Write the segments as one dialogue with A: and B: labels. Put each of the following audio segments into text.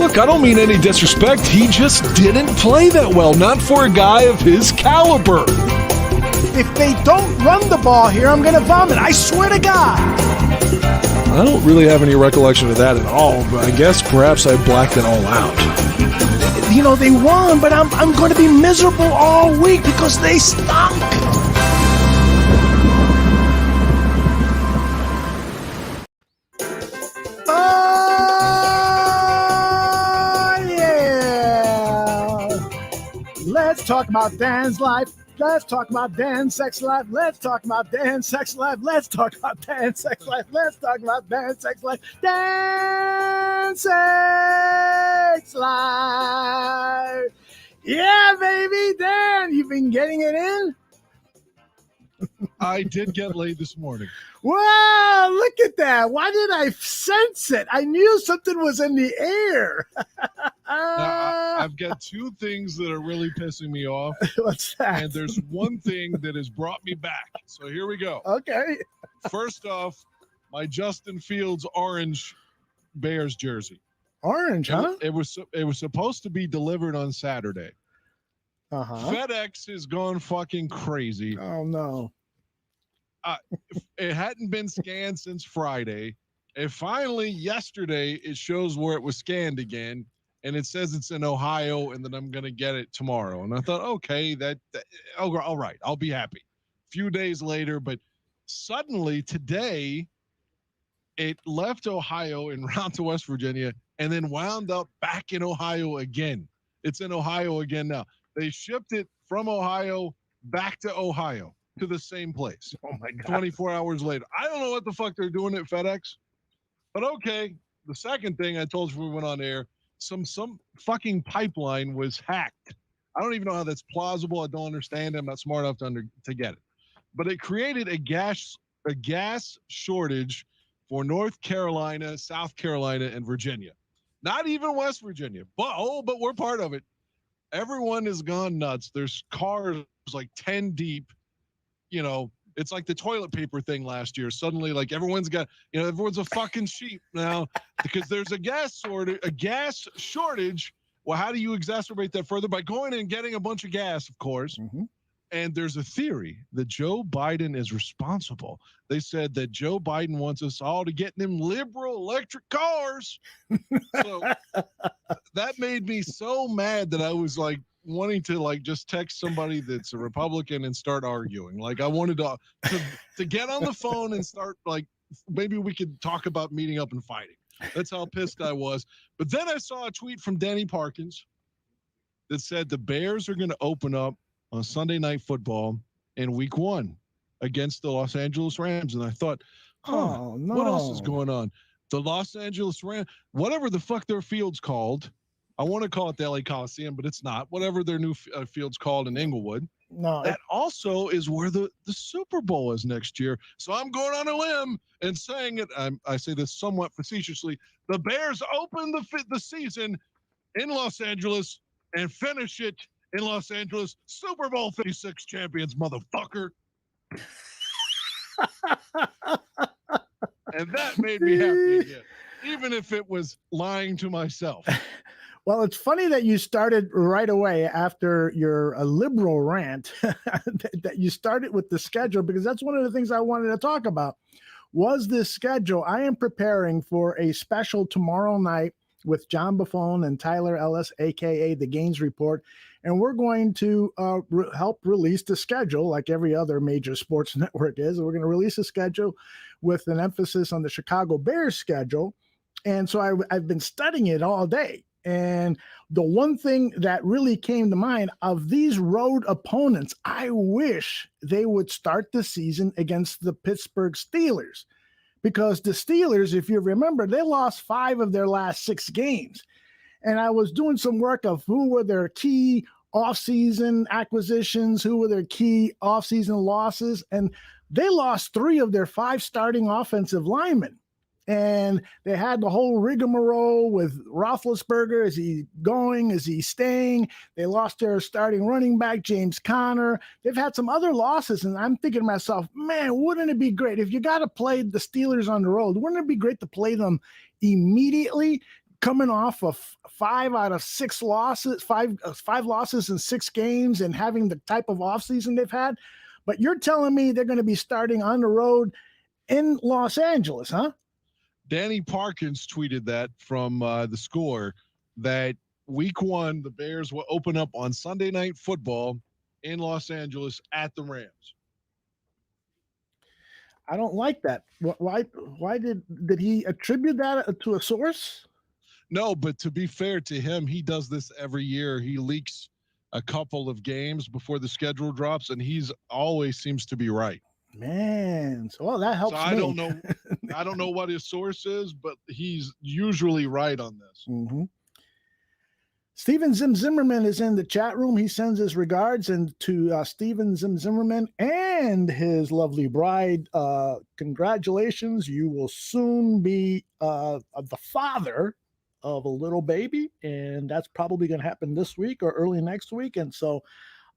A: Look, I don't mean any disrespect. He just didn't play that well, not for a guy of his caliber.
B: If they don't run the ball here, I'm going to vomit. I swear to God.
A: I don't really have any recollection of that at all, but I guess perhaps I blacked it all out.
B: You know, they won, but I'm going to be miserable all week because they stunk. Oh, yeah. Let's talk about Dan's life. Let's talk about Dan's sex life. Let's talk about Dan's sex life. Let's talk about Dan's sex life. Let's talk about Dan's sex life. Dan's sex life. Yeah, baby, Dan, you've been getting it in?
C: I did get laid this morning.
B: Wow, look at that. Why did I sense it? I knew something was in the air.
C: Now, I've got two things that are really pissing me off.
B: What's that?
C: And there's one thing that has brought me back. So here we go.
B: Okay.
C: First off, my Justin Fields orange Bears jersey.
B: Orange, huh?
C: It was supposed to be delivered on Saturday.
B: Uh-huh.
C: FedEx has gone fucking crazy.
B: Oh, no.
C: It hadn't been scanned since Friday. And finally, yesterday, it shows where it was scanned again. And it says it's in Ohio and that I'm going to get it tomorrow. And I thought, okay, all right, I'll be happy. A few days later, but suddenly today, it left Ohio and round to West Virginia and then wound up back in Ohio again. It's in Ohio again now. They shipped it from Ohio back to Ohio to the same place.
B: Oh, my God.
C: 24 hours later. I don't know what the fuck they're doing at FedEx, but okay. The second thing I told you when we went on air, some fucking pipeline was hacked. I don't even know how that's plausible. I don't understand it. I'm not smart enough to get it. But it created a gas shortage for North Carolina, South Carolina, and Virginia. Not even West Virginia. But we're part of it. Everyone has gone nuts. There's cars like 10 deep. You know, it's like the toilet paper thing last year. Suddenly, like everyone's a fucking sheep now because there's a gas shortage. Well, how do you exacerbate that further? By going and getting a bunch of gas, of course. Mm-hmm. And there's a theory that Joe Biden is responsible. They said that Joe Biden wants us all to get in them liberal electric cars. So that made me so mad that I was like wanting to like just text somebody that's a Republican and start arguing. Like I wanted to get on the phone and start like, maybe we could talk about meeting up and fighting. That's how pissed I was. But then I saw a tweet from Danny Parkins that said the Bears are going to open up on Sunday Night Football in week 1 against the Los Angeles Rams. And I thought,
B: oh, no.
C: What else is going on? The Los Angeles Rams, whatever the fuck their field's called, I want to call it the LA Coliseum, but it's not. Whatever their new field's called in Inglewood.
B: No,
C: that also is where the Super Bowl is next year. So I'm going on a limb and saying it. I say this somewhat facetiously. The Bears open the season in Los Angeles and finish it in Los Angeles. Super Bowl 56 champions, motherfucker. And that made me happy again, even if it was lying to myself.
B: Well, it's funny that you started right away after your liberal rant that you started with the schedule, because that's one of the things I wanted to talk about was this schedule. I am preparing for a special tomorrow night with John Buffone and Tyler Ellis, a.k.a. The Gaines Report, and we're going to help release the schedule like every other major sports network is. We're going to release a schedule with an emphasis on the Chicago Bears schedule, and so I've been studying it all day. And the one thing that really came to mind of these road opponents, I wish they would start the season against the Pittsburgh Steelers, because the Steelers, if you remember, they lost 5 of their last 6 games. And I was doing some work of who were their key offseason acquisitions, who were their key offseason losses, and they lost 3 of their 5 starting offensive linemen. And they had the whole rigmarole with Roethlisberger. Is he going? Is he staying? They lost their starting running back, James Conner. They've had some other losses. And I'm thinking to myself, man, wouldn't it be great if you got to play the Steelers on the road? Wouldn't it be great to play them immediately? coming off of 5 out of 6 losses, five losses in 6 games, and having the type of offseason they've had. But you're telling me they're going to be starting on the road in Los Angeles, huh?
C: Danny Parkins tweeted that from the Score, that week 1, the Bears will open up on Sunday Night Football in Los Angeles at the Rams.
B: I don't like that. Why did he attribute that to a source?
C: No, but to be fair to him, he does this every year. He leaks a couple of games before the schedule drops, and he's always seems to be right.
B: Man, so that helps.
C: So I don't know. I don't know what his source is, but he's usually right on this.
B: Mm-hmm. Steven Zimmerman is in the chat room. He sends his regards and to Steven Zimmerman and his lovely bride. Congratulations. You will soon be the father of a little baby, and that's probably going to happen this week or early next week. And so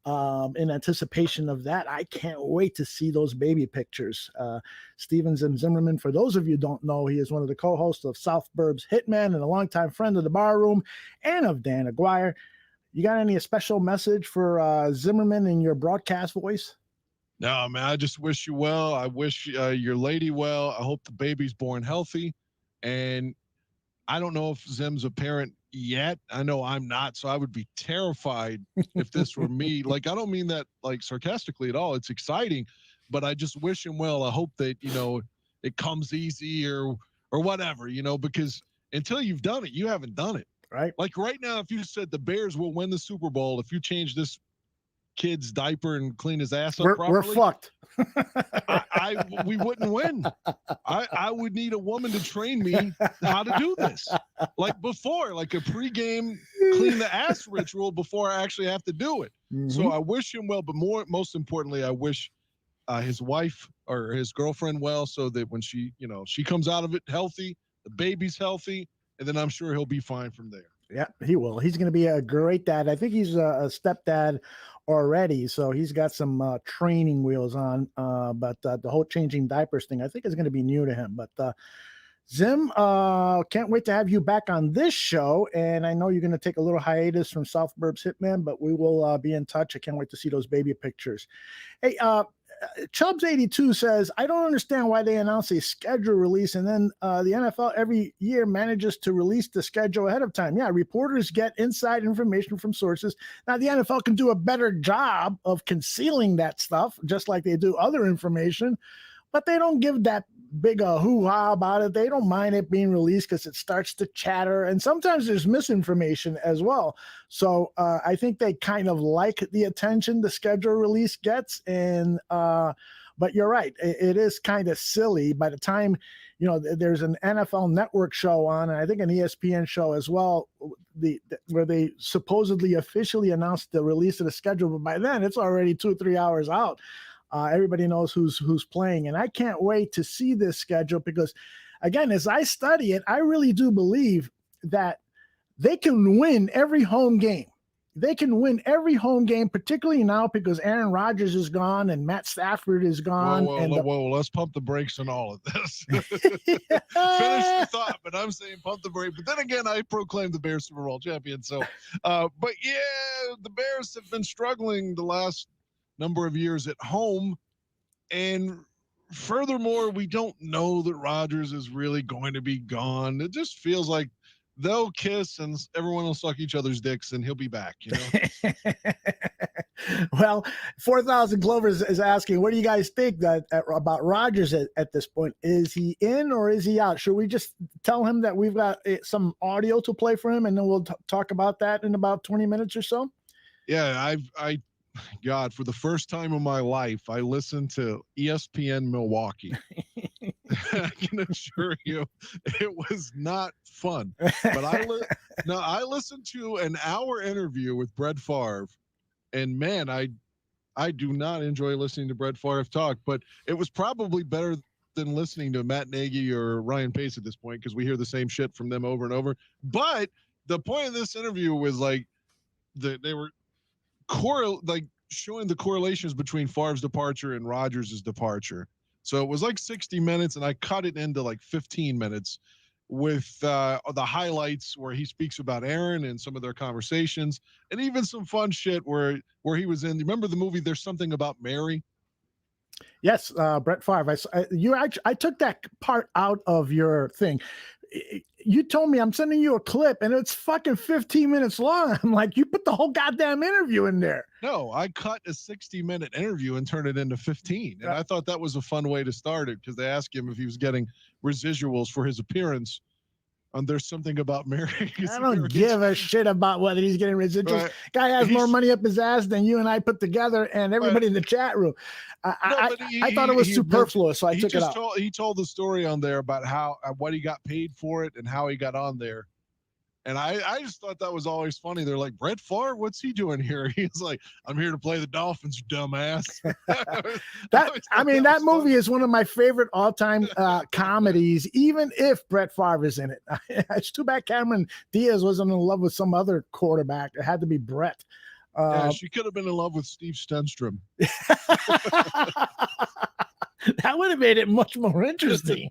B: in anticipation of that, I can't wait to see those baby pictures. Steven Zimmerman, for those of you who don't know, he is one of the co-hosts of South Burbs Hitman and a longtime friend of the Bar Room and of Dan Aguire. You got any special message for Zimmerman in your broadcast voice?
C: No, man, I just wish you well. I wish your lady well. I hope the baby's born healthy. And I don't know if Zim's a parent yet. I know I'm not, so I would be terrified if this were me. Like, I don't mean that like sarcastically at all. It's exciting, but I just wish him well. I hope that, you know, it comes easy or whatever, you know, because until you've done it, you haven't done it.
B: Right.
C: Like right now, if you said the Bears will win the Super Bowl, if you change this kid's diaper and clean his ass up properly,
B: we're fucked.
C: we wouldn't win. I would need a woman to train me how to do this. Like before, like a pregame clean the ass ritual before I actually have to do it. Mm-hmm. So I wish him well, but most importantly, I wish his wife or his girlfriend well, so that when she comes out of it healthy, the baby's healthy, and then I'm sure he'll be fine from there.
B: Yeah, he will. He's going to be a great dad. I think he's a stepdad already, so he's got some training wheels on. But the whole changing diapers thing, I think, is going to be new to him. But Zim, can't wait to have you back on this show. And I know you're going to take a little hiatus from South Burbs Hitman, but we will be in touch. I can't wait to see those baby pictures. Hey, Chubbs82 says, I don't understand why they announce a schedule release and then the NFL every year manages to release the schedule ahead of time. Yeah, reporters get inside information from sources. Now, the NFL can do a better job of concealing that stuff, just like they do other information, but they don't give that big a hoo-ha about it. They don't mind it being released because it starts to chatter, and sometimes there's misinformation as well. So I think they kind of like the attention the schedule release gets, and but you're right, it is kind of silly. By the time there's an NFL Network show on, and I think an ESPN show as well, where they supposedly officially announced the release of the schedule, but by then it's already 2 or 3 hours out. Everybody knows who's playing, and I can't wait to see this schedule because, again, as I study it, I really do believe that they can win every home game. They can win every home game, particularly now because Aaron Rodgers is gone and Matt Stafford is gone.
C: Whoa, let's pump the brakes on all of this. Finish the thought, but I'm saying pump the brake. But then again, I proclaimed the Bears Super Bowl champion. So, but yeah, the Bears have been struggling the last number of years at home, and furthermore, we don't know that Rodgers is really going to be gone. It just feels like they'll kiss and everyone will suck each other's dicks and he'll be back,
B: Well, 4,000 Clovers is asking, what do you guys think about Rodgers at this point? Is he in or is he out? Should we just tell him that we've got some audio to play for him, and then we'll talk about that in about 20 minutes or so?
C: Yeah, God, for the first time in my life, I listened to ESPN Milwaukee. I can assure you, it was not fun. But I listened to an hour interview with Brett Favre, and man, I do not enjoy listening to Brett Favre talk. But it was probably better than listening to Matt Nagy or Ryan Pace at this point, because we hear the same shit from them over and over. But the point of this interview was like they were showing the correlations between Favre's departure and Rodgers' departure. So it was like 60 minutes, and I cut it into like 15 minutes. with the highlights where he speaks about Aaron and some of their conversations, and even some fun shit where he was in. Remember the movie There's Something About Mary?
B: Yes, Brett Favre. I took that part out of your thing. You told me I'm sending you a clip, and it's fucking 15 minutes long. I'm like, you put the whole goddamn interview in there.
C: No, I cut a 60-minute interview and turned it into 15. And I thought that was a fun way to start it, because they asked him if he was getting residuals for his appearance on There's Something About Mary.
B: I don't give a shit about whether he's getting residuals.
C: Right.
B: Guy has more money up his ass than you and I put together, and everybody in the chat room. I thought it was superfluous, so I took it out.
C: He told the story on there about what he got paid for it and how he got on there. And I just thought that was always funny. They're like, Brett Favre, what's he doing here? He's like, I'm here to play the Dolphins, you dumbass.
B: that movie is one of my favorite all-time comedies, even if Brett Favre is in it. It's too bad Cameron Diaz wasn't in love with some other quarterback. It had to be Brett.
C: Yeah, she could have been in love with Steve Stenstrom.
B: That would have made it much more interesting.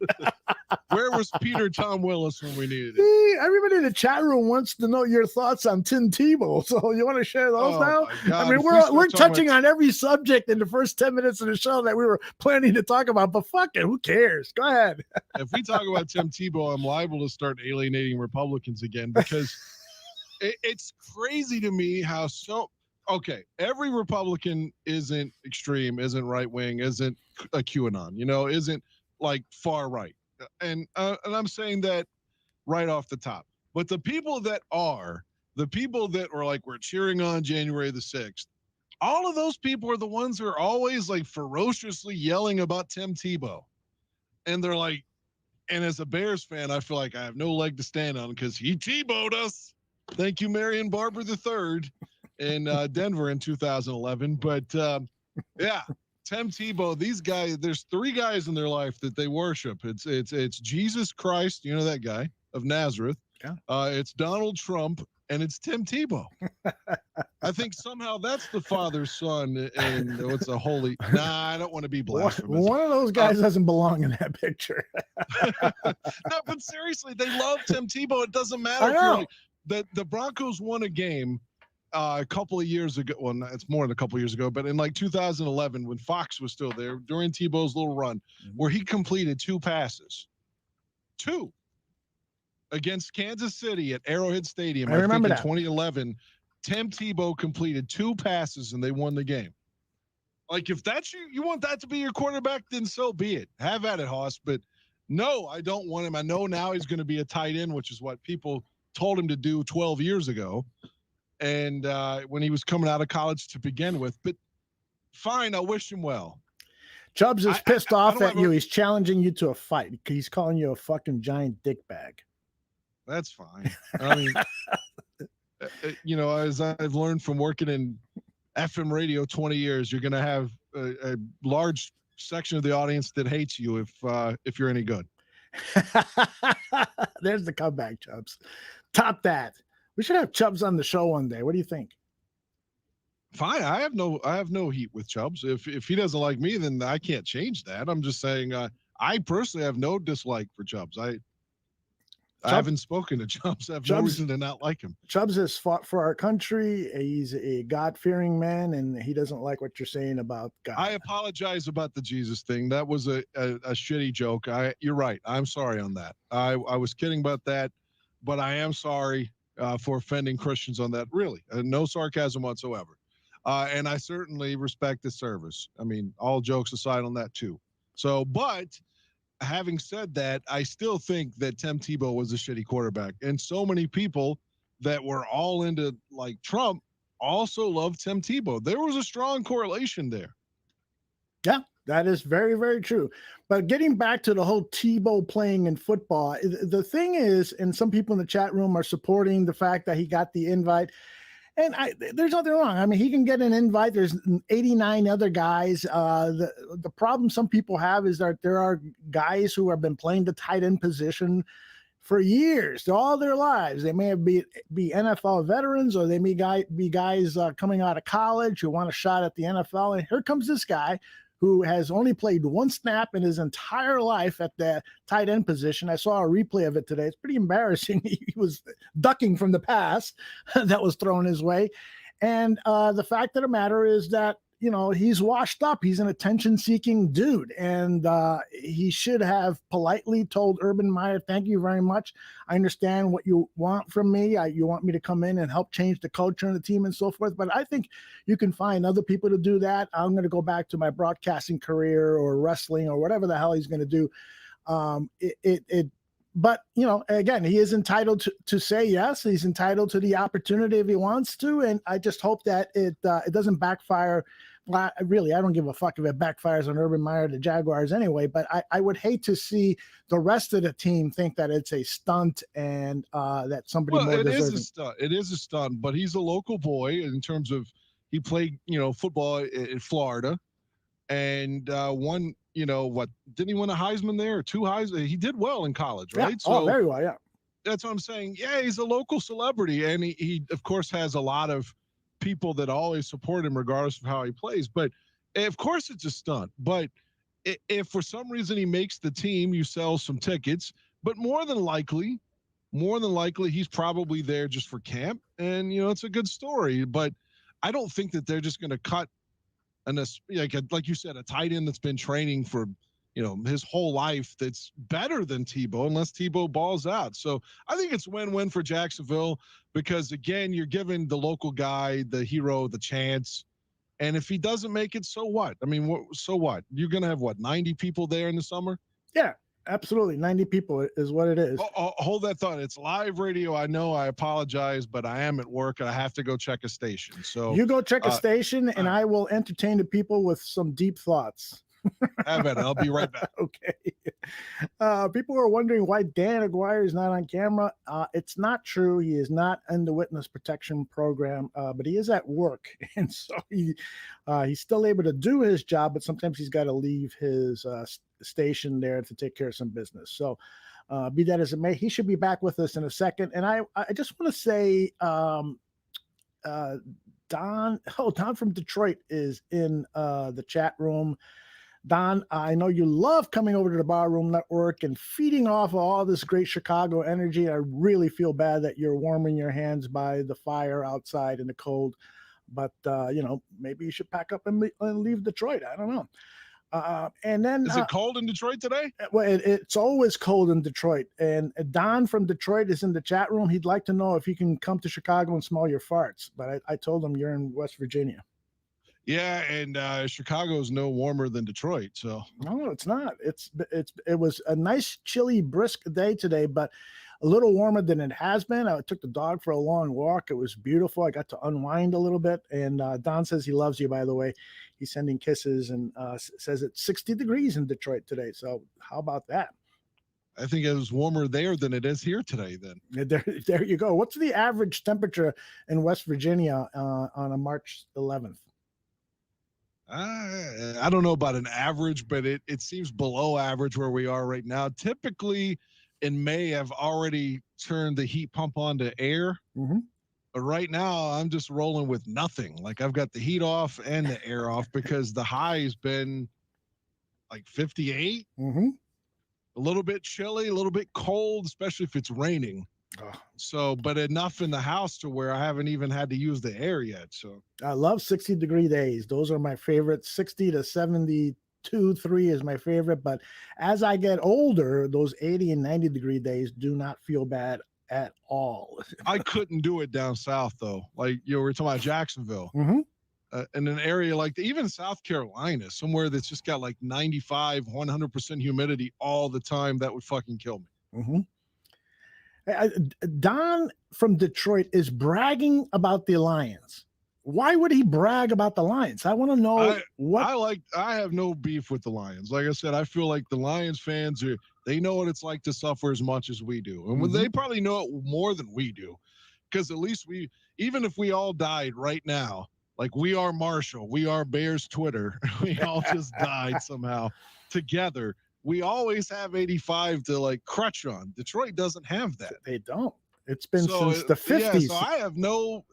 C: Where was Peter Tom Willis when we needed it?
B: Everybody in the chat room wants to know your thoughts on Tim Tebow. So you want to share those now? I mean, we're touching on every subject in the first 10 minutes of the show that we were planning to talk about, but fuck it, who cares? Go ahead.
C: If we talk about Tim Tebow, I'm liable to start alienating Republicans again, because it's crazy to me how okay, every Republican isn't extreme, isn't right wing, isn't a QAnon, isn't like far right. And I'm saying that right off the top. But the people that were like, we're cheering on January the 6th, all of those people are the ones who are always like ferociously yelling about Tim Tebow. And they're like, and as a Bears fan, I feel like I have no leg to stand on because he Tebowed us. Thank you, Marion Barber III. In Denver in 2011. But yeah, Tim Tebow, these guys, there's three guys in their life that they worship. It's Jesus Christ, that guy of Nazareth.
B: Yeah.
C: It's Donald Trump, and it's Tim Tebow. I think somehow that's the Father, Son, and what's a holy. Nah, I don't want to be blasphemous.
B: One of those guys doesn't belong in that picture.
C: No, but seriously, they love Tim Tebow. It doesn't matter. If you're like, the Broncos won a game a couple of years ago. Well, it's more than a couple of years ago, but in like 2011, when Fox was still there, during Tebow's little run, where he completed two against Kansas City at Arrowhead Stadium.
B: I remember
C: think
B: that.
C: In 2011, Tim Tebow completed two passes and they won the game. Like, if that's you want that to be your quarterback, then so be it. Have at it, Hoss. But no, I don't want him. I know now he's going to be a tight end, which is what people told him to do 12 years ago. And when he was coming out of college to begin with, but fine, I wish him well.
B: Chubbs is pissed off at you. He's challenging you to a fight. He's calling you a fucking giant dick bag.
C: That's fine. I mean, as I've learned from working in FM radio 20 years, you're going to have a large section of the audience that hates you if you're any good.
B: There's the comeback, Chubbs. Top that. We should have Chubbs on the show one day. What do you think?
C: Fine. I have no heat with Chubbs. If he doesn't like me, then I can't change that. I'm just saying I personally have no dislike for Chubbs. I haven't spoken to Chubbs. I have no reason to not like him. Chubbs
B: has fought for our country. He's a God-fearing man, and he doesn't like what you're saying about God.
C: I apologize about the Jesus thing. That was a shitty joke. You're right. I'm sorry on that. I was kidding about that, but I am sorry for offending Christians on that. Really, no sarcasm whatsoever. And I certainly respect the service. I mean, all jokes aside on that too. So, but having said that, I still think that Tim Tebow was a shitty quarterback. And so many people that were all into like Trump also loved Tim Tebow. There was a strong correlation there.
B: Yeah, that is very, very true. But getting back to the whole Tebow playing in football, the thing is, and some people in the chat room are supporting the fact that he got the invite. And there's nothing wrong. I mean, he can get an invite. There's 89 other guys. The problem some people have is that there are guys who have been playing the tight end position for years, all their lives. They may be NFL veterans, or they may be guys coming out of college who want a shot at the NFL. And here comes this guy who has only played one snap in his entire life at the tight end position. I saw a replay of it today. It's pretty embarrassing. He was ducking from the pass that was thrown his way. And the fact of the matter is that, you know, he's washed up. He's an attention-seeking dude, and he should have politely told Urban Meyer, thank you very much. I understand what you want from me. You want me to come in and help change the culture and the team and so forth, but I think you can find other people to do that. I'm going to go back to my broadcasting career or wrestling or whatever the hell he's going to do. But, you know, again, he is entitled to say yes. He's entitled to the opportunity if he wants to. And I just hope that it doesn't backfire. Really, I don't give a fuck if it backfires on Urban Meyer, the Jaguars anyway. But I would hate to see the rest of the team think that it's a stunt and that somebody more deserving.
C: It is a stunt. It is a stunt. But he's a local boy in terms of he played, you know, football in Florida. And one, you know, what, didn't he win a Heisman there or 2 Heisman? He did well in college, right?
B: Yeah. So very well, yeah.
C: That's what I'm saying. Yeah, he's a local celebrity. And he of course, has a lot of people that always support him regardless of how he plays. But, of course, it's a stunt. But if for some reason he makes the team, you sell some tickets. But more than likely, he's probably there just for camp. And, you know, it's a good story. But I don't think that they're just going to cut and like you said, a tight end that's been training for, you know, his whole life that's better than Tebow unless Tebow balls out. So I think it's win-win for Jacksonville because, again, you're giving the local guy, the hero, the chance. And if he doesn't make it, so what? I mean, so what? You're going to have, 90 people there in the summer?
B: Yeah, absolutely. 90 people is what it is.
C: Hold that thought. It's live radio. I know. I apologize, but I am at work and I have to go check a station. So
B: you go check a station and I will entertain the people with some deep thoughts.
C: Have it. I'll be right back.
B: Okay. People are wondering why Dan Aguirre is not on camera. It's not true. He is not in the witness protection program, but he is at work. And so he's still able to do his job, but sometimes he's got to leave his station there to take care of some business. So be that as it may, he should be back with us in a second. And I just want to say, Don from Detroit is in the chat room. Don, I know you love coming over to the Barroom Network and feeding off of all this great Chicago energy. I really feel bad that you're warming your hands by the fire outside in the cold. But, you know, maybe you should pack up and leave Detroit. I don't know. And then
C: is it cold in Detroit today?
B: Well, it's always cold in Detroit. And Don from Detroit is in the chat room. He'd like to know if he can come to Chicago and smell your farts. But I told him you're in West Virginia.
C: Yeah, and Chicago is no warmer than Detroit, so
B: no, it's not. It was a nice, chilly, brisk day today, but a little warmer than it has been. I took the dog for a long walk. It was beautiful. I got to unwind a little bit, and Don says he loves you. By the way, he's sending kisses and says it's 60 degrees in Detroit today. So how about that?
C: I think it was warmer there than it is here today. Then
B: there you go. What's the average temperature in West Virginia on a March 11th?
C: I don't know about an average, but it seems below average where we are right now. Typically in May, I've already turned the heat pump on to air.
B: Mm-hmm.
C: But right now I'm just rolling with nothing. Like I've got the heat off and the air off because the high has been like 58,
B: mm-hmm.
C: a little bit chilly, a little bit cold, especially if it's raining.
B: Oh.
C: So, but enough in the house to where I haven't even had to use the air yet. So
B: I love 60-degree days. Those are my favorite. 60 to 72, 3 is my favorite. But as I get older, those 80 and 90-degree days do not feel bad at all.
C: I couldn't do it down south though. Like we're talking about Jacksonville.
B: Mm-hmm.
C: In an area like even South Carolina, somewhere that's just got like 95, 100% humidity all the time, that would fucking kill me.
B: Mm-hmm. Don from Detroit is bragging about the Lions. Why would he brag about the Lions? I want to know
C: I have no beef with the Lions. Like I said, I feel like the Lions fans they know what it's like to suffer as much as we do. And they probably know it more than we do. Because at least even if we all died right now, like we are Marshall, we are Bears Twitter, we all just died somehow together. We always have 85 to like crutch on. Detroit doesn't have that.
B: They don't. It's been since the 50s.
C: Yeah, so I have no,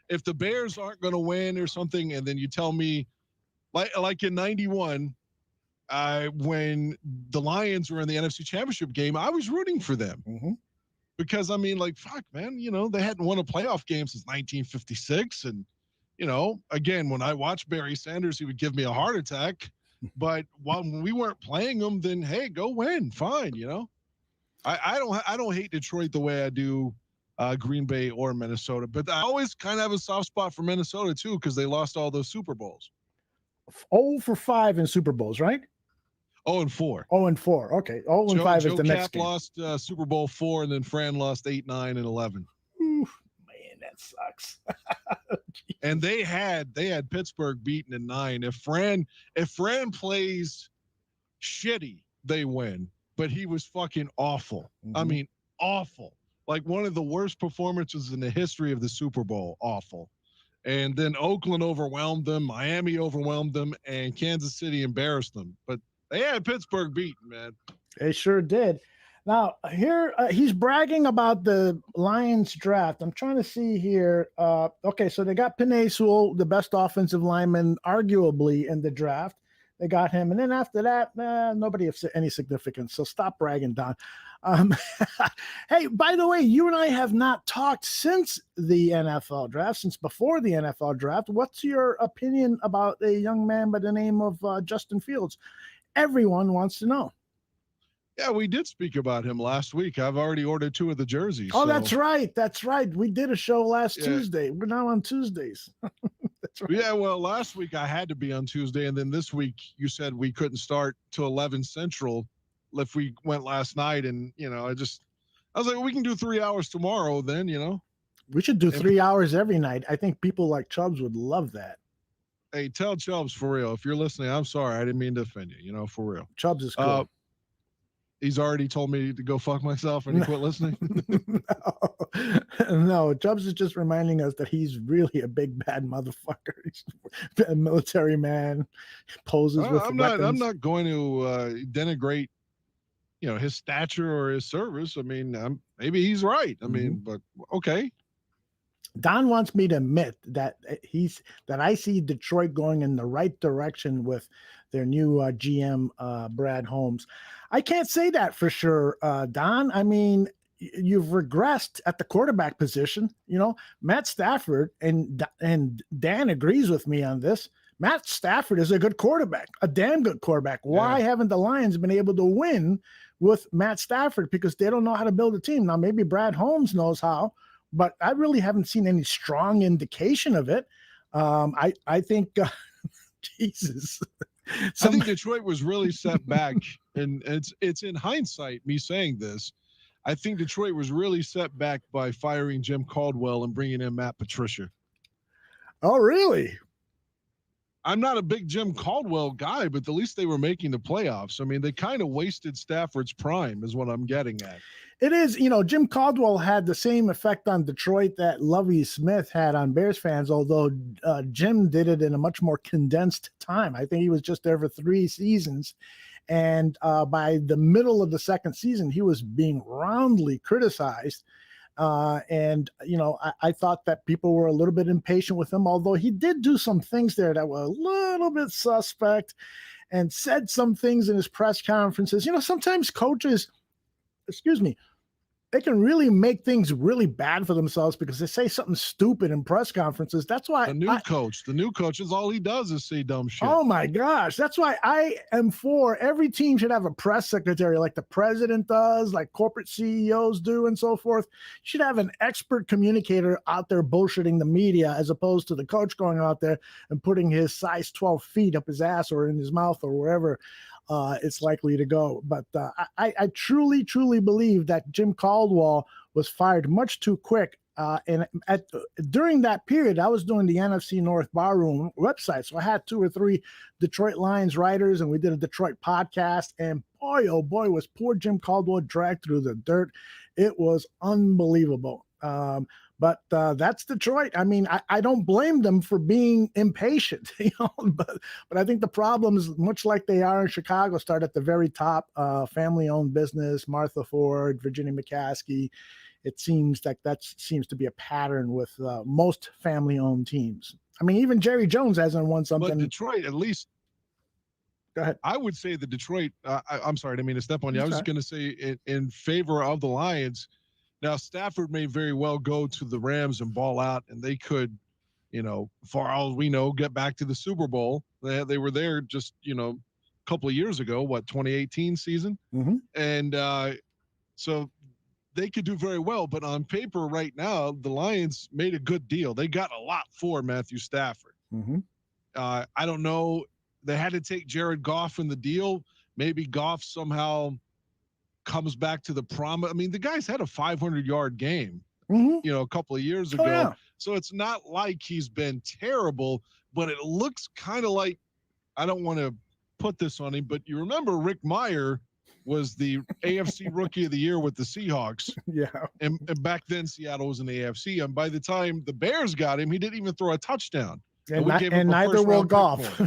C: if the Bears aren't going to win or something, and then you tell me Like in 91, when the Lions were in the NFC Championship game, I was rooting for them.
B: Mm-hmm.
C: Because, I mean, like, fuck, man, they hadn't won a playoff game since 1956. And, again, when I watched Barry Sanders, he would give me a heart attack. But when we weren't playing them, then, hey, go win. Fine, I don't hate Detroit the way I do Green Bay or Minnesota. But I always kind of have a soft spot for Minnesota, too, because they lost all those Super Bowls.
B: 0-5 in Super Bowls, right?
C: 0-4.
B: 0-4. Okay. 0-5 is the next game.
C: Lost Super Bowl 4, and then Fran lost 8, 9, and 11.
B: Oof, man, that sucks.
C: And they had Pittsburgh beaten in 9. If Fran plays shitty, they win. But he was fucking awful. Mm-hmm. I mean, awful. Like one of the worst performances in the history of the Super Bowl. Awful. And then Oakland overwhelmed them, Miami overwhelmed them, and Kansas City embarrassed them. But they had Pittsburgh beaten, man.
B: They sure did. Now, here, he's bragging about the Lions draft. I'm trying to see here. Okay, so they got Penei Sewell, the best offensive lineman, arguably, in the draft. They got him. And then after that, nobody of any significance. So stop bragging, Don. Hey, by the way, you and I have not talked since the NFL draft, since before the NFL draft. What's your opinion about a young man by the name of Justin Fields? Everyone wants to know.
C: Yeah, we did speak about him last week. I've already ordered 2 of the jerseys.
B: Oh, so. That's right. That's right. We did a show last Tuesday. We're now on Tuesdays. That's right.
C: Yeah, well, last week I had to be on Tuesday, and then this week you said we couldn't start till 11 Central if we went last night, and, I was like, we can do 3 hours tomorrow then,
B: We should do 3 hours every night. I think people like Chubbs would love that.
C: Hey, tell Chubbs for real. If you're listening, I'm sorry. I didn't mean to offend you, for real.
B: Chubbs is cool.
C: He's already told me to go fuck myself and he quit listening.
B: No, Chubbs is just reminding us that he's really a big bad motherfucker. He's a military man, poses with weapons.
C: I'm not going to denigrate, his stature or his service. I mean, maybe he's right. I mean, but okay.
B: Don wants me to admit that I see Detroit going in the right direction with their new GM, Brad Holmes. I can't say that for sure, Don. I mean, you've regressed at the quarterback position. Matt Stafford, and Dan agrees with me on this. Matt Stafford is a good quarterback, a damn good quarterback. Why haven't the Lions been able to win with Matt Stafford? Because they don't know how to build a team. Now, maybe Brad Holmes knows how, but I really haven't seen any strong indication of it. I think, Jesus.
C: I think Detroit was really set back, and it's in hindsight, me saying this, I think Detroit was really set back by firing Jim Caldwell and bringing in Matt Patricia.
B: Oh, really?
C: I'm not a big Jim Caldwell guy, but at least they were making the playoffs. I mean, they kind of wasted Stafford's prime is what I'm getting at.
B: It is, Jim Caldwell had the same effect on Detroit that Lovie Smith had on Bears fans, although Jim did it in a much more condensed time. I think he was just there for 3 seasons. And by the middle of the second season, he was being roundly criticized. And I thought that people were a little bit impatient with him, although he did do some things there that were a little bit suspect and said some things in his press conferences. Sometimes coaches, they can really make things really bad for themselves because they say something stupid in press conferences. That's why
C: the new coach is all he does is say dumb shit.
B: Oh my gosh. That's why I am for every team should have a press secretary like the president does, like corporate CEOs do, and so forth. You should have an expert communicator out there bullshitting the media as opposed to the coach going out there and putting his size 12 feet up his ass or in his mouth or wherever it's likely to go. But I truly, truly believe that Jim Caldwell was fired much too quick. And during that period, I was doing the NFC North Barroom website. So I had 2 or 3 Detroit Lions writers, and we did a Detroit podcast. And boy, oh boy, was poor Jim Caldwell dragged through the dirt. It was unbelievable. But that's Detroit. I mean, I don't blame them for being impatient, but I think the problems, much like they are in Chicago, start at the very top. Family-owned business, Martha Ford, Virginia McCaskey. It seems like that seems to be a pattern with most family-owned teams. I mean, even Jerry Jones hasn't won something.
C: But Detroit, at least.
B: Go ahead.
C: I would say that Detroit. I'm sorry, I didn't mean to step on you. I was just going to say in favor of the Lions. Now, Stafford may very well go to the Rams and ball out, and they could, far as we know, get back to the Super Bowl. They were there just, a couple of years ago, 2018 season?
B: Mm-hmm.
C: And so they could do very well. But on paper right now, the Lions made a good deal. They got a lot for Matthew Stafford.
B: Mm-hmm.
C: I don't know. They had to take Jared Goff in the deal. Maybe Goff somehow comes back to the promise. I mean, the guy's had a 500-yard game, a couple of years ago.
B: Yeah.
C: So it's not like he's been terrible, but it looks kind of like, I don't want to put this on him, but you remember Rick Meyer was the AFC Rookie of the Year with the Seahawks.
B: Yeah.
C: And back then Seattle was in the AFC. And by the time the Bears got him, he didn't even throw a touchdown.
B: And neither will Goff.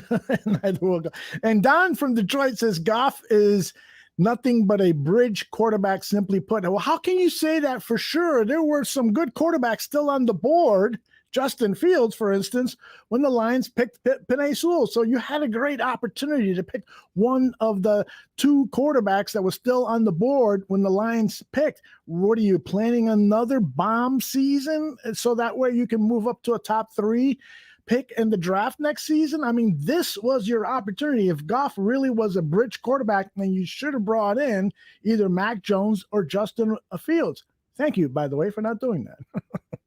B: Neither will Goff. And Don from Detroit says Goff is nothing but a bridge quarterback, simply put. Well, how can you say that for sure? There were some good quarterbacks still on the board, Justin Fields, for instance, when the Lions picked Penei Sewell. So you had a great opportunity to pick one of the two quarterbacks that was still on the board when the Lions picked. What are you planning, another bomb season so that way you can move up to a top 3 pick in the draft next season? I mean, this was your opportunity. If Goff really was a bridge quarterback, then you should have brought in either Mac Jones or Justin Fields. Thank you, by the way, for not doing that.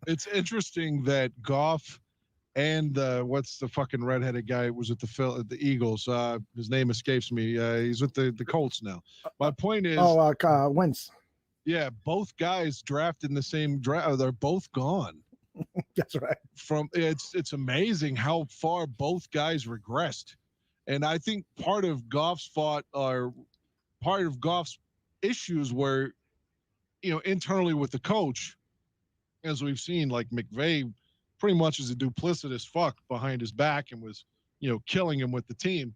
C: It's interesting that Goff and what's the fucking redheaded guy was at the Eagles? His name escapes me. He's with the Colts now. My point is,
B: Wentz.
C: Yeah, both guys drafted in the same draft. They're both gone.
B: That's right.
C: It's amazing how far both guys regressed, and I think part of Goff's issues were, internally with the coach, as we've seen, like McVay pretty much is a duplicitous fuck behind his back and was, killing him with the team,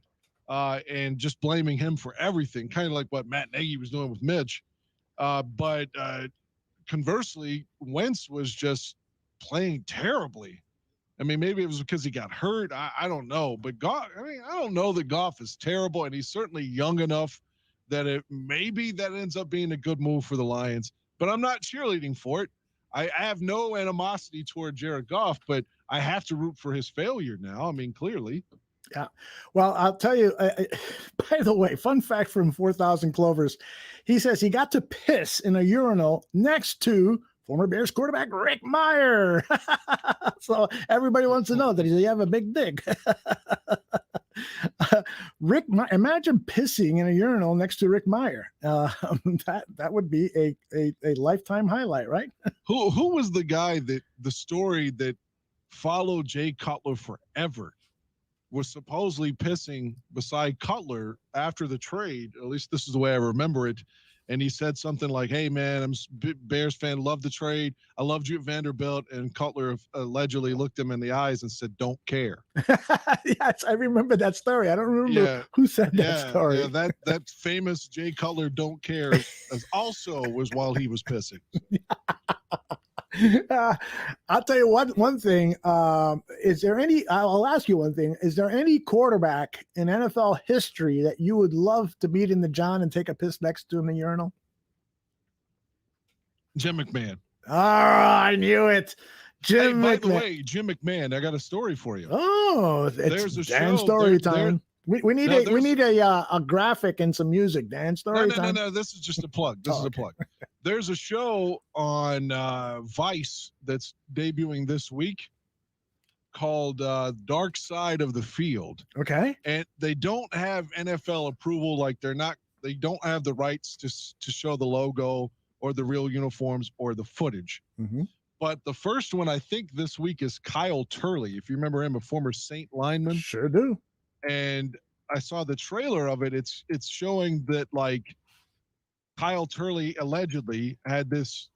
C: and just blaming him for everything, kind of like what Matt Nagy was doing with Mitch. But conversely, Wentz was just playing terribly. I mean, maybe it was because he got hurt. I don't know. But Goff, I don't know that Goff is terrible, and he's certainly young enough that maybe that ends up being a good move for the Lions. But I'm not cheerleading for it. I have no animosity toward Jared Goff, but I have to root for his failure now. I mean, clearly.
B: Yeah. Well, I'll tell you, by the way, fun fact from 4,000 Clovers. He says he got to piss in a urinal next to former Bears quarterback Rick Meyer. So everybody wants to know that you have a big dick. Imagine pissing in a urinal next to Rick Meyer. That would be a lifetime highlight, right?
C: Who was the guy the story that followed Jay Cutler forever was supposedly pissing beside Cutler after the trade? At least this is the way I remember it. And he said something like, "Hey man, I'm a Bears fan, love the trade. I loved you at Vanderbilt." And Cutler allegedly looked him in the eyes and said, "Don't care."
B: Yes, I remember that story. I don't remember who said that story.
C: Yeah, that famous Jay Cutler "don't care" also was while he was pissing.
B: I'll tell you one thing. Is there any? I'll ask you one thing. Is there any quarterback in NFL history that you would love to beat in the John and take a piss next to in the urinal?
C: Jim McMahon.
B: Oh, I knew it. Jim McMahon.
C: By the way, Jim McMahon, I got a story for you.
B: Oh,
C: there's a
B: Dan
C: show.
B: Story time. We need a graphic and some music. Dan Story time.
C: No. This is just a plug. This is a plug. There's a show on Vice that's debuting this week called Dark Side of the Field.
B: Okay.
C: And they don't have NFL approval. Like they don't have the rights to show the logo or the real uniforms or the footage.
B: Mm-hmm.
C: But the first one I think this week is Kyle Turley. If you remember him, a former Saint lineman.
B: Sure do.
C: And I saw the trailer of it. It's showing that like Kyle Turley allegedly had this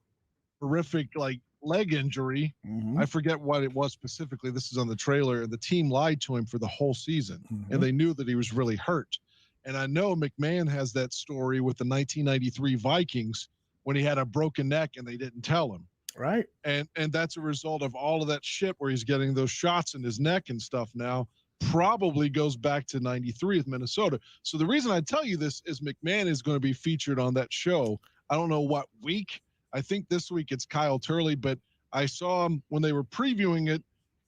C: horrific like leg injury. I forget what it was specifically. This is on the trailer. The team lied to him for the whole season, and they knew that he was really hurt. And I know McMahon has that story with the 1993 Vikings when he had a broken neck and they didn't tell him.
B: Right.
C: And that's a result of all of that shit where he's getting those shots in his neck and stuff now. Probably goes back to 93 with Minnesota. So the reason I tell you this is McMahon is going to be featured on that show. I don't know what week. I think this week it's Kyle Turley, but I saw him when they were previewing it.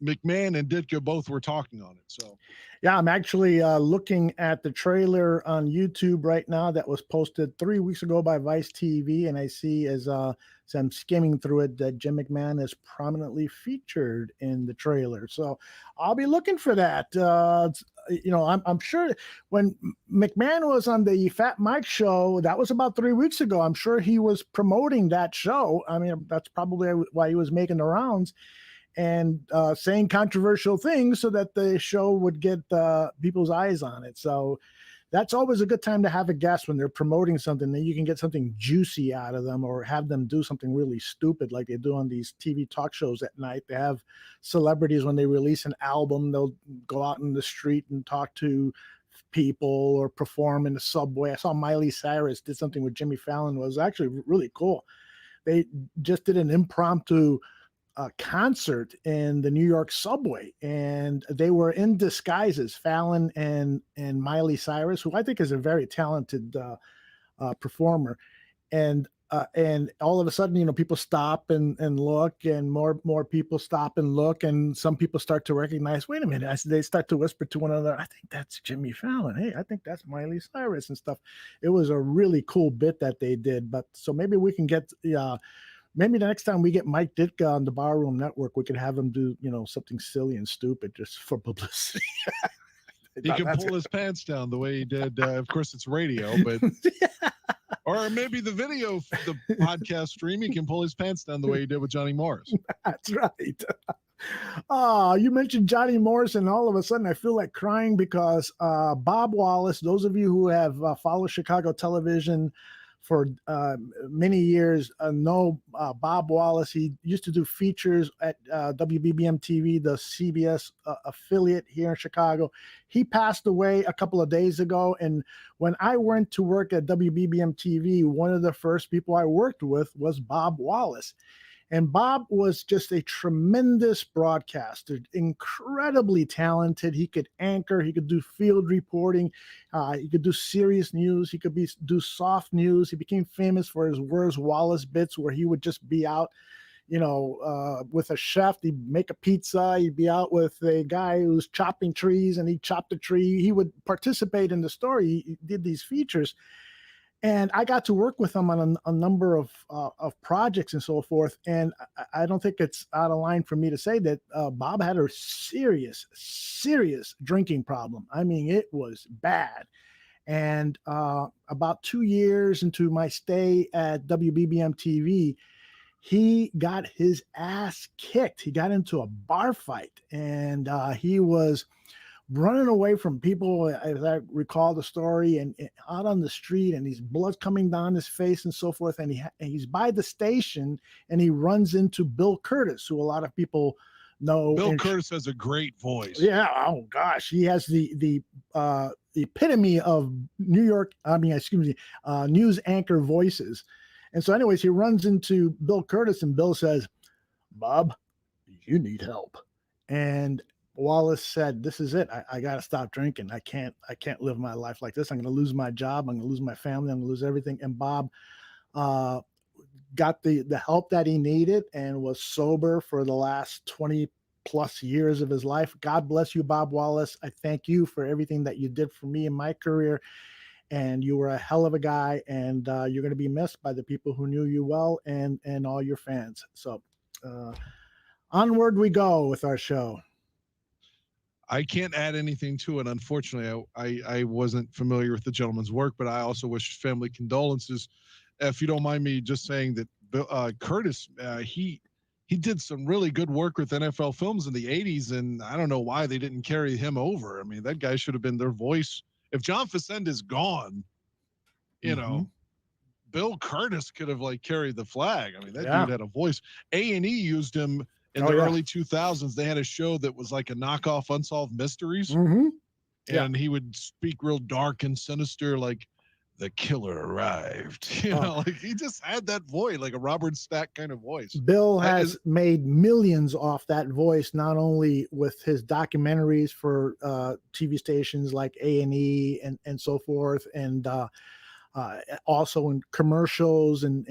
C: McMahon and Ditka both were talking on it. So,
B: yeah, I'm actually looking at the trailer on YouTube right now that was posted 3 weeks ago by Vice TV, and I see as I'm skimming through it that Jim McMahon is prominently featured in the trailer. So I'll be looking for that. I'm sure when McMahon was on the Fat Mike show, that was about 3 weeks ago. I'm sure he was promoting that show. I mean, that's probably why he was making the rounds and saying controversial things so that the show would get people's eyes on it. So that's always a good time to have a guest when they're promoting something, that you can get something juicy out of them or have them do something really stupid like they do on these TV talk shows at night. They have celebrities when they release an album, they'll go out in the street and talk to people or perform in the subway. I saw Miley Cyrus did something with Jimmy Fallon. It was actually really cool. They just did an impromptu concert in the New York subway, and they were in disguises, Fallon and Miley Cyrus, who I think is a very talented performer. And all of a sudden, people stop and look, and more people stop and look, and some people start to recognize, wait a minute, they start to whisper to one another, I think that's Jimmy Fallon. Hey, I think that's Miley Cyrus and stuff. It was a really cool bit that they did. But so maybe we can get maybe the next time we get Mike Ditka on the Barroom Network, we could have him do, something silly and stupid just for publicity.
C: He can pull his pants down the way he did. Of course, it's radio, but or maybe the video, the podcast stream, he can pull his pants down the way he did with Johnny Morris.
B: That's right. You mentioned Johnny Morris, and all of a sudden I feel like crying because Bob Wallace, those of you who have followed Chicago television for many years know Bob Wallace. He used to do features at WBBM TV, the CBS affiliate here in Chicago. He passed away a couple of days ago. And when I went to work at WBBM TV, one of the first people I worked with was Bob Wallace. And Bob was just a tremendous broadcaster, incredibly talented. He could anchor, he could do field reporting, he could do serious news, he could do soft news. He became famous for his Where's Wallace bits, where he would just be out, with a chef. He'd make a pizza. He'd be out with a guy who's chopping trees, and he'd chop the tree. He would participate in the story. He did these features. And I got to work with him on a number of projects and so forth. And I don't think it's out of line for me to say that Bob had a serious drinking problem. I mean, it was bad. And about 2 years into my stay at WBBM TV, he got his ass kicked. He got into a bar fight, and he was running away from people, as I recall the story, and out on the street, and he's blood coming down his face and so forth. And he's by the station, and he runs into Bill Curtis, who a lot of people know.
C: Bill Curtis has a great voice.
B: Yeah. Oh gosh, he has the epitome of news anchor voices. And so, anyways, he runs into Bill Curtis, and Bill says, "Bob, you need help." And Wallace said, "This is it. I got to stop drinking. I can't live my life like this. I'm going to lose my job. I'm going to lose my family. I'm going to lose everything." And Bob got the help that he needed and was sober for the last 20 plus years of his life. God bless you, Bob Wallace. I thank you for everything that you did for me in my career. And you were a hell of a guy, and you're going to be missed by the people who knew you well and all your fans. So onward we go with our show.
C: I can't add anything to it. Unfortunately, I wasn't familiar with the gentleman's work, but I also wish family condolences. If you don't mind me just saying that Curtis, he did some really good work with NFL Films in the 80s, and I don't know why they didn't carry him over. I mean, that guy should have been their voice. If John Facenda is gone, you know, Bill Curtis could have like carried the flag. I mean, that
B: Yeah.
C: dude had a voice. A&E used him in
B: Oh,
C: the
B: yeah.
C: early 2000s. They had a show that was like a knockoff Unsolved Mysteries.
B: Mm-hmm. Yeah.
C: And he would speak real dark and sinister, like the killer arrived. You know, like he just had that voice, like a Robert Stack kind of voice.
B: Bill has made millions off that voice, not only with his documentaries for TV stations like A&E and so forth, and also in commercials, and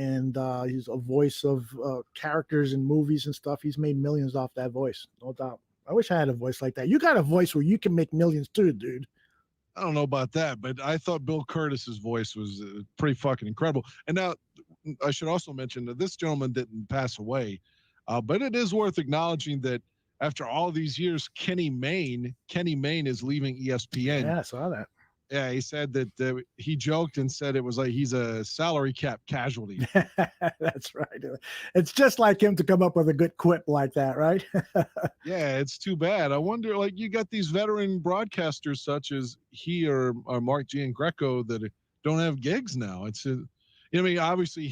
B: he's a voice of characters in movies and stuff. He's made millions off that voice, no doubt. I wish I had a voice like that. You got a voice where you can make millions too, dude.
C: I don't know about that, but I thought Bill Curtis's voice was pretty fucking incredible. And now I should also mention that this gentleman didn't pass away, but it is worth acknowledging that after all these years, Kenny Mayne is leaving ESPN.
B: Yeah, I saw that.
C: Yeah, he said that he joked and said it was like he's a salary cap casualty.
B: That's right. It's just like him to come up with a good quip like that, right?
C: Yeah, it's too bad. I wonder, like, you got these veteran broadcasters such as he or Mark Giangreco that don't have gigs now. It's I mean, obviously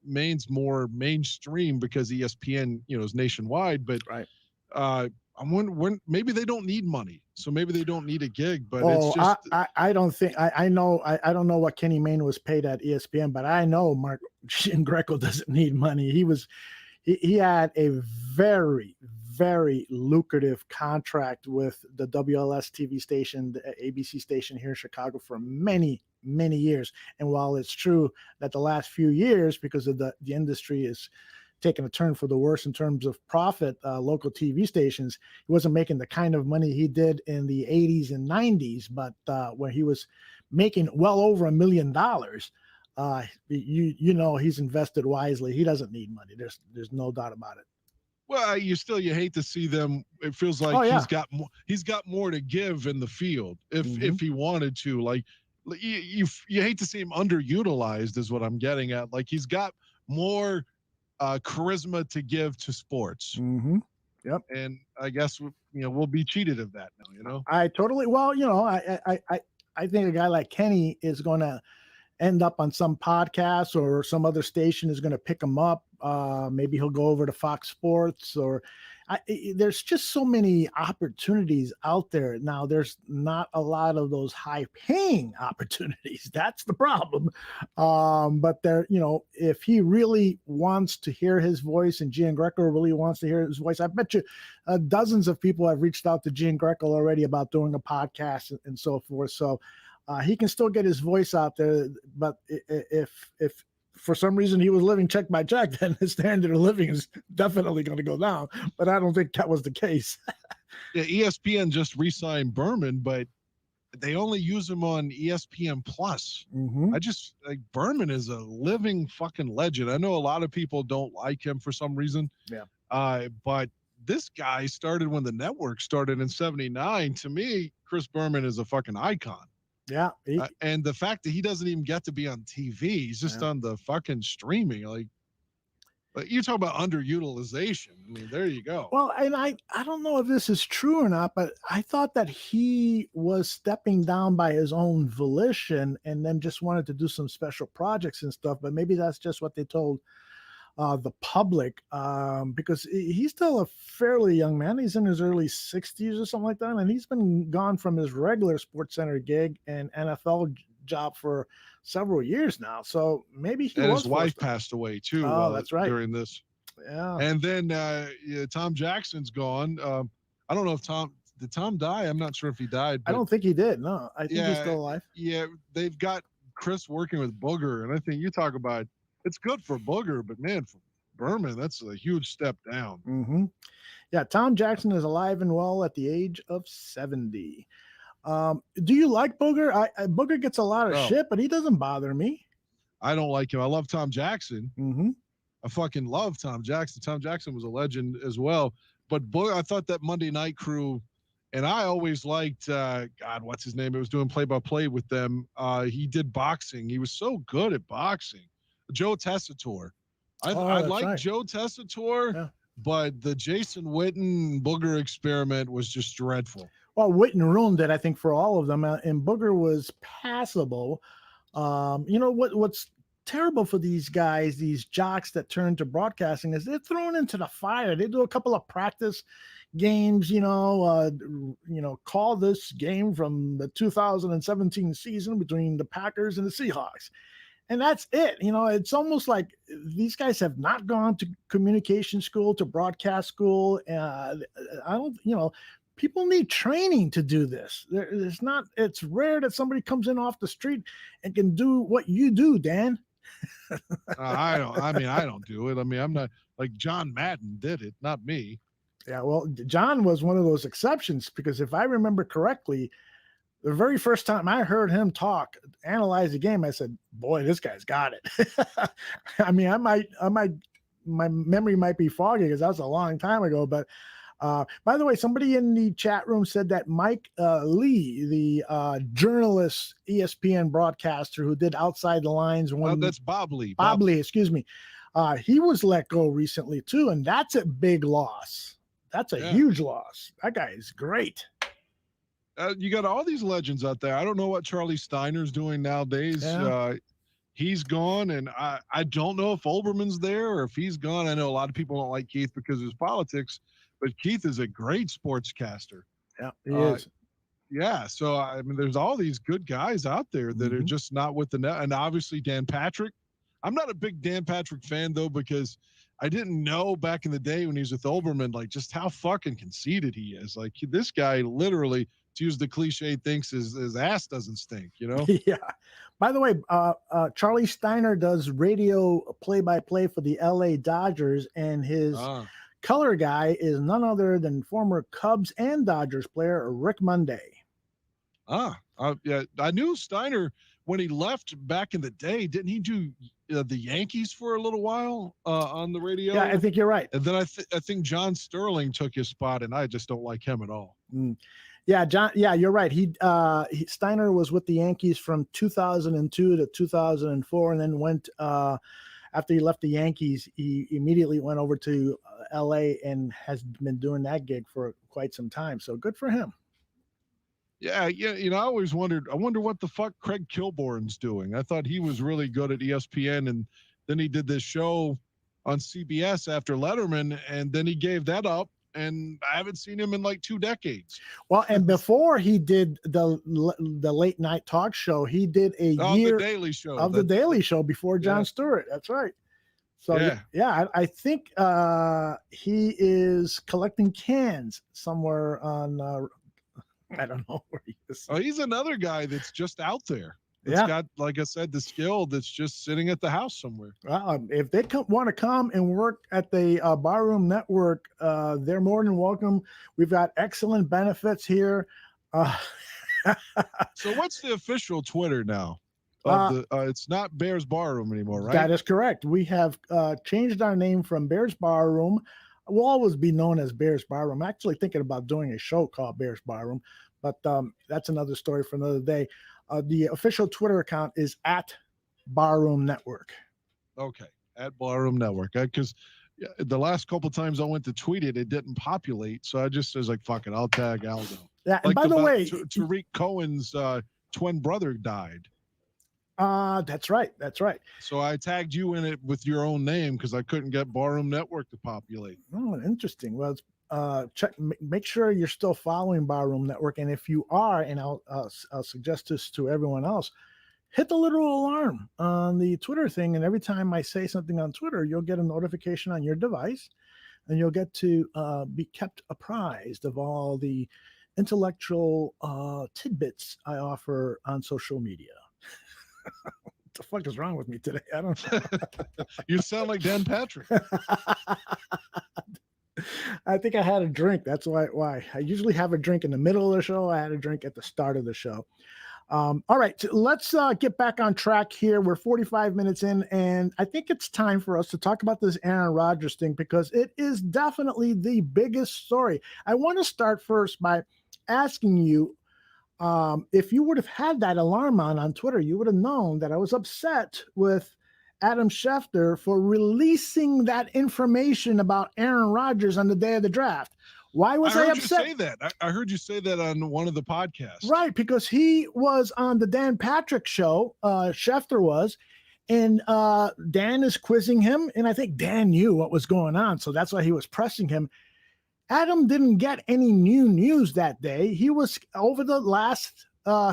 C: Maine's more mainstream because ESPN, is nationwide, but
B: right.
C: I'm wondering when maybe they don't need money, so maybe they don't need a gig. But it's just
B: I don't think I know I don't know what Kenny Mayne was paid at ESPN, but I know Mark Giangreco doesn't need money. He had a very, very lucrative contract with the WLS TV station, the ABC station here in Chicago for many, many years. And while it's true that the last few years, because of the industry is taking a turn for the worse in terms of profit, local TV stations, he wasn't making the kind of money he did in the 80s and 90s, but when he was making well over $1 million, he's invested wisely. He doesn't need money. There's no doubt about it.
C: Well, you hate to see them. It feels like he's got more to give in the field if he wanted to. Like you hate to see him underutilized is what I'm getting at. Like he's got more charisma to give to sports.
B: Mm-hmm. Yep.
C: And I guess we'll be cheated of that now.
B: I totally. Well, I think a guy like Kenny is going to end up on some podcast, or some other station is going to pick him up. Maybe he'll go over to Fox Sports, or there's just so many opportunities out there now. There's not a lot of those high-paying opportunities. That's the problem. But there, if he really wants to hear his voice, and Giangreco really wants to hear his voice, I bet you dozens of people have reached out to Giangreco already about doing a podcast and so forth. So he can still get his voice out there. But if for some reason he was living check by check, then his standard of living is definitely going to go down. But I don't think that was the case.
C: Yeah, ESPN just re-signed Berman, but they only use him on ESPN Plus.
B: Mm-hmm.
C: Berman is a living fucking legend. I know a lot of people don't like him for some reason.
B: Yeah.
C: But this guy started when the network started in '79. To me, Chris Berman is a fucking icon.
B: Yeah.
C: And the fact that he doesn't even get to be on TV, he's just on the fucking streaming. Like you talk about underutilization. I mean, there you go.
B: Well, and I don't know if this is true or not, but I thought that he was stepping down by his own volition and then just wanted to do some special projects and stuff. But maybe that's just what they told the public, because he's still a fairly young man. He's in his early 60s or something like that, and he's been gone from his regular SportsCenter gig and NFL job for several years now. So maybe
C: his wife passed away too.
B: That's right.
C: During this.
B: Yeah.
C: And then Tom Jackson's gone. I don't know if did Tom die? I'm not sure if he died.
B: I don't think he did. No, I think he's still alive.
C: Yeah, they've got Chris working with Booger, and I think you talk about it's good for Booger, but man, for Berman, that's a huge step down.
B: Mm-hmm. Yeah, Tom Jackson is alive and well at the age of 70. Do you like Booger? Booger gets a lot of shit, but he doesn't bother me.
C: I don't like him. I love Tom Jackson.
B: Mm-hmm.
C: I fucking love Tom Jackson. Tom Jackson was a legend as well. But Booger, I thought that Monday Night Crew, and I always liked, God, what's his name? It was doing play-by-play with them. He did boxing. He was so good at boxing. Joe Tessitore. I like right. Joe Tessitore, but the Jason Witten Booger experiment was just dreadful.
B: Well, Witten ruined it, I think, for all of them, and Booger was passable. What's terrible for these guys, these jocks that turn to broadcasting, is they're thrown into the fire. They do a couple of practice games, call this game from the 2017 season between the Packers and the Seahawks. And that's it. It's almost like these guys have not gone to communication school, to broadcast school. People need training to do this. It's rare that somebody comes in off the street and can do what you do, Dan.
C: I don't do it. I mean, I'm not like John Madden did it, not me.
B: Yeah, well, John was one of those exceptions, because if I remember correctly, the very first time I heard him analyze the game, I said, boy, this guy's got it. I mean, my memory might be foggy because that was a long time ago. But by the way, somebody in the chat room said that Mike Lee, the journalist, ESPN broadcaster who did Outside the Lines.
C: That's Bob Lee.
B: Bob Lee, excuse me. He was let go recently too, and that's a big loss. That's a huge loss. That guy is great.
C: You got all these legends out there. I don't know what Charlie Steiner's doing nowadays.
B: Yeah.
C: He's gone, and I don't know if Olbermann's there or if he's gone. I know a lot of people don't like Keith because of his politics, but Keith is a great sportscaster.
B: Yeah, he is.
C: Yeah, so I mean, there's all these good guys out there that are just not with the net, and obviously Dan Patrick. I'm not a big Dan Patrick fan though, because I didn't know back in the day when he was with Olbermann, like just how fucking conceited he is. Like this guy literally, to use the cliche, thinks his ass doesn't stink,
B: Yeah. By the way, Charlie Steiner does radio play-by-play for the LA Dodgers, and his color guy is none other than former Cubs and Dodgers player Rick Monday.
C: Yeah, I knew Steiner when he left back in the day. Didn't he do the Yankees for a little while on the radio?
B: Yeah, I think you're right.
C: And then I think John Sterling took his spot, and I just don't like him at all.
B: Yeah, John. Yeah, you're right. Steiner was with the Yankees from 2002 to 2004, and then went after he left the Yankees, he immediately went over to L.A. and has been doing that gig for quite some time. So good for him.
C: Yeah. I always wondered. I wonder what the fuck Craig Kilborn's doing. I thought he was really good at ESPN, and then he did this show on CBS after Letterman, and then he gave that up. And I haven't seen him in like 2 decades.
B: Well, and before he did the late night talk show, he did a year
C: the Daily Show
B: of the Daily Show before Jon Stewart. That's right. So I think he is collecting cans somewhere on. I don't know where he is.
C: Oh, he's another guy that's just out there. It's got, like I said, the skill that's just sitting at the house somewhere.
B: If they want to come and work at the Barroom Network, they're more than welcome. We've got excellent benefits here.
C: So what's the official Twitter now? It's not Bears Barroom anymore, right?
B: That is correct. We have changed our name from Bears Barroom. We'll always be known as Bears Barroom. I'm actually thinking about doing a show called Bears Barroom, but that's another story for another day. The official Twitter account is at Barroom Network.
C: Okay, at Barroom Network. Because the last couple times I went to tweet it, it didn't populate. So I just was like, fuck it, I'll tag Aldo.
B: Yeah, and by the way,
C: Tariq Cohen's twin brother died.
B: That's right.
C: So I tagged you in it with your own name because I couldn't get Barroom Network to populate.
B: Oh, interesting. Well, make sure you're still following Barroom Network, and if you are, and I'll suggest this to everyone else, hit the little alarm on the Twitter thing, and every time I say something on Twitter, you'll get a notification on your device, and you'll get to be kept apprised of all the intellectual tidbits I offer on social media. What the fuck is wrong with me today? I don't know.
C: You sound like Dan Patrick.
B: I think I had a drink. That's why. I usually have a drink in the middle of the show. I had a drink at the start of the show. All right, let's get back on track here. We're 45 minutes in, and I think it's time for us to talk about this Aaron Rodgers thing because it is definitely the biggest story. I want to start first by asking you, if you would have had that alarm on Twitter, you would have known that I was upset with Adam Schefter for releasing that information about Aaron Rodgers on the day of the draft. Why was I upset?
C: I heard you say that. I heard you say that on one of the podcasts.
B: Right, because he was on the Dan Patrick show, Schefter was, And Dan is quizzing him, and I think Dan knew what was going on, so that's why he was pressing him. Adam didn't get any new news that day. He was, over the last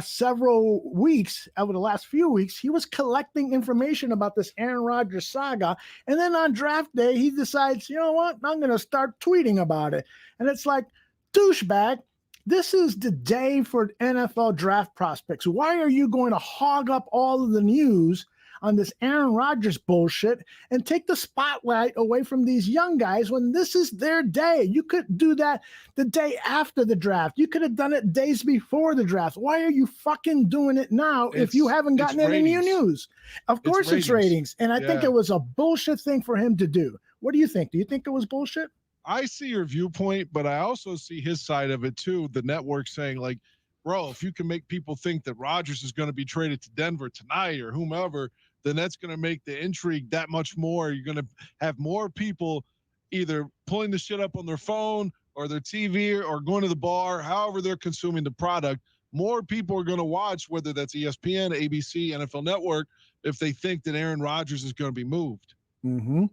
B: several weeks, over the last few weeks, he was collecting information about this Aaron Rodgers saga. And then on draft day, he decides, you know what, I'm going to start tweeting about it. And it's like, douchebag, this is the day for NFL draft prospects. Why are you going to hog up all of the news on this Aaron Rodgers bullshit and take the spotlight away from these young guys when this is their day? You could do that the day after the draft. You could have done it days before the draft. Why are you fucking doing it now if you haven't gotten any new news? Of course it's ratings. And I think it was a bullshit thing for him to do. What do you think? Do you think it was bullshit?
C: I see your viewpoint, but I also see his side of it too. The network saying like, bro, if you can make people think that Rodgers is going to be traded to Denver tonight or whomever, then that's going to make the intrigue that much more. You're going to have more people either pulling the shit up on their phone or their TV or going to the bar, however they're consuming the product. More people are going to watch, whether that's ESPN, ABC, NFL Network, if they think that Aaron Rodgers is going to be moved.
B: Mm-hmm.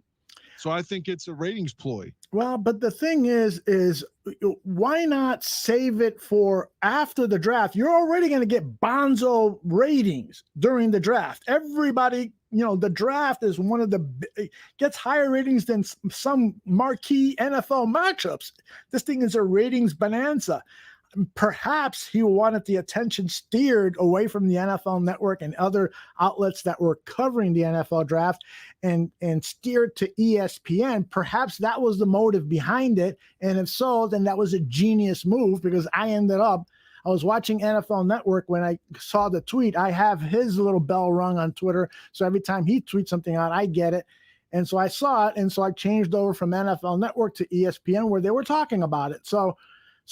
C: So I think it's a ratings ploy.
B: Well, but the thing is why not save it for after the draft? You're already going to get bonzo ratings during the draft. Everybody, the draft is one of gets higher ratings than some marquee NFL matchups. This thing is a ratings bonanza. Perhaps he wanted the attention steered away from the NFL Network and other outlets that were covering the NFL draft and steered to ESPN. Perhaps that was the motive behind it. And if so, then that was a genius move, because I was watching NFL Network when I saw the tweet. I have his little bell rung on Twitter. So every time he tweets something out, I get it. And so I saw it. And so I changed over from NFL Network to ESPN where they were talking about it. So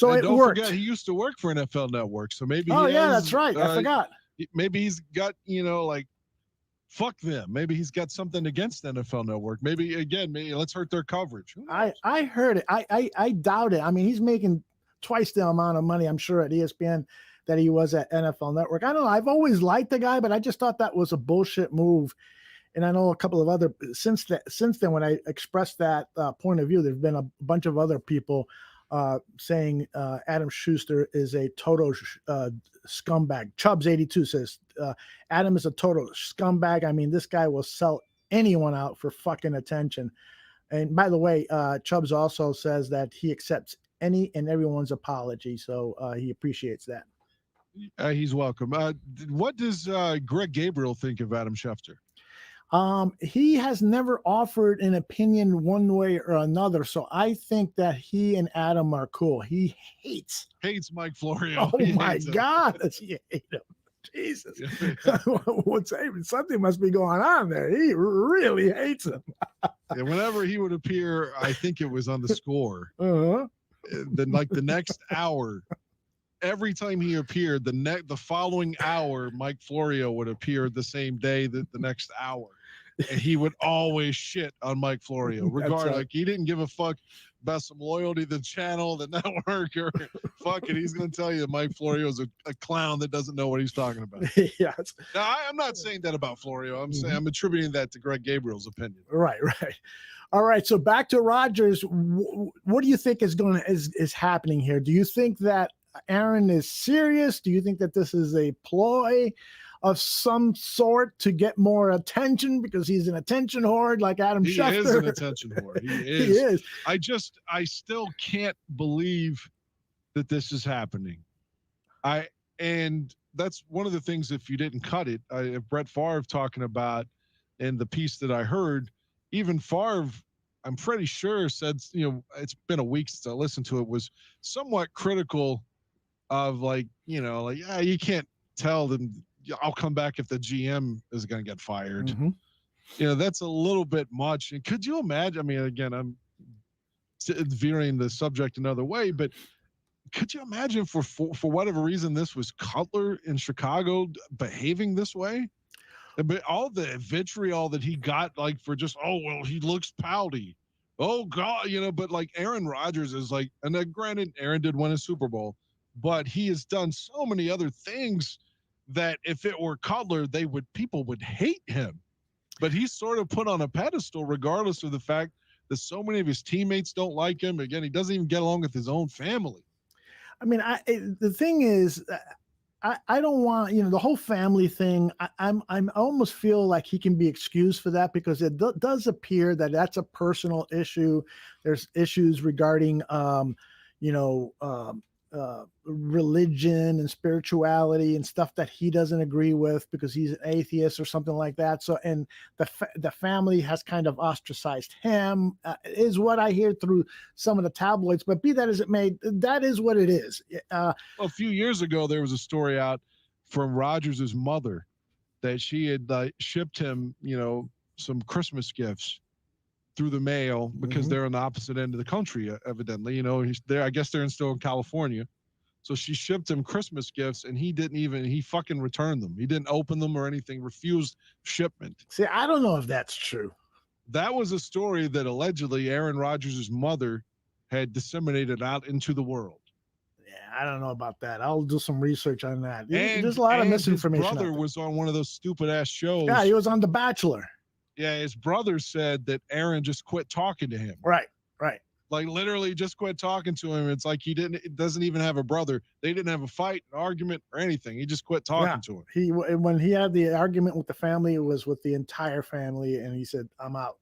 B: and it worked.
C: Forget, he used to work for NFL Network, so maybe.
B: Oh yeah, that's right. I forgot.
C: Maybe he's got like, fuck them. Maybe he's got something against NFL Network. Maybe let's hurt their coverage.
B: I heard it. I doubt it. I mean, he's making twice the amount of money, I'm sure, at ESPN that he was at NFL Network. I don't know. I've always liked the guy, but I just thought that was a bullshit move. And I know a couple of other since then when I expressed that point of view, there's been a bunch of other people saying Adam Schuster is a total scumbag. Chubbs82 says Adam is a total scumbag. I mean, this guy will sell anyone out for fucking attention. And by the way, Chubbs also says that he accepts any and everyone's apology, so he appreciates that.
C: He's welcome. What does Greg Gabriel think of Adam Schefter?
B: He has never offered an opinion one way or another. So I think that he and Adam are cool. He hates
C: Mike Florio.
B: Oh my God. Does he hate him? Jesus. Something must be going on there. He really hates him.
C: Yeah, whenever he would appear, I think it was on the Score. Then the next hour, every time he appeared, the following hour, Mike Florio would appear the same day that the next hour. And he would always shit on Mike Florio, regardless. Like, he didn't give a fuck about some loyalty to the channel, the network, or fuck it. He's going to tell you that Mike Florio is a clown that doesn't know what he's talking about.
B: Yes.
C: Now, I'm not saying that about Florio. I'm saying I'm attributing that to Greg Gabriel's opinion.
B: Right. All right. So back to Rodgers. What do you think is happening here? Do you think that Aaron is serious? Do you think that this is a ploy of some sort to get more attention because he's an attention whore like Adam Schefter?
C: He is an attention whore. He is. I still can't believe that this is happening. And that's one of the things, if you didn't cut it, Brett Favre talking about in the piece that I heard, even Favre, I'm pretty sure said, it's been a week since I listened to it, was somewhat critical of you can't tell them, I'll come back if the GM is going to get fired. Mm-hmm. That's a little bit much. And could you imagine? I mean, again, I'm veering the subject another way, but could you imagine for whatever reason this was Cutler in Chicago behaving this way? But all the vitriol that he got, for just, he looks pouty. Oh God, but Aaron Rodgers is and granted, Aaron did win a Super Bowl, but he has done so many other things that if it were Cutler, people would hate him. but he's sort of put on a pedestal regardless of the fact that so many of his teammates don't like him. Again, he doesn't even get along with his own family.
B: I mean, the thing is, I don't want, the whole family thing. I almost feel like he can be excused for that because it does appear that that's a personal issue. There's issues regarding, religion and spirituality and stuff that he doesn't agree with because he's an atheist or something like that. So, and the family has kind of ostracized him, is what I hear through some of the tabloids. But be that as it may, that is what it is.
C: Well, a few years ago, there was a story out from Rodgers' mother that she had shipped him, some Christmas gifts through the mail because they're on the opposite end of the country, evidently. I guess they're still in California. So she shipped him Christmas gifts, and he fucking returned them. He didn't open them or anything, refused shipment.
B: See, I don't know if that's true.
C: That was a story that allegedly Aaron Rodgers' mother had disseminated out into the world.
B: Yeah, I don't know about that. I'll do some research on that.
C: And,
B: there's a lot of misinformation.
C: His brother was on one of those stupid ass shows.
B: Yeah, he was on The Bachelor.
C: Yeah, his brother said that Aaron just quit talking to him.
B: Right.
C: Like literally just quit talking to him. It's like doesn't even have a brother. They didn't have a fight, an argument, or anything. He just quit talking to him.
B: When he had the argument with the family, it was with the entire family, and he said, "I'm out."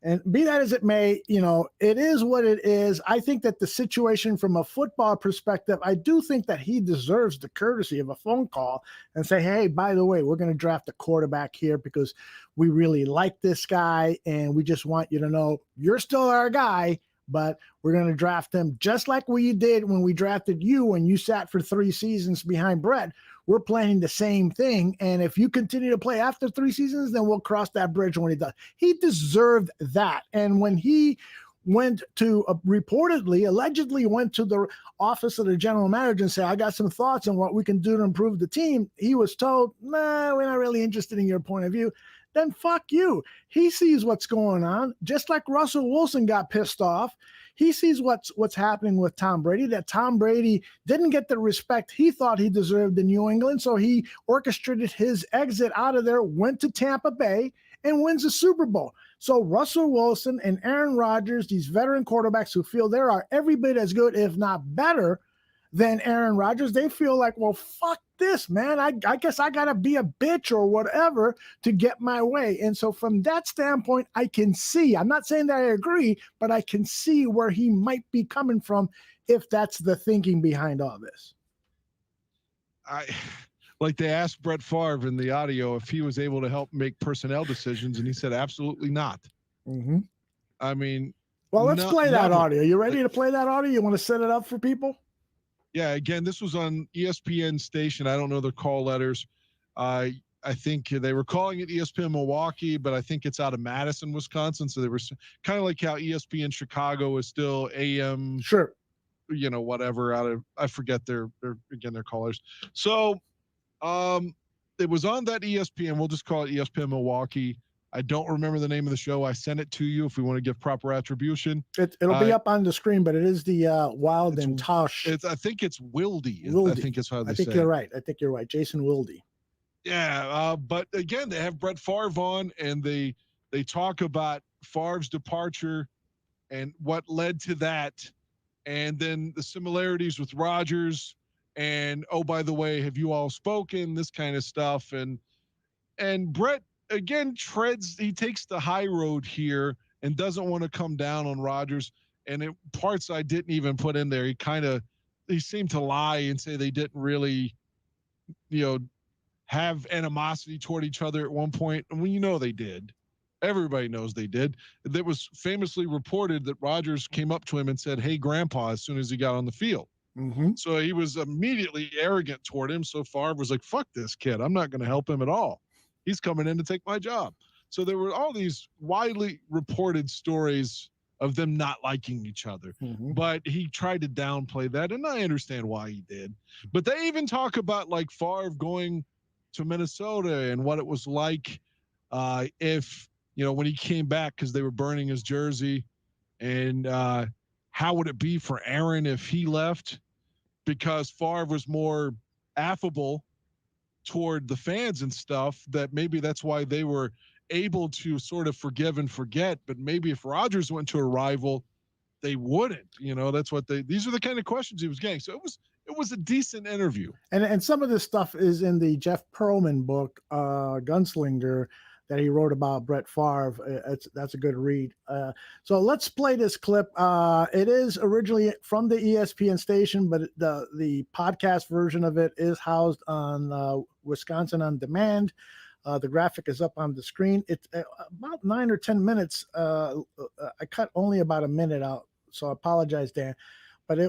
B: And be that as it may, it is what it is. I think that the situation from a football perspective, I do think that he deserves the courtesy of a phone call and say, hey, by the way, we're going to draft a quarterback here because we really like this guy. And we just want you to know you're still our guy, but we're going to draft him just like we did when we drafted you when you sat for 3 seasons behind Brett. We're planning the same thing. And if you continue to play after 3 seasons, then we'll cross that bridge when he does. He deserved that. And when he went to allegedly went to the office of the general manager and said, I got some thoughts on what we can do to improve the team. He was told, nah, we're not really interested in your point of view. Then fuck you. He sees what's going on. Just like Russell Wilson got pissed off. He sees what's happening with Tom Brady, that Tom Brady didn't get the respect he thought he deserved in New England. So he orchestrated his exit out of there, went to Tampa Bay, and wins a Super Bowl. So Russell Wilson and Aaron Rodgers, these veteran quarterbacks who feel they are every bit as good, if not better, than Aaron Rodgers, they feel like, well, fuck this, man. I guess I got to be a bitch or whatever to get my way. And so from that standpoint, I can see, I'm not saying that I agree, but I can see where he might be coming from if that's the thinking behind all this.
C: Like they asked Brett Favre in the audio if he was able to help make personnel decisions, and he said, absolutely not.
B: Mm-hmm.
C: I mean,
B: well, let's play that audio. You ready to play that audio? You want to set it up for people?
C: Yeah, again, this was on ESPN station. I don't know the call letters. I think they were calling it ESPN Milwaukee, but I think it's out of Madison, Wisconsin. So they were kind of like how ESPN Chicago is still AM.
B: Sure.
C: Whatever out of, I forget their callers. So it was on that ESPN. We'll just call it ESPN Milwaukee. I don't remember the name of the show. I sent it to you if we want to give proper attribution.
B: It'll be up on the screen, but it is the Wild and Tosh.
C: I think it's Wildy. I think it's how they say it.
B: I think you're right. Jason Wildy.
C: Yeah, but again, they have Brett Favre on, and they talk about Favre's departure and what led to that, and then the similarities with Rodgers, and oh, by the way, have you all spoken? This kind of stuff, and Brett again he takes the high road here and doesn't want to come down on Rodgers. And parts I didn't even put in there. He seemed to lie and say they didn't really, have animosity toward each other at one point. And they did. Everybody knows they did. That was famously reported that Rodgers came up to him and said, hey, grandpa, as soon as he got on the field.
B: Mm-hmm.
C: So he was immediately arrogant toward him. So Favre was like, fuck this kid. I'm not going to help him at all. He's coming in to take my job. So there were all these widely reported stories of them not liking each other.
B: Mm-hmm.
C: But he tried to downplay that, and I understand why he did. But they even talk about like Favre going to Minnesota and what it was like if, when he came back, because they were burning his jersey, and how would it be for Aaron if he left? Because Favre was more affable toward the fans and stuff, that maybe that's why they were able to sort of forgive and forget. But maybe if Rodgers went to a rival, they wouldn't. That's what these are the kind of questions he was getting. So it was a decent interview.
B: And some of this stuff is in the Jeff Pearlman book, Gunslinger, that he wrote about Brett Favre. That's a good read. So let's play this clip. It is originally from the ESPN station, but the podcast version of it is housed on Wisconsin On Demand. The graphic is up on the screen. It's about 9 or 10 minutes. I cut only about a minute out, so I apologize, Dan. But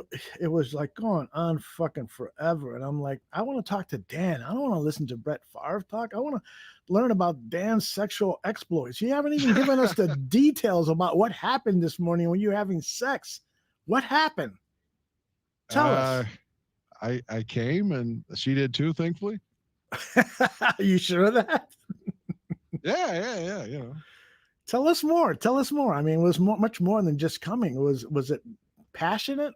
B: it was like going on fucking forever. And I'm like, I want to talk to Dan. I don't want to listen to Brett Favre talk. I want to learn about Dan's sexual exploits. You haven't even given us the details about what happened this morning when you were having sex. What happened? Tell us.
C: I came and she did too, thankfully.
B: Are you sure of that?
C: Yeah.
B: Tell us more. I mean, it was much more than just coming. Was it passionate?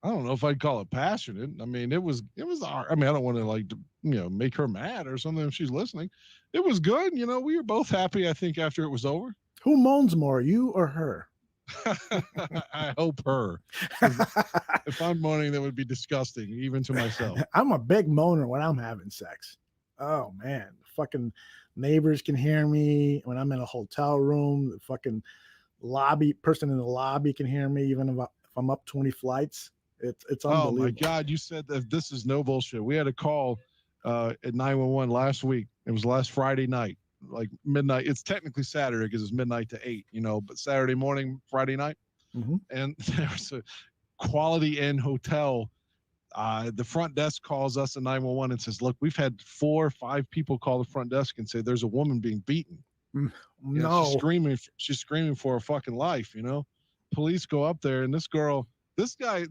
C: I don't know if I'd call it passionate. I mean, it was I mean, I don't want to make her mad or something if she's listening. It was good. We were both happy, I think, after it was over.
B: Who moans more, you or her?
C: I hope her. If I'm moaning, that would be disgusting, even to myself.
B: I'm a big moaner when I'm having sex. Oh man, fucking neighbors can hear me when I'm in a hotel room. The fucking person in the lobby can hear me, even if I'm up 20 flights. It's unbelievable.
C: Oh my God, you said that this is no bullshit. We had a call at 911 last week. It was last Friday night, like midnight. It's technically Saturday because it's midnight to 8, but Saturday morning, Friday night.
B: Mm-hmm.
C: And there's a Quality Inn hotel. The front desk calls us at 911 and says, look, we've had 4 or 5 people call the front desk and say there's a woman being beaten.
B: No.
C: She's screaming for her fucking life. Police go up there, and this guy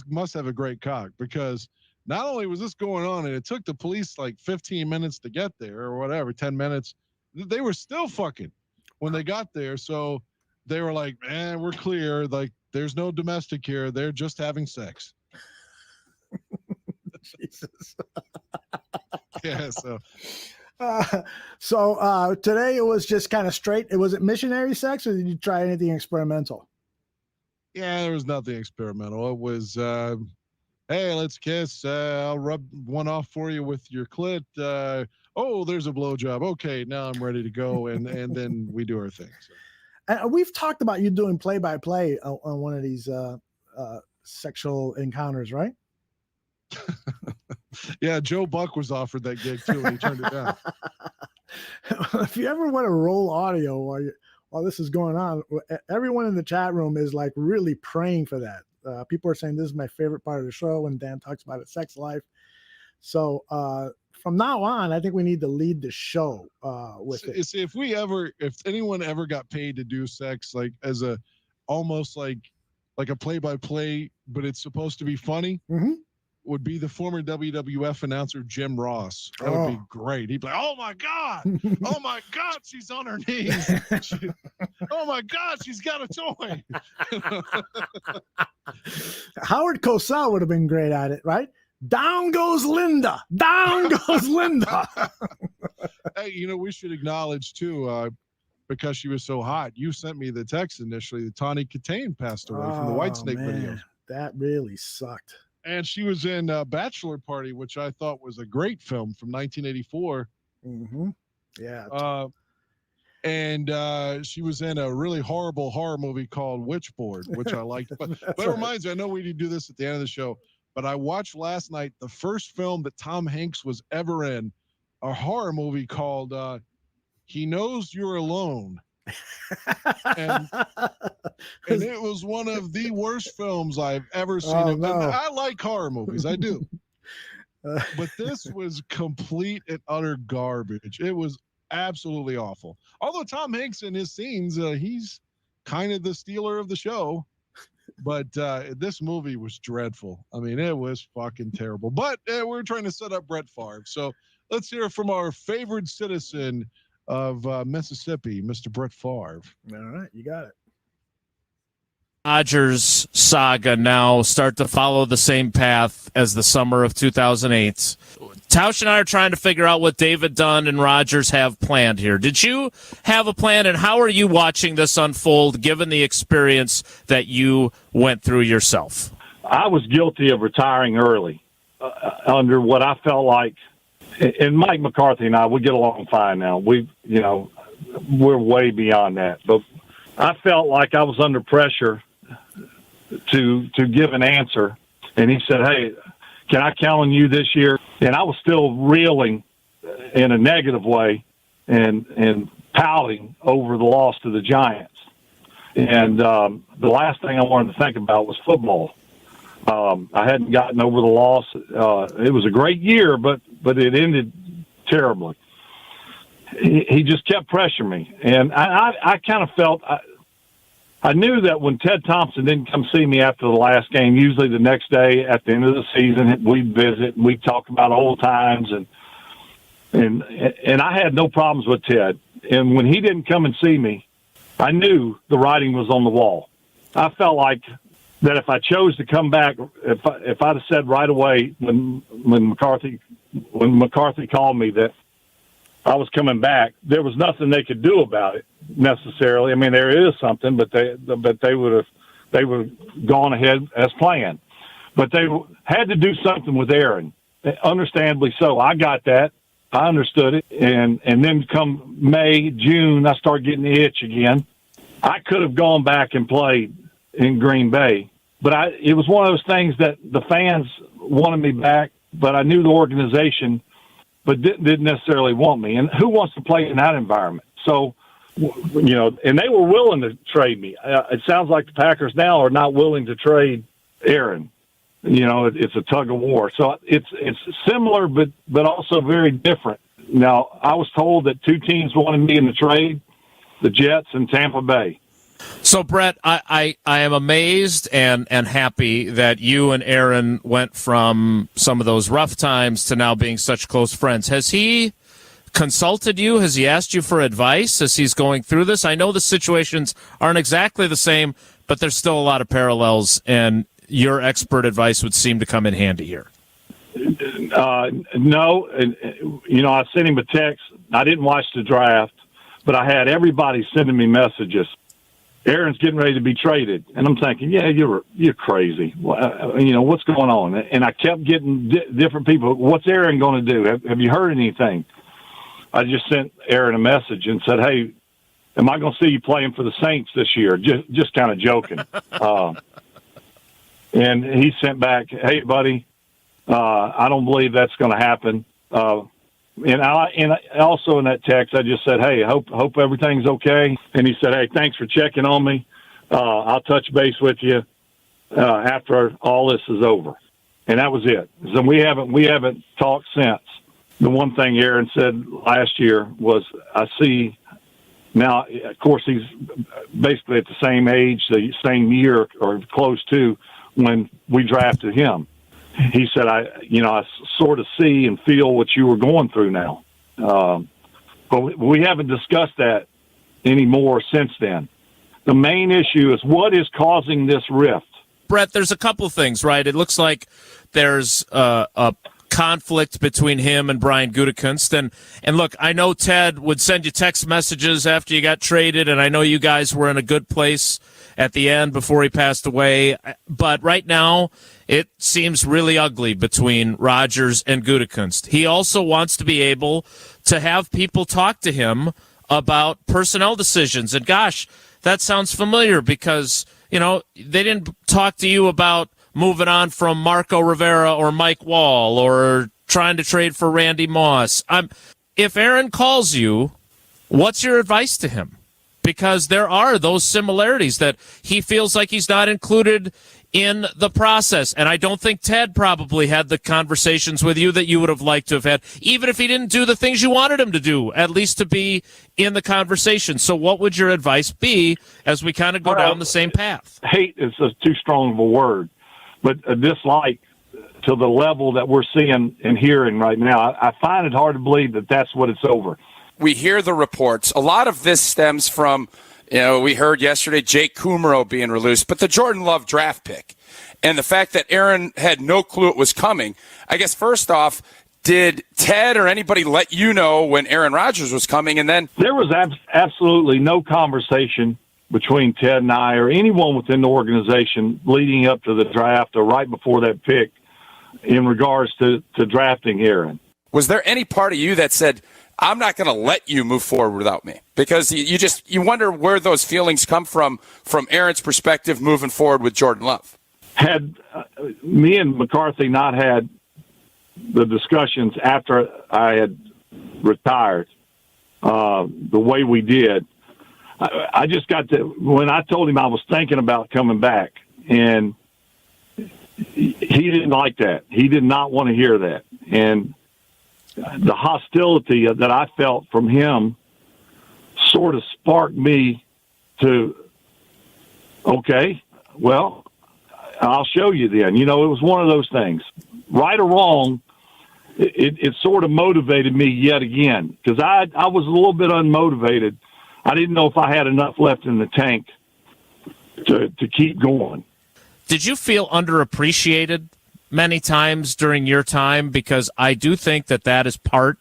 C: must have a great cock, because not only was this going on, and it took the police like 15 minutes to get there or whatever, 10 minutes, they were still fucking when they got there. So they were like, man, we're clear. Like, there's no domestic here. They're just having sex.
B: Jesus.
C: Yeah.
B: So today it was just kind of straight. Was it missionary sex, or did you try anything experimental?
C: Yeah, there was nothing experimental. It was, hey, let's kiss. I'll rub one off for you with your clit. Oh, there's a blowjob. Okay, now I'm ready to go, and then we do our thing. So.
B: And we've talked about you doing play-by-play on one of these sexual encounters, right?
C: Yeah, Joe Buck was offered that gig too, and he turned it down.
B: If you ever want to roll audio while this is going on, everyone in the chat room is like really praying for that. People are saying this is my favorite part of the show when Dan talks about his sex life. So from now on, I think we need to lead the show with it.
C: See, if anyone ever got paid to do sex, like as almost like a play-by-play, but it's supposed to be funny.
B: Mm-hmm.
C: Would be the former WWF announcer Jim Ross. That would be great. He'd be like, oh my God, she's on her knees. Oh my God, she's got a toy.
B: Howard Cosell would have been great at it, right? Down goes Linda. Down goes Linda.
C: Hey, we should acknowledge too, because she was so hot. You sent me the text initially that Tawny Katane passed away from the Whitesnake video.
B: That really sucked.
C: And she was in Bachelor Party, which I thought was a great film from 1984.
B: Mm-hmm. Yeah.
C: And she was in a really horrible horror movie called Witchboard, which I liked. But it reminds me, I know we need to do this at the end of the show, but I watched last night the first film that Tom Hanks was ever in, a horror movie called He Knows You're Alone. and it was one of the worst films I've ever seen.
B: Oh, no.
C: I like horror movies, I do. But this was complete and utter garbage. It was absolutely awful. Although Tom Hanks in his scenes, he's kind of the stealer of the show. But this movie was dreadful. I mean, it was fucking terrible. But we're trying to set up Brett Favre. So let's hear from our favorite citizen of Mississippi, Mr. Brett Favre.
B: All right, you got it.
D: Rodgers saga now start to follow the same path as the summer of 2008. Tausch and I are trying to figure out what David Dunn and Rodgers have planned here. Did you have a plan, and how are you watching this unfold, given the experience that you went through yourself?
E: I was guilty of retiring early under what I felt like, and Mike McCarthy and I, we get along fine now. We're way beyond that. But I felt like I was under pressure to give an answer, and he said, "Hey, can I count on you this year?" And I was still reeling in a negative way and pouting over the loss to the Giants. And the last thing I wanted to think about was football. I hadn't gotten over the loss. It was a great year, but it ended terribly. He just kept pressuring me. And I kind of felt I knew that when Ted Thompson didn't come see me after the last game, usually the next day at the end of the season, we'd visit and we'd talk about old times. And I had no problems with Ted. And when he didn't come and see me, I knew the writing was on the wall. I felt like that if I chose to come back, if I'd have said right away when McCarthy called me that I was coming back, there was nothing they could do about it necessarily. I mean, there is something, but they would have gone ahead as planned. But they had to do something with Aaron, understandably so. I got that. I understood it. And then come May, June, I started getting the itch again. I could have gone back and played in Green Bay, but it was one of those things that the fans wanted me back, but I knew the organization but didn't necessarily want me. And who wants to play in that environment? So, and they were willing to trade me. It sounds like the Packers now are not willing to trade Aaron. It's a tug of war. So it's similar, but also very different. Now, I was told that two teams wanted me in the trade, the Jets and Tampa Bay.
D: So, Brett, I am amazed and happy that you and Aaron went from some of those rough times to now being such close friends. Has he consulted you? Has he asked you for advice as he's going through this? I know the situations aren't exactly the same, but there's still a lot of parallels, and your expert advice would seem to come in handy here.
E: No. I sent him a text. I didn't watch the draft, but I had everybody sending me messages. Aaron's getting ready to be traded. And I'm thinking, yeah, you're crazy. What's going on? And I kept getting different people. What's Aaron going to do? Have you heard anything? I just sent Aaron a message and said, hey, am I going to see you playing for the Saints this year? Just kind of joking. And he sent back, hey, buddy, I don't believe that's going to happen. And also in that text, I just said, hey, hope everything's okay. And he said, hey, thanks for checking on me. I'll touch base with you after all this is over. And that was it. So we haven't talked since. The one thing Aaron said last year was, I see now, of course, he's basically at the same age, the same year or close to when we drafted him. He said, I sort of see and feel what you were going through now. But we haven't discussed that anymore since then. The main issue is what is causing this rift.
D: Brett, there's a couple things, right? It looks like there's a conflict between him and Brian Gutekunst. And look, I know Ted would send you text messages after you got traded, and I know you guys were in a good place at the end before he passed away. But right now, it seems really ugly between Rodgers and Gutekunst. He also wants to be able to have people talk to him about personnel decisions. And gosh, that sounds familiar because, they didn't talk to you about moving on from Marco Rivera or Mike Wall or trying to trade for Randy Moss. If Aaron calls you, what's your advice to him? Because there are those similarities that he feels like he's not included in the process. And I don't think Ted probably had the conversations with you that you would have liked to have had, even if he didn't do the things you wanted him to do, at least to be in the conversation. So what would your advice be as we kind of go down the same path?
E: Hate is too strong of a word, but a dislike to the level that we're seeing and hearing right now, I find it hard to believe that that's what it's over.
F: We hear the reports. A lot of this stems from, we heard yesterday Jake Kummerow being released, but the Jordan Love draft pick and the fact that Aaron had no clue it was coming. I guess first off, Did Ted or anybody let you know when Aaron Rodgers was coming? And then
E: there was absolutely no conversation between Ted and I or anyone within the organization leading up to the draft or right before that pick in regards to drafting Aaron.
F: Was there any part of you that said, I'm not going to let you move forward without me? Because you wonder where those feelings come from Aaron's perspective moving forward with Jordan Love.
E: Had me and McCarthy not had the discussions after I had retired the way we did, I just got to, when I told him I was thinking about coming back, and he didn't like that. He did not want to hear that. And the hostility that I felt from him sort of sparked me to, okay, well, I'll show you then. You know, it was one of those things. Right or wrong, it sort of motivated me yet again, because I was a little bit unmotivated. I didn't know if I had enough left in the tank to keep going.
D: Did you feel underappreciated many times during your time? Because I do think that is part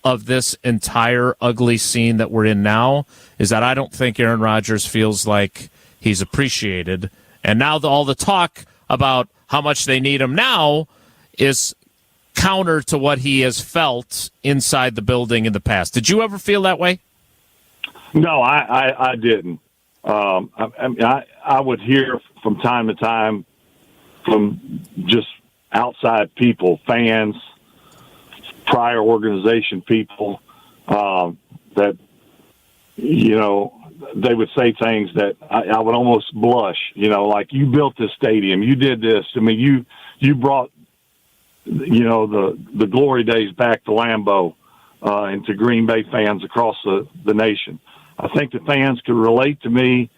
D: of this entire ugly scene that we're in now, is that I don't think Aaron Rodgers feels like he's appreciated. And now all the talk about how much they need him now is counter to what he has felt inside the building in the past. Did you ever feel that way?
E: No, I didn't. I would hear from time to time from just outside people, fans, prior organization people, that, you know, they would say things that I would almost blush, you know, like, you built this stadium, you did this. I mean, you brought, you know, the glory days back to Lambeau and to Green Bay fans across the nation. I think the fans could relate to me,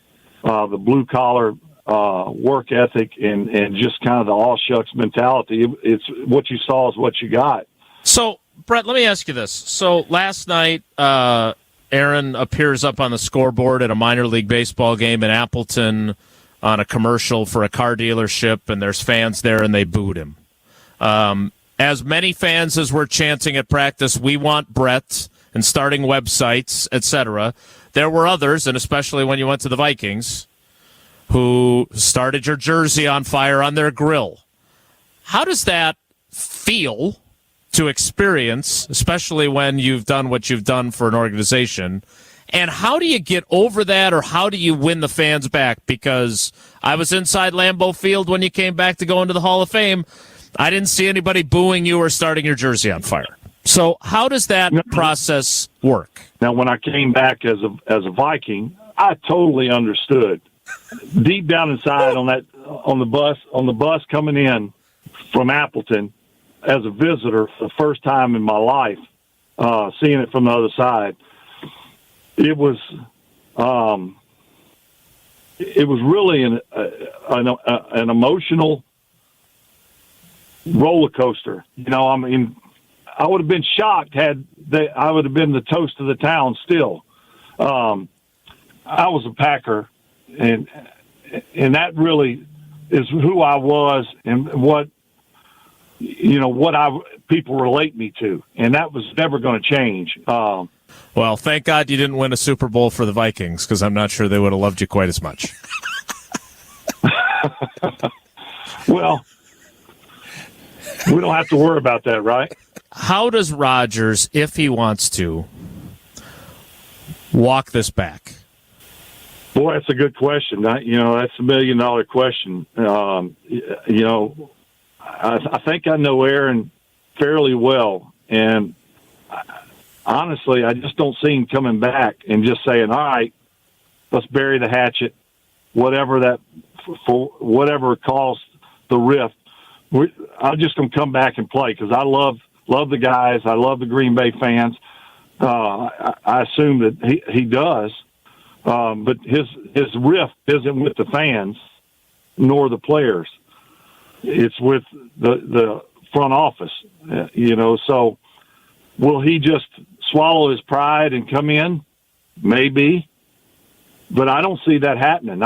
E: the blue-collar work ethic and just kind of the all-shucks mentality. It's what you saw is what you got.
D: So, Brett, let me ask you this. So last night, Aaron appears up on the scoreboard at a minor league baseball game in Appleton on a commercial for a car dealership, and there's fans there, and they booed him. As many fans as were chanting at practice, "We want Brett," and starting websites, etc., there were others, and especially when you went to the Vikings, who started your jersey on fire on their grill. How does that feel to experience, especially when you've done what you've done for an organization? And how do you get over that, or how do you win the fans back? Because I was inside Lambeau Field when you came back to go into the Hall of Fame. I didn't see anybody booing you or starting your jersey on fire. So how does that process work?
E: Now, when I came back as a Viking, I totally understood. Deep down inside on the bus coming in from Appleton as a visitor for the first time in my life, seeing it from the other side, it was really an emotional roller coaster. You know, I mean, I would have been shocked I would have been the toast of the town still. I was a Packer, and that really is who I was and what people relate me to, and that was never going to change.
D: Well, thank God you didn't win a Super Bowl for the Vikings, because I'm not sure they would have loved you quite as much.
E: Well, we don't have to worry about that, right?
D: How does Rodgers, if he wants to, walk this back?
E: Boy, that's a good question. That's $1 million question. I think I know Aaron fairly well, and honestly, I just don't see him coming back and just saying, "All right, let's bury the hatchet," whatever caused the rift. I'm just going to come back and play because I love the guys. I love the Green Bay fans. I assume that he does, but his rift isn't with the fans nor the players. It's with the front office, So will he just swallow his pride and come in? Maybe, but I don't see that happening.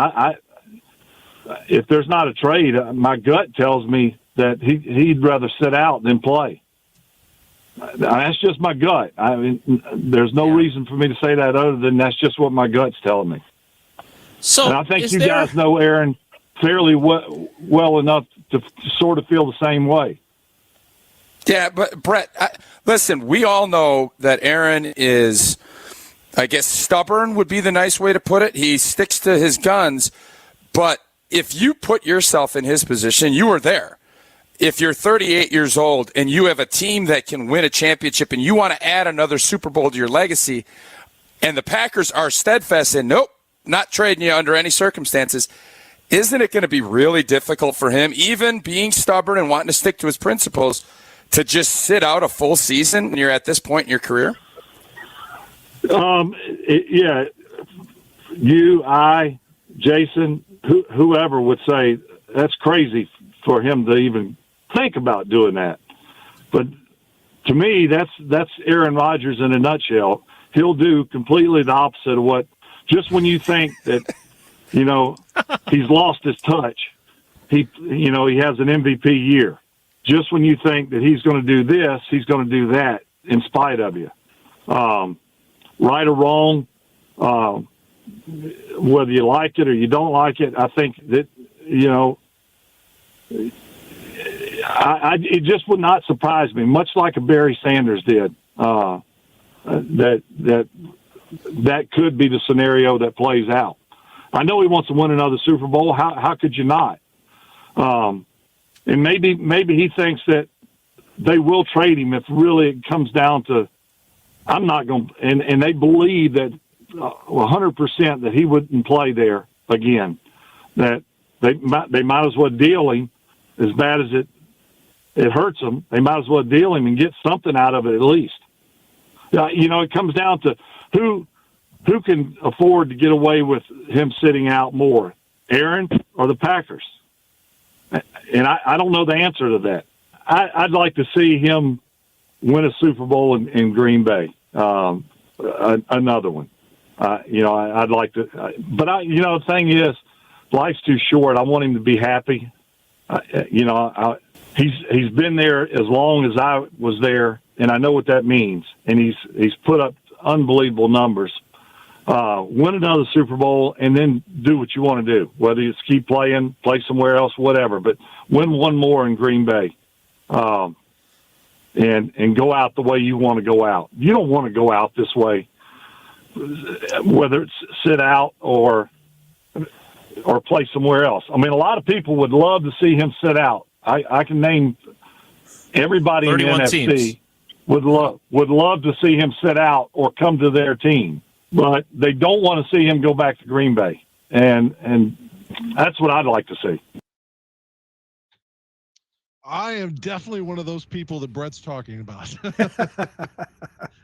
E: If there's not a trade, my gut tells me that he'd rather sit out than play. That's just my gut. I mean, there's no reason for me to say that other than that's just what my gut's telling me.
D: So,
E: and I think you guys know Aaron fairly well enough to sort of feel the same way.
F: Yeah, but Brett, listen, we all know that Aaron is, I guess, stubborn would be the nice way to put it. He sticks to his guns, but if you put yourself in his position, you were there. If you're 38 years old and you have a team that can win a championship and you want to add another Super Bowl to your legacy, and the Packers are steadfast in, nope, not trading you under any circumstances, isn't it going to be really difficult for him, even being stubborn and wanting to stick to his principles, to just sit out a full season when you're at this point in your career?
E: Yeah. You, I, Jason, whoever would say that's crazy for him to even think about doing that. But to me, that's Aaron Rodgers in a nutshell. He'll do completely the opposite of what, just when you think that, he's lost his touch, he has an MVP year. Just when you think that he's going to do this, he's going to do that in spite of you. Right or wrong, whether you like it or you don't like it, I think that, it just would not surprise me, much like a Barry Sanders did, that could be the scenario that plays out. I know he wants to win another Super Bowl. How could you not? And maybe he thinks that they will trade him if really it comes down to, I'm not going to, and they believe that 100% that he wouldn't play there again, that they might as well deal him. As bad as it hurts them, they might as well deal him and get something out of it at least. It comes down to who can afford to get away with him sitting out more, Aaron or the Packers? And I don't know the answer to that. I'd like to see him win a Super Bowl in Green Bay, another one. I'd like to, but the thing is, life's too short. I want him to be happy. He's been there as long as I was there, and I know what that means. And he's put up unbelievable numbers. Win another Super Bowl, and then do what you want to do, whether it's keep playing, play somewhere else, whatever. But win one more in Green Bay, and go out the way you want to go out. You don't want to go out this way, whether it's sit out or play somewhere else. I mean, a lot of people would love to see him sit out. I can name everybody in the NFC
D: teams.
E: would love to see him sit out or come to their team, but they don't want to see him go back to Green Bay, and that's what I'd like to see.
C: I am definitely one of those people that Brett's talking about.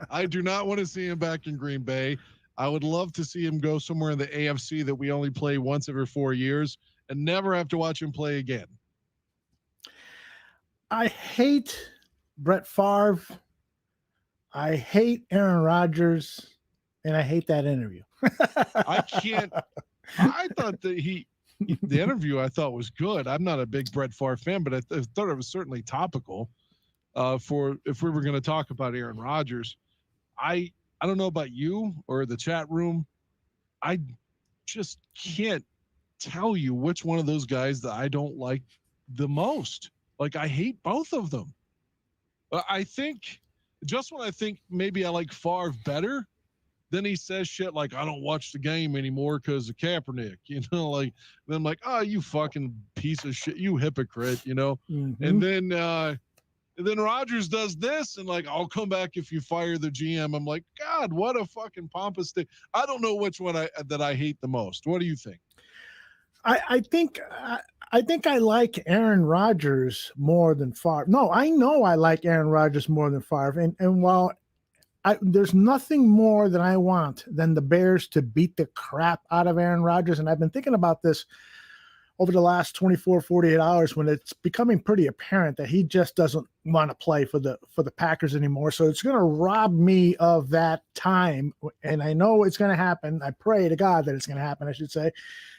C: I do not want to see him back in Green Bay. I would love to see him go somewhere in the AFC that we only play once every 4 years and never have to watch him play again.
B: I hate Brett Favre. I hate Aaron Rodgers, and I hate that interview.
C: I can't. I thought that the interview I thought was good. I'm not a big Brett Favre fan, but I thought it was certainly topical for if we were going to talk about Aaron Rodgers. I don't know about you or the chat room. I just can't tell you which one of those guys that I don't like the most. Like, I hate both of them. I think just when I think maybe I like Favre better, then he says shit like, I don't watch the game anymore because of Kaepernick, then I'm like, oh, you fucking piece of shit, you hypocrite,
B: Mm-hmm.
C: And then Rodgers does this and like, I'll come back if you fire the GM. I'm like, God, what a fucking pompous thing. I don't know which one that I hate the most. What do you think?
B: I think I like Aaron Rodgers more than Favre. No, I know I like Aaron Rodgers more than Favre. And while there's nothing more that I want than the Bears to beat the crap out of Aaron Rodgers, and I've been thinking about this over the last 24, 48 hours when it's becoming pretty apparent that he just doesn't want to play for the Packers anymore. So it's going to rob me of that time. And I know it's going to happen. I pray to God that it's going to happen, I should say,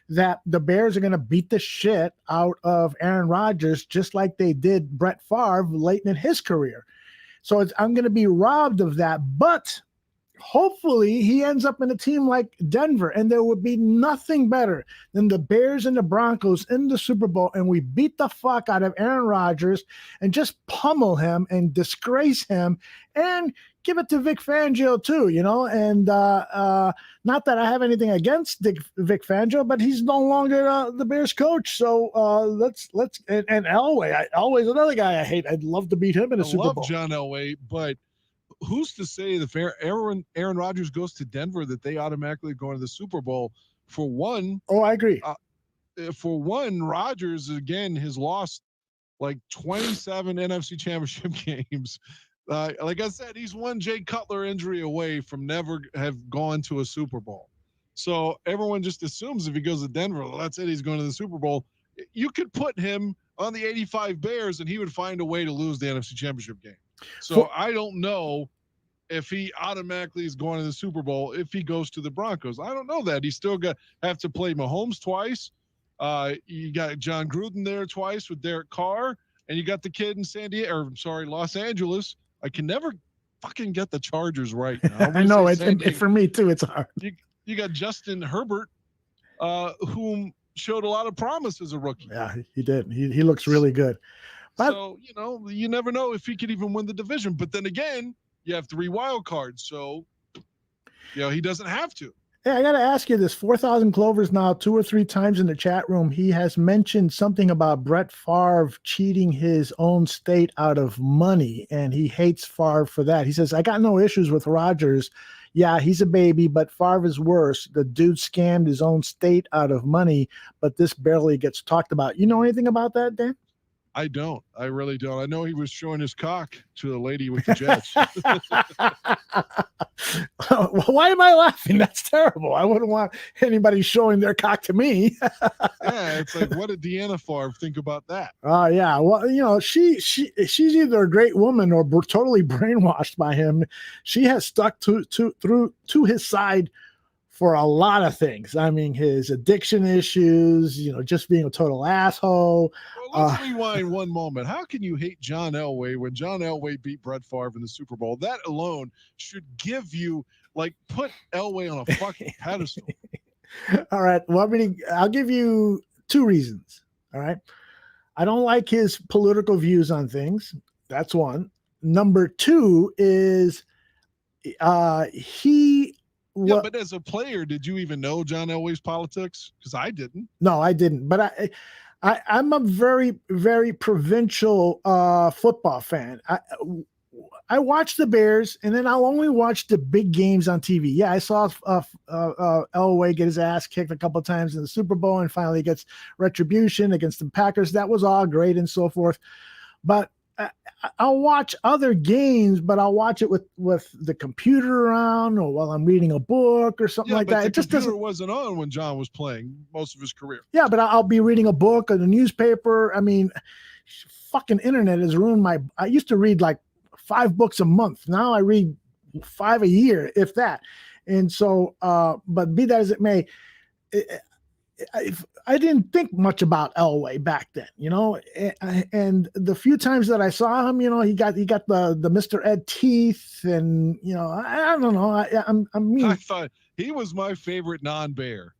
B: that the Bears are going to beat the shit out of Aaron Rodgers, just like they did Brett Favre late in his career. So I'm going to be robbed of that. But hopefully he ends up in a team like Denver, and there would be nothing better than the Bears and the Broncos in the Super Bowl, and we beat the fuck out of Aaron Rodgers and just pummel him and disgrace him and give it to Vic Fangio too, and not that I have anything against Vic Fangio, but he's no longer the Bears coach. So let's and Elway. Elway's another guy I hate. I'd love to beat him in a Super Bowl.
C: I love John Elway, but who's to say that Aaron Rodgers goes to Denver that they automatically go into the Super Bowl? For one,
B: I agree.
C: For one, Rodgers again has lost like 27 NFC Championship games. Like I said, he's one Jay Cutler injury away from never have gone to a Super Bowl. So everyone just assumes if he goes to Denver, well, that's it, he's going to the Super Bowl. You could put him on the 85 Bears and he would find a way to lose the NFC Championship game. So I don't know if he automatically is going to the Super Bowl if he goes to the Broncos. I don't know that. He's still got have to play Mahomes twice. You got John Gruden there twice with Derek Carr, and you got the kid in Los Angeles. I can never fucking get the Chargers right now.
B: I know it for me too. It's hard.
C: You got Justin Herbert, whom showed a lot of promise as a rookie.
B: Yeah, he did. He looks really good. But,
C: so, you never know if he could even win the division. But then again, you have 3 wild cards. So, he doesn't have to.
B: Hey, I got to ask you this. 4,000 Clovers now 2 or 3 times in the chat room. He has mentioned something about Brett Favre cheating his own state out of money, and he hates Favre for that. He says, I got no issues with Rodgers. Yeah, he's a baby, but Favre is worse. The dude scammed his own state out of money, but this barely gets talked about. You know anything about that, Dan?
C: I don't. I really don't. I know he was showing his cock to the lady with the Jets.
B: Why am I laughing? That's terrible. I wouldn't want anybody showing their cock to me.
C: Yeah, it's like, what did Deanna Favre think about that?
B: Yeah. Well, she's either a great woman or totally brainwashed by him. She has stuck to his side for a lot of things. I mean, his addiction issues, just being a total asshole.
C: Well, let's rewind one moment. How can you hate John Elway when John Elway beat Brett Favre in the Super Bowl? That alone should give you, put Elway on a fucking pedestal.
B: All right. Well, I'll give you 2 reasons. All right. I don't like his political views on things. That's one. Number 2 is
C: Yeah, but as a player, did you even know John Elway's politics? Because I didn't.
B: No, I didn't. But I'm a very, very provincial football fan. I watch the Bears, and then I'll only watch the big games on TV. Yeah, I saw Elway get his ass kicked a couple of times in the Super Bowl, and finally gets retribution against the Packers. That was all great and so forth. But I'll watch other games, but I'll watch it with the computer around or while I'm reading a book or something like that. It just
C: wasn't on when John was playing most of his career.
B: Yeah, but I'll be reading a book or the newspaper. I mean, fucking internet has ruined I used to read 5 books a month. Now I read 5 a year, if that. And so, but be that as it may, I didn't think much about Elway back then, and the few times that I saw him, he got the Mr. Ed teeth, and I don't know. I
C: thought he was my favorite non-Bear.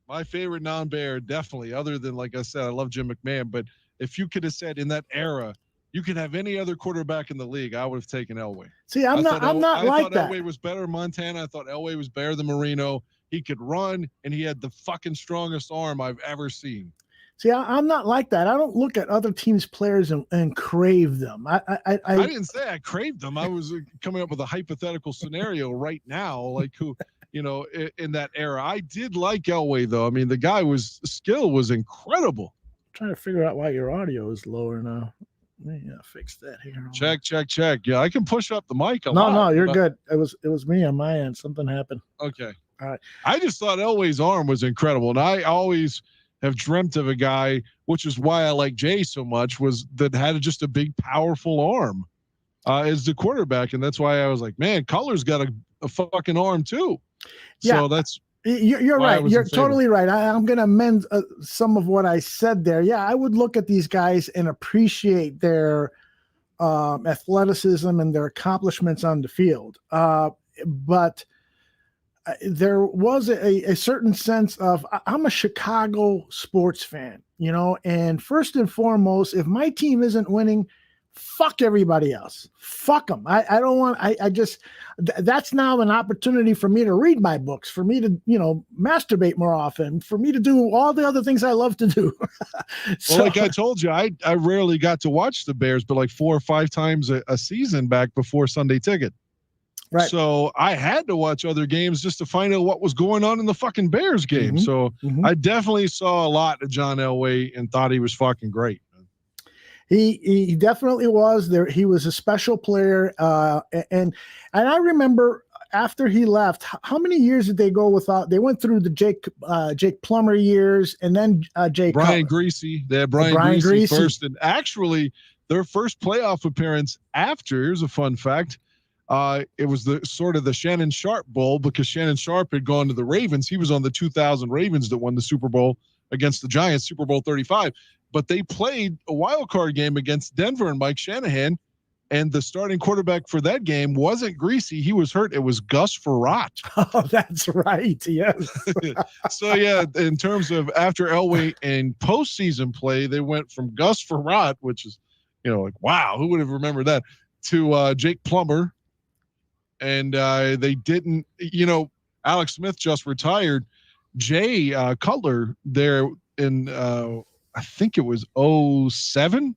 C: My favorite non-Bear, definitely. Other than, like I said, I love Jim McMahon, but if you could have said in that era, you could have any other quarterback in the league, I would have taken Elway.
B: See, I'm not like that.
C: Elway was better than Montana. I thought Elway was better than Marino. He could run, and he had the fucking strongest arm I've ever seen.
B: See, I'm not like that. I don't look at other teams' players and crave them. I
C: didn't say I craved them. I was coming up with a hypothetical scenario right now, who, in that era. I did like Elway, though. I mean, the guy's skill was incredible.
B: I'm trying to figure out why your audio is lower now. Let me fix that here.
C: Check. Yeah, I can push up the mic.
B: No, you're good. It was me on my end. Something happened.
C: Okay.
B: All right.
C: I just thought Elway's arm was incredible, and I always have dreamt of a guy, which is why I like Jay so much, was that had just a big, powerful arm as the quarterback, and that's why I was like, man, Cutler's got a fucking arm too.
B: Yeah.
C: So that's
B: you're right. You're totally right. I'm going to amend some of what I said there. Yeah, I would look at these guys and appreciate their athleticism and their accomplishments on the field. But there was a certain sense of, I'm a Chicago sports fan, and first and foremost, if my team isn't winning, fuck everybody else. Fuck them. I don't want, that's now an opportunity for me to read my books, for me to, masturbate more often, for me to do all the other things I love to do.
C: Well, like I told you, I rarely got to watch the Bears, but like 4 or 5 times a season back before Sunday Ticket.
B: Right.
C: So I had to watch other games just to find out what was going on in the fucking Bears game. So I definitely saw a lot of John Elway and thought he was fucking great.
B: He definitely was there. He was a special player. And I remember after he left, how many years did they go without? They went through the Jake Plummer years, and then
C: Brian Greasy. They had Brian Greasy first, and actually their first playoff appearance after. Here's a fun fact. It was the sort of the Shannon Sharp Bowl, because Shannon Sharp had gone to the Ravens. He was on the 2000 Ravens that won the Super Bowl against the Giants, Super Bowl 35. But they played a wild card game against Denver and Mike Shanahan, and the starting quarterback for that game wasn't Greasy. He was hurt. It was Gus Frerotte.
B: Oh, that's right. Yes.
C: So, yeah, in terms of after Elway and postseason play, they went from Gus Frerotte, which is, like, wow, who would have remembered that, to Jake Plummer. And they didn't, Alex Smith just retired. Jay Cutler there in, I think it was 2007,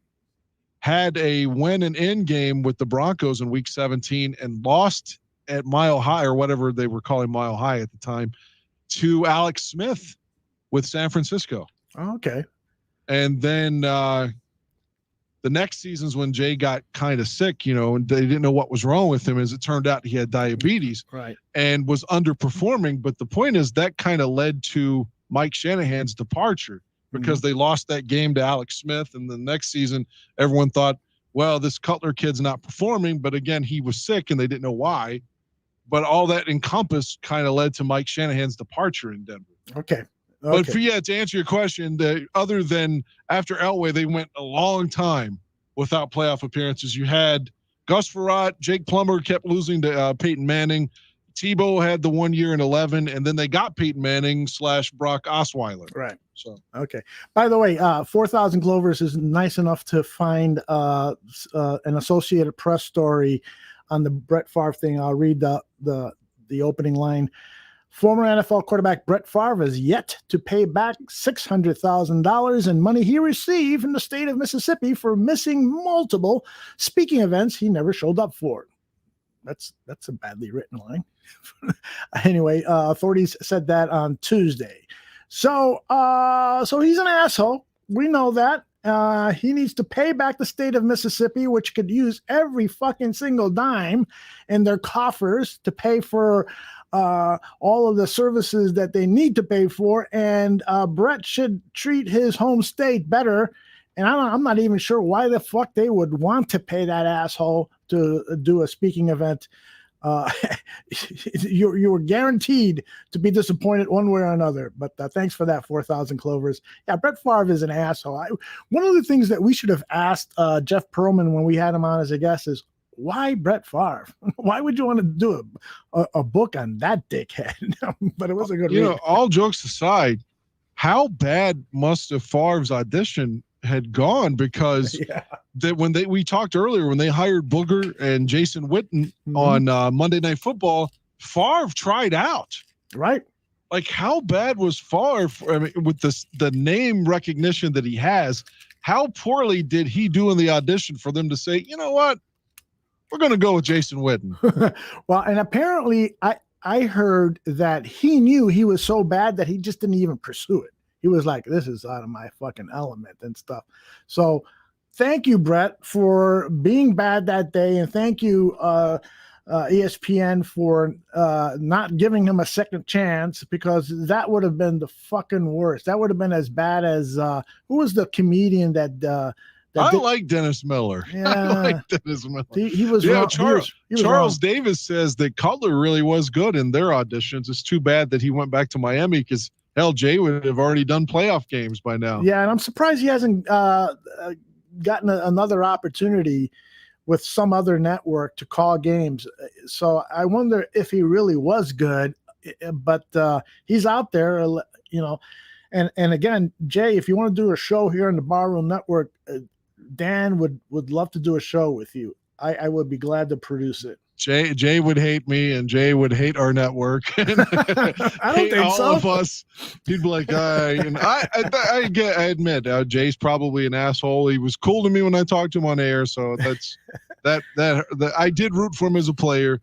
C: had a win and in game with the Broncos in week 17 and lost at Mile High, or whatever they were calling Mile High at the time, to Alex Smith with San Francisco.
B: Oh, okay.
C: And then the next seasons when Jay got kind of sick, and they didn't know what was wrong with him. As it turned out, he had diabetes,
B: right,
C: and was underperforming. But the point is that kind of led to Mike Shanahan's departure, because they lost that game to Alex Smith. And the next season, everyone thought, well, this Cutler kid's not performing. But again, he was sick and they didn't know why. But all that encompassed kind of led to Mike Shanahan's departure in Denver.
B: Okay.
C: But to answer your question, other than after Elway, they went a long time without playoff appearances. You had Gus Frerotte, Jake Plummer kept losing to Peyton Manning. Tebow had the 1 year in 11, and then they got Peyton Manning / Brock Osweiler.
B: Right.
C: So
B: okay. By the way, 4,000 Clovers is nice enough to find an Associated Press story on the Brett Favre thing. I'll read the opening line. Former NFL quarterback Brett Favre is yet to pay back $600,000 in money he received in the state of Mississippi for missing multiple speaking events he never showed up for. That's a badly written line. Anyway, authorities said that on Tuesday. So he's an asshole. We know that. He needs to pay back the state of Mississippi, which could use every fucking single dime in their coffers to pay for all of the services that they need to pay for. And Brett should treat his home state better. And I'm not even sure why the fuck they would want to pay that asshole to do a speaking event. You were guaranteed to be disappointed one way or another. But thanks for that, 4,000 Clovers. Yeah, Brett Favre is an asshole. One of the things that we should have asked Jeff Pearlman when we had him on as a guest is, why Brett Favre? Why would you want to do a book on that dickhead? But it was a good read.
C: All jokes aside, how bad must have Favre's audition had gone? Because we talked earlier, when they hired Booger and Jason Witten on Monday Night Football, Favre tried out.
B: Right.
C: Like, how bad was Favre? With the name recognition that he has, how poorly did he do in the audition for them to say, you know what, we're going to go with Jason Witten?
B: Well, and apparently I heard that he knew he was so bad that he just didn't even pursue it. He was like, this is out of my fucking element and stuff. So thank you, Brett, for being bad that day. And thank you, ESPN, for not giving him a second chance, because that would have been the fucking worst. That would have been as bad as who was the comedian that
C: I like Dennis Miller.
B: Yeah.
C: I like Dennis Miller.
B: He was wrong.
C: Charles
B: wrong.
C: Davis says that Cutler really was good in their auditions. It's too bad that he went back to Miami, because hell, Jay would have already done playoff games by now.
B: Yeah, and I'm surprised he hasn't gotten another opportunity with some other network to call games. So I wonder if he really was good, but he's out there, you know. And again, Jay, if you want to do a show here on the Barroom Network, Dan would love to do a show with you. I would be glad to produce it.
C: Jay would hate me, and Jay would hate our network.
B: I don't think
C: all
B: so.
C: of us. He'd be like, and I admit, Jay's probably an asshole. He was cool to me when I talked to him on air, so that's that I did root for him as a player.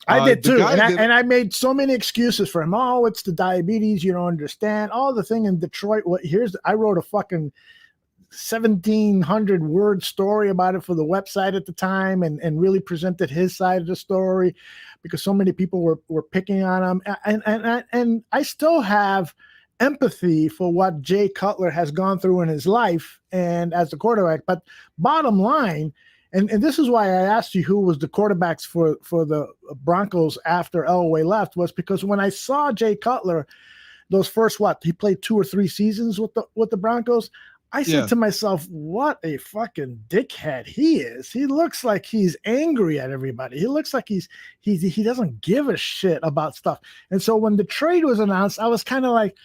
B: I did too, and I made so many excuses for him. Oh, it's the diabetes, you don't understand. All the thing in Detroit. I wrote a fucking 1,700 word story about it for the website at the time, and really presented his side of the story because so many people were picking on him. And I still have empathy for what Jay Cutler has gone through in his life and as the quarterback. But bottom line, and this is why I asked you who was the quarterbacks for the Broncos after Elway left, was because when I saw Jay Cutler, those first, he played 2 or 3 seasons with the Broncos, I said to myself, what a fucking dickhead he is. He looks like he's angry at everybody. He looks like he doesn't give a shit about stuff. And so when the trade was announced, I was kind of like,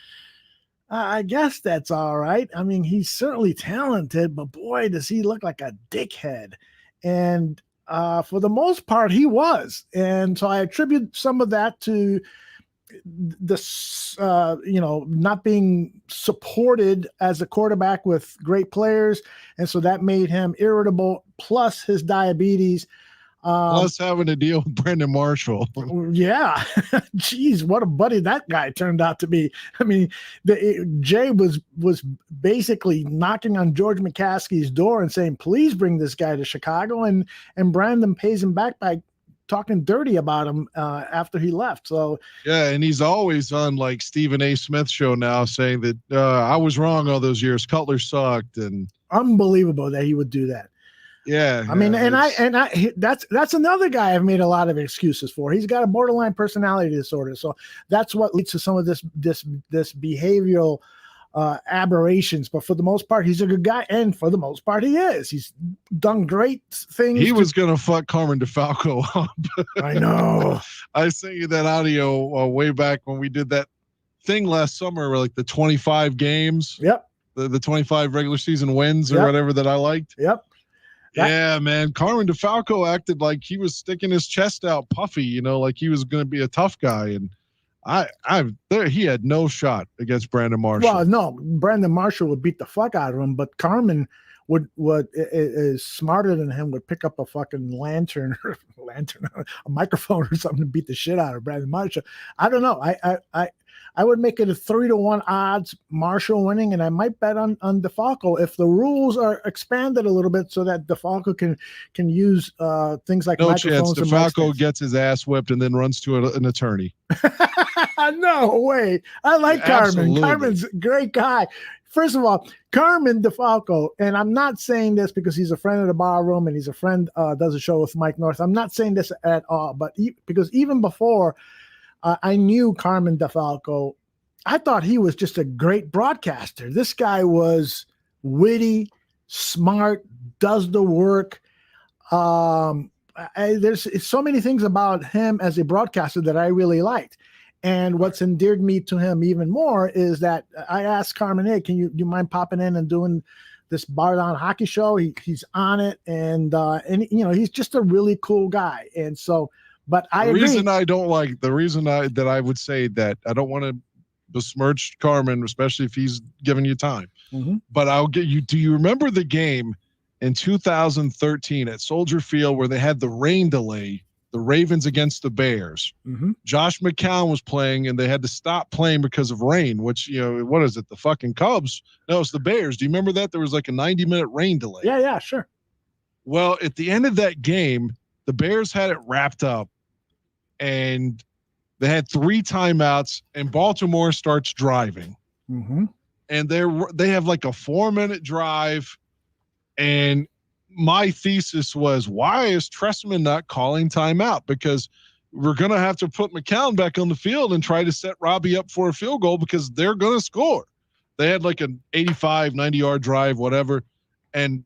B: I guess that's all right. I mean, he's certainly talented, but boy, does he look like a dickhead. And for the most part, he was. And so I attribute some of that to this, not being supported as a quarterback with great players. And so that made him irritable, plus his diabetes.
C: Plus having to deal with Brandon Marshall.
B: Yeah. Jeez, what a buddy that guy turned out to be. I mean, Jay was basically knocking on George McCaskey's door and saying, please bring this guy to Chicago. And Brandon pays him back by talking dirty about him after he left. So
C: yeah, and he's always on like Stephen A. Smith show now saying that I was wrong all those years. Cutler sucked, and
B: unbelievable that he would do that.
C: Yeah,
B: I mean, that's another guy I've made a lot of excuses for. He's got a borderline personality disorder, so that's what leads to some of this behavioral aberrations. But for the most part, he's a good guy, and for the most part, he is. He's done great things.
C: He was gonna fuck Carmen Defalco up.
B: I know.
C: I sent you that audio way back when we did that thing last summer, where like the 25 games.
B: Yep.
C: The 25 regular season wins or whatever that I liked.
B: Yep.
C: Yeah, man. Carmen Defalco acted like he was sticking his chest out puffy, like he was going to be a tough guy. And he had no shot against Brandon Marshall.
B: Well, no, Brandon Marshall would beat the fuck out of him, but Carmen is smarter than him, would pick up a fucking lantern, a microphone or something to beat the shit out of Brandon Marshall. I don't know. I would make it a 3-1 odds Marshall winning, and I might bet on Defalco if the rules are expanded a little bit so that Defalco can use things like microphones.
C: No chance. Defalco gets his ass whipped and then runs to an attorney.
B: No way. I like Carmen.
C: Absolutely.
B: Carmen's a great guy. First of all, Carmen Defalco, and I'm not saying this because he's a friend of the bar room and he's a friend, does a show with Mike North. I'm not saying this at all, but because even before I knew Carmen Defalco, I thought he was just a great broadcaster. This guy was witty, smart, does the work. There's so many things about him as a broadcaster that I really liked. And what's endeared me to him even more is that I asked Carmen, hey, do you mind popping in and doing this Bar Down Hockey show? He's on it. And he's just a really cool guy. And so, but I agree.
C: The reason that I would say that I don't want to besmirch Carmen, especially if he's giving you time, but I'll get you. Do you remember the game in 2013 at Soldier Field where they had the rain delay, the Ravens against the Bears? Josh McCown was playing and they had to stop playing because of rain, which, what is it? The fucking Cubs? No, it's the Bears. Do you remember that? There was like a 90-minute rain delay.
B: Yeah, sure.
C: Well, at the end of that game, the Bears had it wrapped up and they had 3 timeouts and Baltimore starts driving. And they have like a 4-minute drive. And my thesis was, why is Trestman not calling timeout? Because we're going to have to put McCown back on the field and try to set Robbie up for a field goal because they're going to score. They had like an 85, 90-yard drive, whatever. And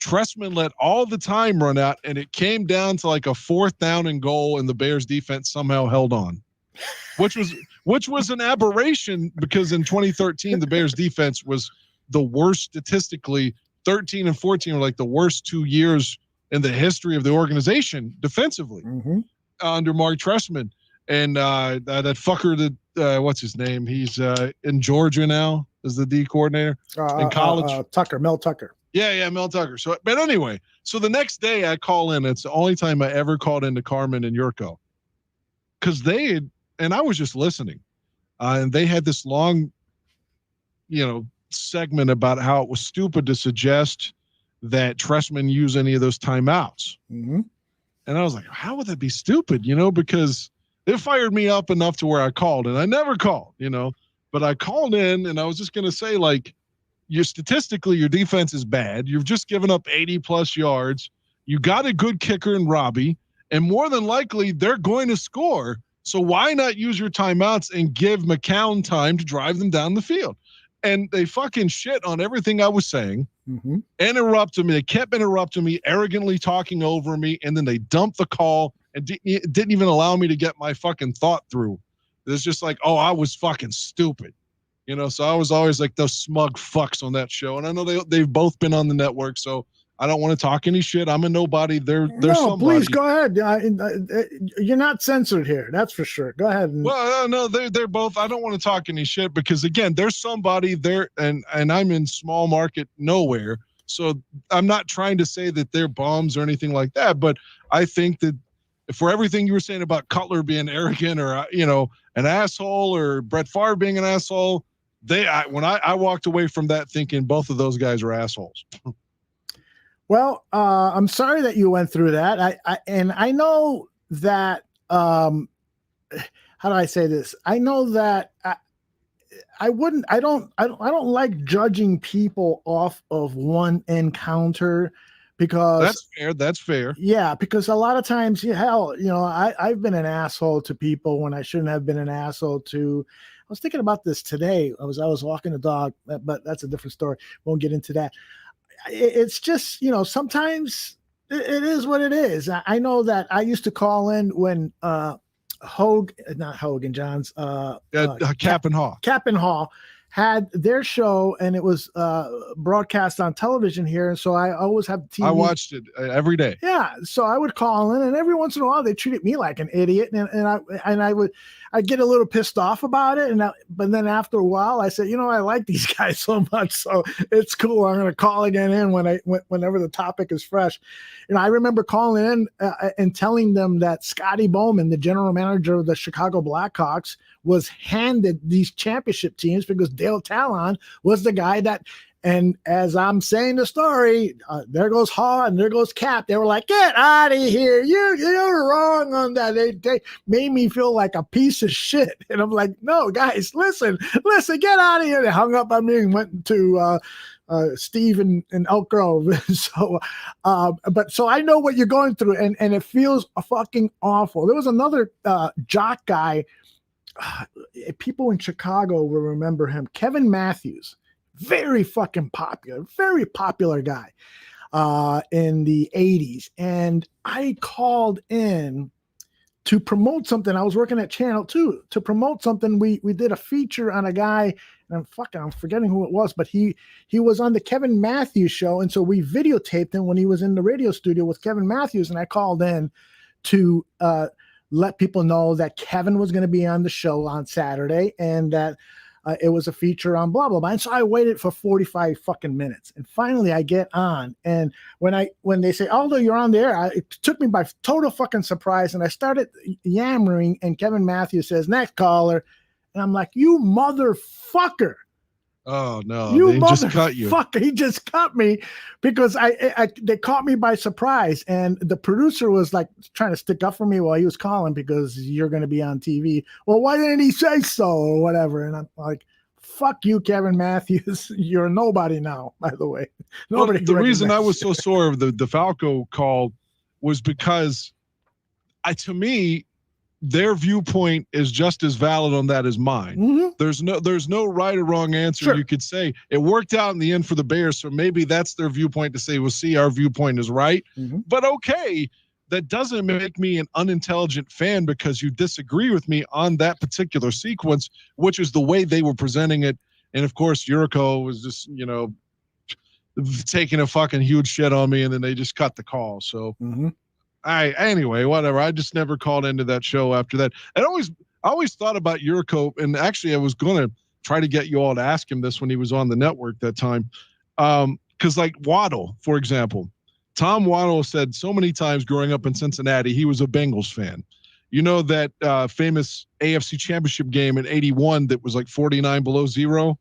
C: Trestman let all the time run out, and it came down to like a 4th down and goal, and the Bears defense somehow held on, which was an aberration because in 2013 the Bears defense was the worst statistically. 13 and 14 were like the worst 2 years in the history of the organization defensively under Mark Trestman. And that fucker, that what's his name? He's in Georgia now as the D coordinator in college.
B: Mel Tucker.
C: Yeah, Mel Tucker. So, but anyway, so the next day I call in. It's the only time I ever called into Carmen and Yurko, because they had, and I was just listening, and they had this long, segment about how it was stupid to suggest that Trestman use any of those timeouts. And I was like, how would that be stupid? Because it fired me up enough to where I called, and I never called, but I called in, and I was just going to say, like, statistically, your defense is bad. You've just given up 80 plus yards. You got a good kicker in Robbie, and more than likely they're going to score. So why not use your timeouts and give McCown time to drive them down the field? And they fucking shit on everything I was saying, interrupted me. They kept interrupting me, arrogantly talking over me, and then they dumped the call and didn't even allow me to get my fucking thought through. It's just like, oh, I was fucking stupid. So I was always like those smug fucks on that show. And I know they've both been on the network, so I don't want to talk any shit. I'm a nobody. They're somebody.
B: Please go ahead. You're not censored here. That's for sure. Go ahead.
C: Well, no, they're both. I don't want to talk any shit because again, there's somebody there, and I'm in small market nowhere, so I'm not trying to say that they're bums or anything like that. But I think that for everything you were saying about Cutler being arrogant or an asshole or Brett Favre being an asshole, when I walked away from that thinking both of those guys are assholes.
B: Well, I'm sorry that you went through that. I know that, how do I say this? I know that I don't like judging people off of one encounter because
C: that's fair.
B: Yeah. Because a lot of times, I've been an asshole to people when I shouldn't have been an asshole to. I was thinking about this today. I was walking the dog, but that's a different story. Won't get into that. It's just, sometimes it is what it is. I know that I used to call in when Cap and Haw had their show, and it was broadcast on television here. And so I always have TV.
C: I watched it every day.
B: Yeah. So I would call in, and every once in a while they treated me like an idiot. I'd get a little pissed off about it. But then after a while I said, I like these guys so much. So it's cool. I'm going to call again in whenever the topic is fresh. I remember calling in and telling them that Scotty Bowman, the general manager of the Chicago Blackhawks, was handed these championship teams because Dale Talon was the guy that, and as I'm saying the story, there goes Haw and there goes Cap. They were like, get out of here. You're wrong on that. They made me feel like a piece of shit. And I'm like, no, guys, listen, get out of here. They hung up on me and went to Steve in Elk Grove. So I know what you're going through, and it feels fucking awful. There was another jock guy. People in Chicago will remember him, Kevin Matthews. Very fucking popular, very popular guy in the 80s. And I called in to promote something. I was working at Channel 2 to promote something. We did a feature on a guy, and I'm forgetting who it was, but he was on the Kevin Matthews show. And so we videotaped him when he was in the radio studio with Kevin Matthews. And I called in to let people know that Kevin was going to be on the show on Saturday, and that it was a feature on blah, blah, blah. And so I waited for 45 fucking minutes. And finally I get on. And when they say, Aldo, you're on the air, it took me by total fucking surprise. And I started yammering, and Kevin Matthews says, next caller. And I'm like, you motherfucker.
C: Oh no, they just cut you.
B: He just cut me because they caught me by surprise. And the producer was like trying to stick up for me while he was calling, because you're going to be on TV. Well, why didn't he say so or whatever? And I'm like, fuck you, Kevin Matthews. You're a nobody now, by the way. Nobody.
C: Well, the reason I was so sore of the Defalco call was because to me, their viewpoint is just as valid on that as mine.
B: Mm-hmm.
C: There's no right or wrong answer.
B: Sure.
C: You could say it worked out in the end for the Bears, so maybe that's their viewpoint to say, we'll see, our viewpoint is right.
B: Mm-hmm.
C: But okay, that doesn't make me an unintelligent fan because you disagree with me on that particular sequence, which is the way they were presenting it. And of course, Yurko was just, taking a fucking huge shit on me, and then they just cut the call. So anyway, whatever. I just never called into that show after that. I always thought about Yurko, and actually I was going to try to get you all to ask him this when he was on the network that time. Cause like Waddle, for example, Tom Waddle said so many times growing up in Cincinnati, he was a Bengals fan. You know, that famous AFC championship game in 81 that was like 49 below zero,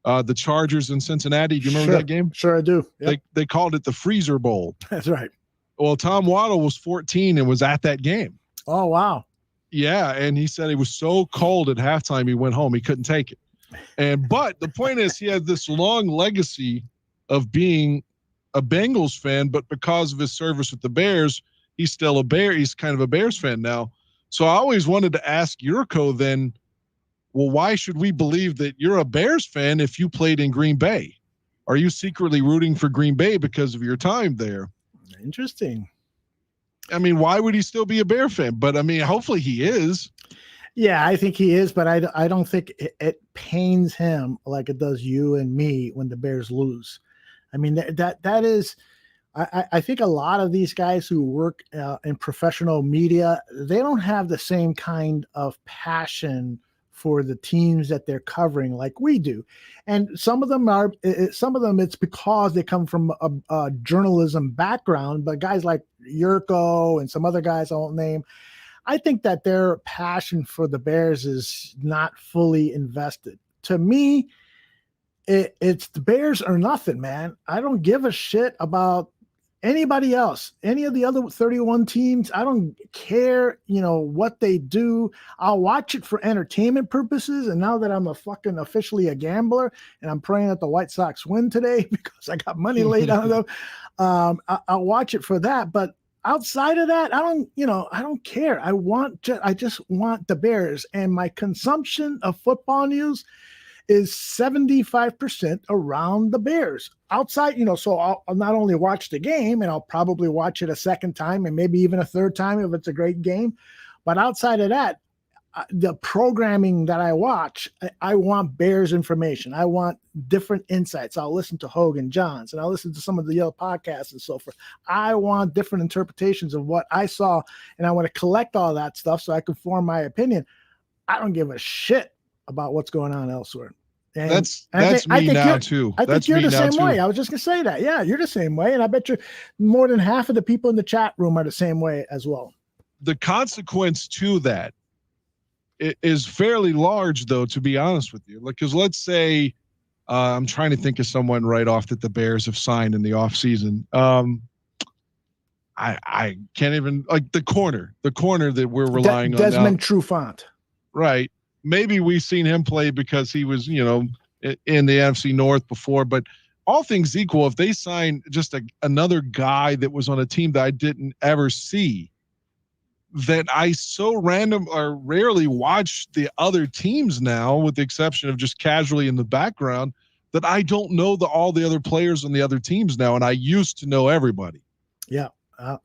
C: the Chargers in Cincinnati. Do you remember that game?
B: Sure, I do. Yep.
C: They called it the Freezer Bowl.
B: That's right.
C: Well, Tom Waddle was 14 and was at that game.
B: Oh, wow.
C: Yeah, and he said it was so cold at halftime he went home. He couldn't take it. But the point is, he had this long legacy of being a Bengals fan, but because of his service with the Bears, he's still a Bear. He's kind of a Bears fan now. So I always wanted to ask Yurko then, well, why should we believe that you're a Bears fan if you played in Green Bay? Are you secretly rooting for Green Bay because of your time there?
B: Interesting.
C: I mean, why would he still be a Bear fan? But I mean, hopefully he is.
B: Yeah, I think he is, but I don't think it pains him like it does you and me when the Bears lose. I mean, that is, I think a lot of these guys who work in professional media, they don't have the same kind of passion for the teams that they're covering like we do. And some of them it's because they come from a journalism background, but guys like Yurko and some other guys I won't name, I think that their passion for the Bears is not fully invested. To me, it's the Bears or nothing, man. I don't give a shit about anybody else, any of the other 31 teams. I don't care, what they do. I'll watch it for entertainment purposes. And now that I'm officially a gambler and I'm praying that the White Sox win today because I got money laid on them, I'll watch it for that. But outside of that, I don't care. I just want the Bears, and my consumption of football news is 75% around the Bears. Outside, so I'll not only watch the game, and I'll probably watch it a second time and maybe even a third time if it's a great game. But outside of that, the programming that I watch, I want Bears information. I want different insights. I'll listen to Hogan Johns, and I'll listen to some of the other podcasts and so forth. I want different interpretations of what I saw, and I want to collect all that stuff so I can form my opinion. I don't give a shit about what's going on elsewhere. And
C: that's me now too.
B: I think you're the same way. I was just gonna say that. Yeah, you're the same way, and I bet you more than half of the people in the chat room are the same way as well.
C: The consequence to that is fairly large, though, to be honest with you. Because let's say I'm trying to think of someone right off that the Bears have signed in the offseason. I can't even, like the corner that we're relying on now.
B: Desmond Trufant.
C: Right. Maybe we've seen him play because he was, in the NFC North before. But all things equal, if they sign just another guy that was on a team that I didn't ever see, that I so rarely watch the other teams now, with the exception of just casually in the background, that I don't know all the other players on the other teams now. And I used to know everybody.
B: Yeah.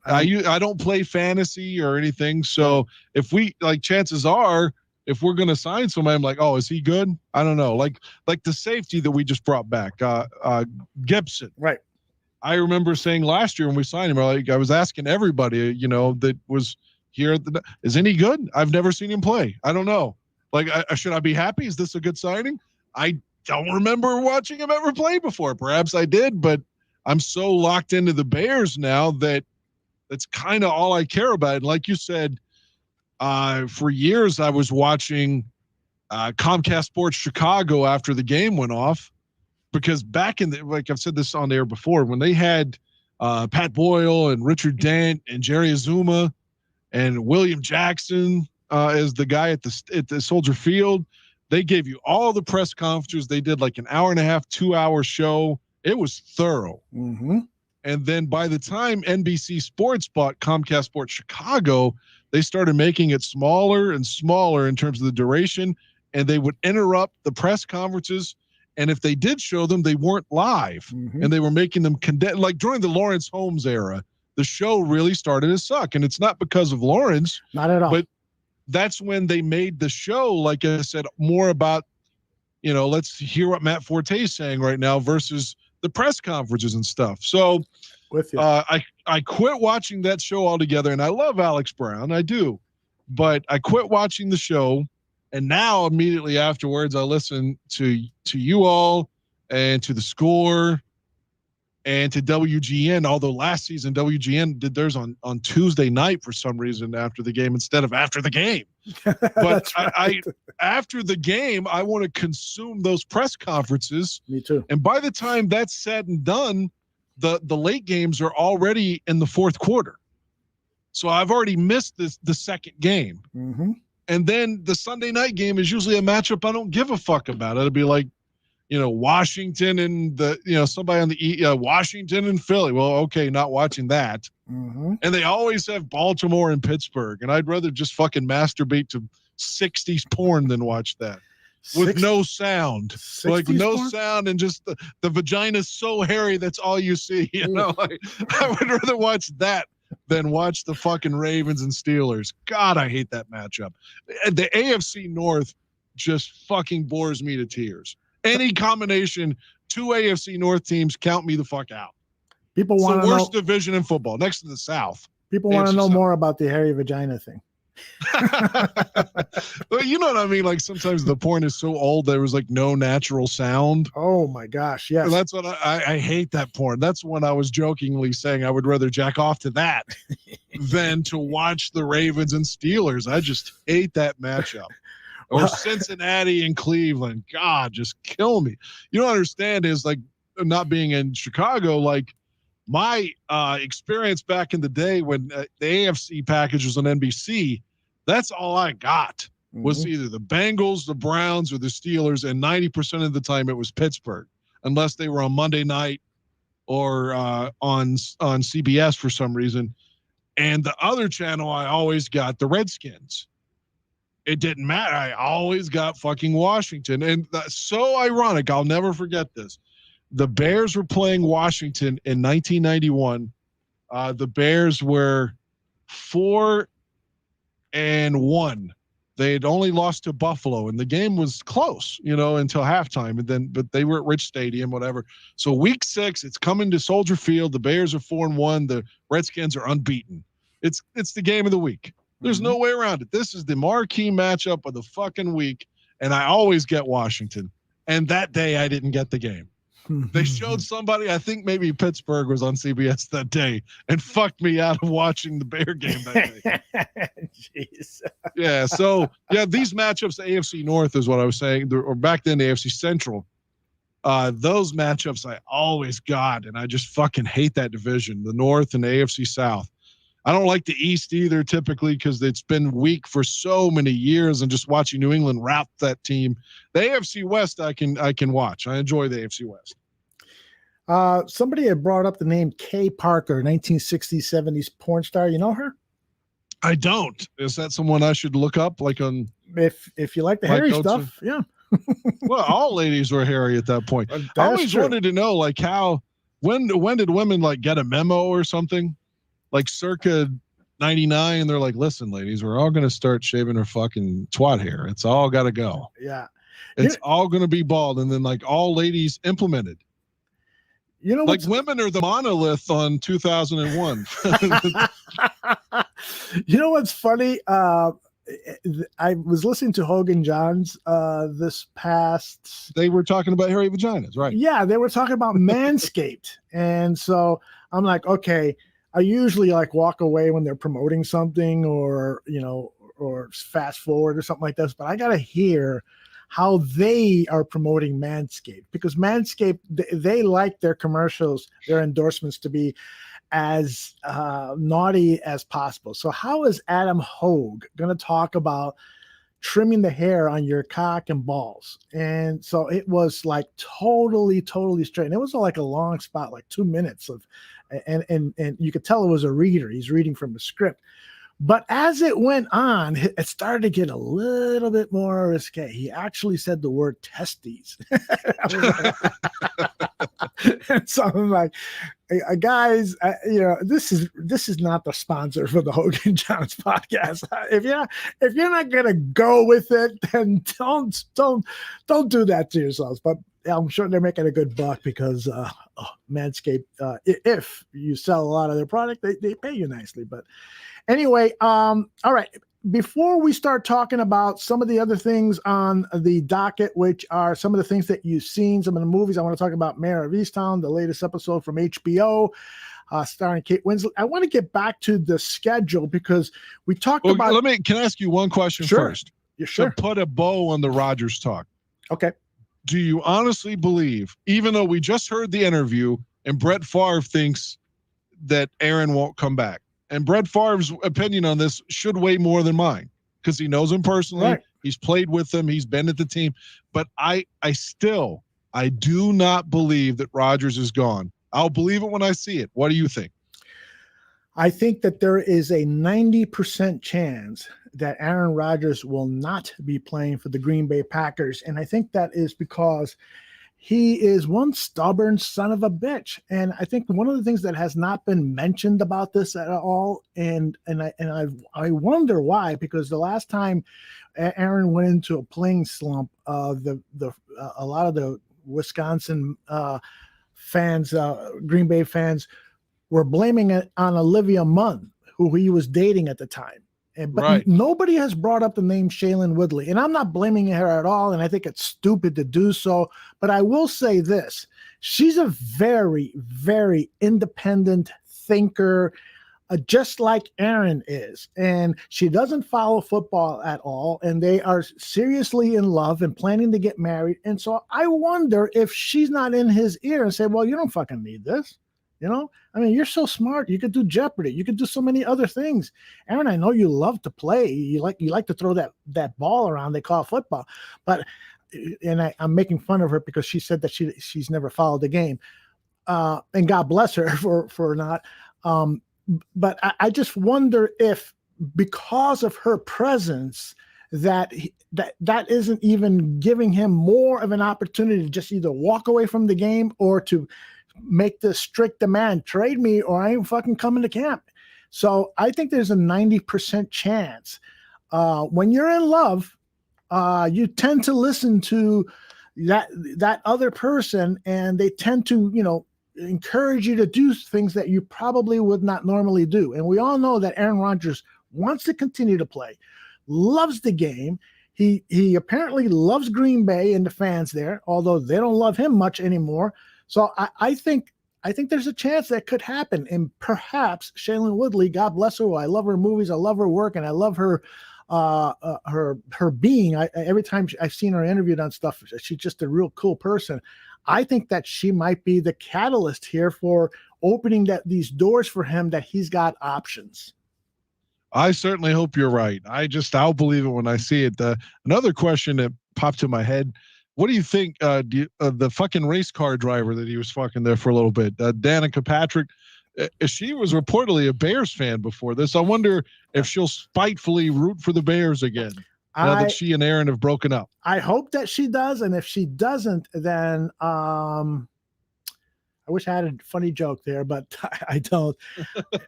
C: I don't play fantasy or anything. So if chances are, if we're going to sign somebody, I'm like, oh, is he good? I don't know. Like the safety that we just brought back, Gibson.
B: Right.
C: I remember saying last year when we signed him, I was asking everybody, that was here, is any good? I've never seen him play. I don't know. Should I be happy? Is this a good signing? I don't remember watching him ever play before. Perhaps I did, but I'm so locked into the Bears now that that's kind of all I care about. And like you said, for years I was watching Comcast Sports Chicago after the game went off, because back in like I've said this on air before, when they had Pat Boyle and Richard Dent and Jerry Azuma and William Jackson as the guy at the Soldier Field, they gave you all the press conferences. They did like an hour and a half, 2-hour show. It was thorough.
B: Mm-hmm.
C: And then by the time NBC Sports bought Comcast Sports Chicago, they started making it smaller and smaller in terms of the duration, and they would interrupt the press conferences. And if they did show them, they weren't live, and they were making them like during the Lawrence Holmes era, the show really started to suck. And it's not because of Lawrence,
B: not at all.
C: But that's when they made the show, like I said, more about, let's hear what Matt Forte is saying right now versus the press conferences and stuff. So
B: with you.
C: I quit watching that show altogether, and I love Alex Brown, I do, but I quit watching the show, and now immediately afterwards I listen to you all and to The Score and to WGN, although last season WGN did theirs on Tuesday night for some reason after the game instead of after the game. But I after the game, I want to consume those press conferences.
B: Me too.
C: And by the time that's said and done, the late games are already in the fourth quarter. So I've already missed the second game. And then the Sunday night game is usually a matchup I don't give a fuck about. It'll be like, Washington and somebody on the Washington and Philly. Well, okay, not watching that. And they always have Baltimore and Pittsburgh, and I'd rather just fucking masturbate to 60s porn than watch that with no sound, like no porn? Sound, and just the vagina's so hairy that's all you see. I would rather watch that than watch the fucking Ravens and Steelers. God, I hate that matchup. The AFC North just fucking bores me to tears. Any combination, 2 AFC North teams, count me the fuck out.
B: People want to know.
C: Worst division in football, next to the South.
B: People want to know more about the hairy vagina thing.
C: Well, you know what I mean? Like sometimes the porn is so old there was like no natural sound.
B: Oh my gosh, yes.
C: And that's what I hate that porn. That's when I was jokingly saying I would rather jack off to that than to watch the Ravens and Steelers. I just hate that matchup. Or Cincinnati and Cleveland. God, just kill me. You don't understand is like not being in Chicago, like my experience back in the day when the AFC package was on NBC, that's all I got was either the Bengals, the Browns, or the Steelers, and 90% of the time it was Pittsburgh, unless they were on Monday night or on CBS for some reason. And the other channel I always got the Redskins. It didn't matter. I always got fucking Washington. And that's so ironic. I'll never forget this. The Bears were playing Washington in 1991. The Bears were 4-1. They had only lost to Buffalo, and the game was close, until halftime. But they were at Rich Stadium, whatever. So week 6, it's coming to Soldier Field. The Bears are 4-1. The Redskins are unbeaten. It's the game of the week. There's no way around it. This is the marquee matchup of the fucking week, and I always get Washington. And that day, I didn't get the game. They showed somebody, I think maybe Pittsburgh was on CBS that day, and fucked me out of watching the Bear game that day.
B: Jeez.
C: Yeah, so, these matchups, the AFC North is what I was saying, or back then the AFC Central, those matchups I always got, and I just fucking hate that division, the North and the AFC South. I don't like the East either, typically, because it's been weak for so many years, and just watching New England rout that team. The AFC West, I can watch. I enjoy the AFC West.
B: Somebody had brought up the name Kay Parker, 1960s, 70s porn star. You know her?
C: I don't. Is that someone I should look up? Like on
B: if you like the hairy stuff, yeah.
C: Well, all ladies were hairy at that point. I always wanted to know, like, when did women like get a memo or something? Like circa 99, they're like, listen, ladies, we're all going to start shaving our fucking twat hair. It's all got to go.
B: Yeah.
C: It's all going to be bald. And then like all ladies implemented. Like women are the monolith on 2001.
B: You know what's funny? I was listening to Hogan Johns this past.
C: They were talking about hairy vaginas, right?
B: Yeah, they were talking about Manscaped. And so I'm like, okay, I usually like walk away when they're promoting something or fast forward or something like this, but I got to hear how they are promoting Manscaped, because Manscaped, they like their commercials, their endorsements to be as naughty as possible. So how is Adam Hogue going to talk about trimming the hair on your cock and balls? And so it was like totally straight. And it was like a long spot, like 2 minutes of, and you could tell it was a reader. He's reading from the script. But as it went on, it started to get a little bit more risque. He actually said the word testes. And so I'm like, hey, guys, this is not the sponsor for the Hogan Johns podcast. If you're not gonna go with it, then don't do that to yourselves. But I'm sure they're making a good buck because Manscaped, if you sell a lot of their product, they pay you nicely. But anyway, all right. Before we start talking about some of the other things on the docket, which are some of the things that you've seen, some of the movies, I want to talk about Mayor of Easttown, the latest episode from HBO, starring Kate Winslet. I want to get back to the schedule because we talked about.
C: Can I ask you one question first?
B: Yeah, sure.
C: To put a bow on the Rodgers talk. Okay. Do you honestly believe, even though we just heard the interview and Brett Favre thinks that Aaron won't come back? And Brett Favre's opinion on this should weigh more than mine because he knows him personally. Right. He's played with him. He's been at the team. But I do not believe that Rodgers is gone. I'll believe it when I see it. What do you think?
B: I think that there is a 90% chance that Aaron Rodgers will not be playing for the Green Bay Packers. And I think that is because he is one stubborn son of a bitch. And I think one of the things that has not been mentioned about this at all, and I wonder why, because the last time Aaron went into a playing slump, a lot of the Wisconsin fans, Green Bay fans, were blaming it on Olivia Munn, who he was dating at the time. But nobody has brought up the name Shailene Woodley, and I'm not blaming her at all, and I think it's stupid to do so. But I will say this. She's a very, very independent thinker, just like Aaron is. And she doesn't follow football at all, and they are seriously in love and planning to get married. And so I wonder if she's not in his ear and say, well, you don't fucking need this. I mean, you're so smart. You could do Jeopardy. You could do so many other things. Aaron, I know you love to play. You like to throw that ball around they call football. But I'm making fun of her because she said that she's never followed the game. And God bless her for not. But I just wonder if because of her presence that isn't even giving him more of an opportunity to just either walk away from the game or to make the strict demand, trade me or I ain't fucking coming to camp. So I think there's a 90% chance. When you're in love, you tend to listen to that other person, and they tend to, encourage you to do things that you probably would not normally do. And we all know that Aaron Rodgers wants to continue to play, loves the game. He apparently loves Green Bay and the fans there, although they don't love him much anymore. So I think there's a chance that could happen. And perhaps Shailene Woodley, God bless her. I love her movies. I love her work. And I love her being. Every time I've seen her interviewed on stuff, she's just a real cool person. I think that she might be the catalyst here for opening these doors for him, that he's got options.
C: I certainly hope you're right. I'll believe it when I see it. Another question that popped in my head. What do you think the fucking race car driver that he was fucking there for a little bit, Danica Patrick? She was reportedly a Bears fan before this. I wonder if she'll spitefully root for the Bears again now that she and Aaron have broken up. I hope that she does, and if she doesn't, then I wish I had a funny joke there, but I don't.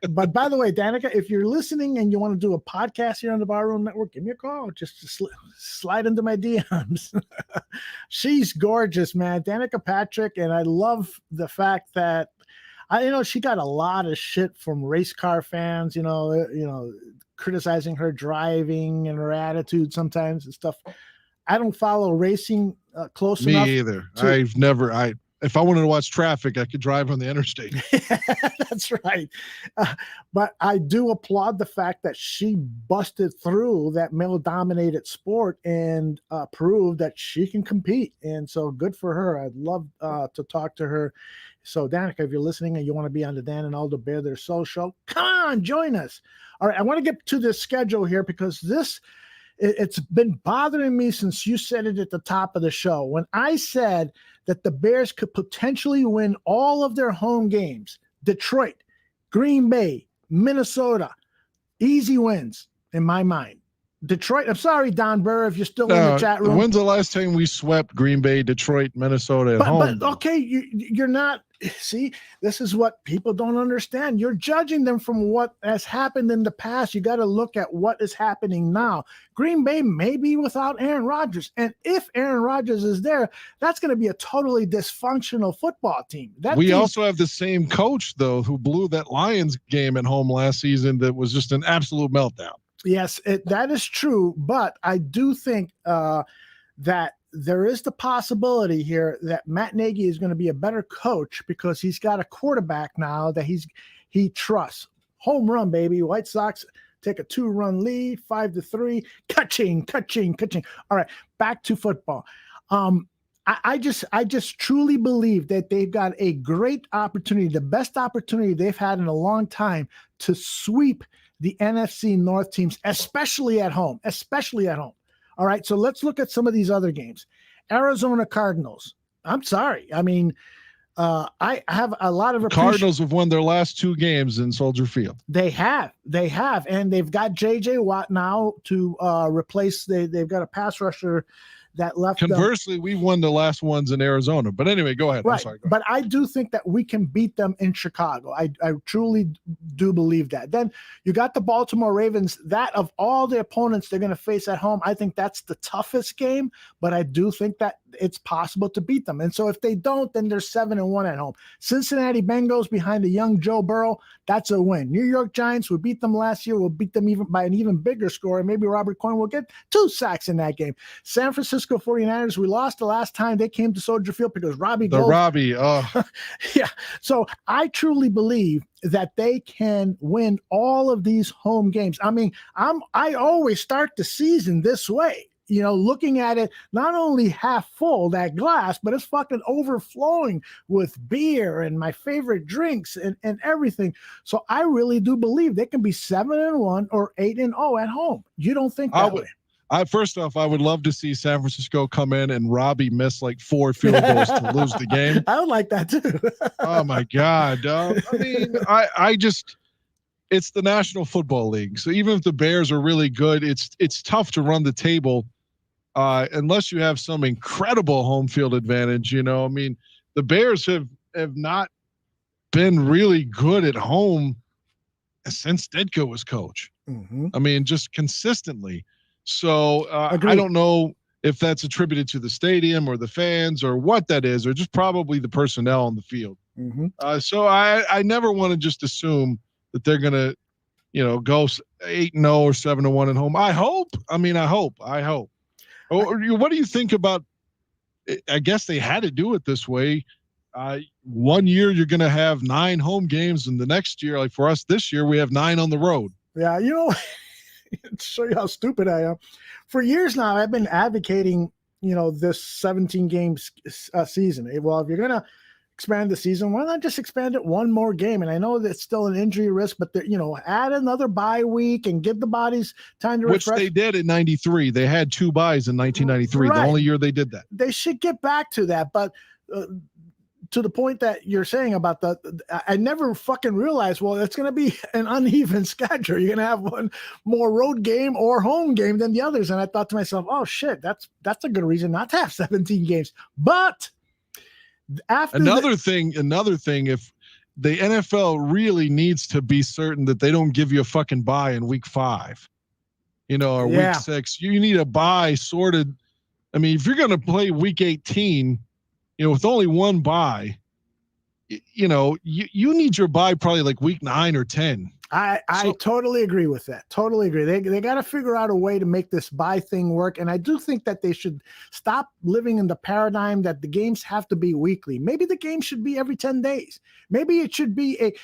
C: But by the way, Danica, if you're listening and you want to do a podcast here on the Barroom Network, give me a call. Just slide into my DMs. She's gorgeous, man. Danica Patrick, and I love the fact that she got a lot of shit from race car fans, criticizing her driving and her attitude sometimes and stuff. I don't follow racing close enough. Me either. If I wanted to watch traffic, I could drive on the interstate.
B: That's right. But I do applaud the fact that she busted through that male-dominated sport and proved that she can compete. And so good for her. I'd love to talk to her. So, Danica, if you're listening and you want to be on the Dan and Aldo Bear Their Soul show, come on, join us. All right, I want to get to the schedule here because it's been bothering me since you said it at the top of the show. When I said that the Bears could potentially win all of their home games, Detroit, Green Bay, Minnesota, Easy wins in my mind. Detroit, I'm sorry, Don Burr, if you're still in the chat room.
C: When's the last time we swept Green Bay, Detroit, Minnesota at home?
B: But okay, you're not. See, this is what people don't understand. You're judging them from what has happened in the past. You got to look at what is happening now. Green Bay may be without Aaron Rodgers. And if Aaron Rodgers is there, that's going to be a totally dysfunctional football team.
C: We also have the same coach, though, who blew that Lions game at home last season that was just an absolute meltdown.
B: Yes, that is true. But I do think that there is the possibility here that Matt Nagy is going to be a better coach because he's got a quarterback now that he trusts. Home run, baby. White Sox take a 2-run lead, 5-3. Ka-ching. All right, back to football. I just truly believe that they've got a great opportunity, the best opportunity they've had in a long time to sweep the NFC North teams, especially at home. All right, so let's look at some of these other games. Arizona Cardinals. I'm sorry. I mean, I have a lot of
C: Cardinals have won their last 2 games in Soldier Field.
B: They have, and they've got J.J. Watt now to replace. They've got a pass rusher that left.
C: Conversely, we won the last ones in Arizona. But anyway, go ahead.
B: Right.
C: I'm sorry.
B: But I do think that we can beat them in Chicago. I truly do believe that. Then you got the Baltimore Ravens. That of all the opponents they're going to face at home, I think that's the toughest game. But I do think that it's possible to beat them. And so if they don't, then they're 7-1 at home. Cincinnati Bengals behind the young Joe Burrow. That's a win. New York Giants, we beat them last year. We'll beat them even by an even bigger score. And maybe Robert Quinn will get 2 sacks in that game. San Francisco 49ers, we lost the last time they came to Soldier Field because Robbie. Yeah. So I truly believe that they can win all of these home games. I mean, I always start the season this way. You know, looking at it, not only half full, that glass, but it's fucking overflowing with beer and my favorite drinks and everything. So I really do believe they can be 7-1 or 8-0 at home. You don't think that way?
C: First off, I would love to see San Francisco come in and Robbie miss like 4 field goals to lose the game.
B: I would like that too.
C: Oh my God. I mean, it's the National Football League. So even if the Bears are really good, it's tough to run the table unless you have some incredible home field advantage. You know, I mean, the Bears have not been really good at home since Ditko was coach.
B: Mm-hmm.
C: I mean, just consistently. So I don't know if that's attributed to the stadium or the fans or what that is, or just probably the personnel on the field.
B: Mm-hmm.
C: So I never want to just assume that they're going to, go 8-0 or 7-1 at home. I hope. What do you think about, I guess they had to do it this way. One year you're going to have 9 home games, and the next year, like for us this year, we have 9 on the road.
B: Yeah. To show you how stupid I am. For years now, I've been advocating, this 17 games season. Well, if you're going to expand the season, why not just expand it one more game? And I know that's still an injury risk, but add another bye week and give the bodies time to refresh.
C: Which they did in 93. They had 2 byes in 1993, the only year they did that.
B: They should get back to that. But to the point that you're saying about I never fucking realized, well, it's going to be an uneven schedule. You're going to have one more road game or home game than the others. And I thought to myself, oh shit, that's a good reason not to have 17 games. But after
C: another thing, if the NFL really needs to be certain that they don't give you a fucking bye in week 5, or week 6, you need a bye sorted. I mean, if you're going to play week 18, with only one bye, you need your bye probably like week 9 or 10.
B: I totally agree with that. Totally agree. They got to figure out a way to make this bye thing work. And I do think that they should stop living in the paradigm that the games have to be weekly. Maybe the game should be every 10 days. Maybe it should be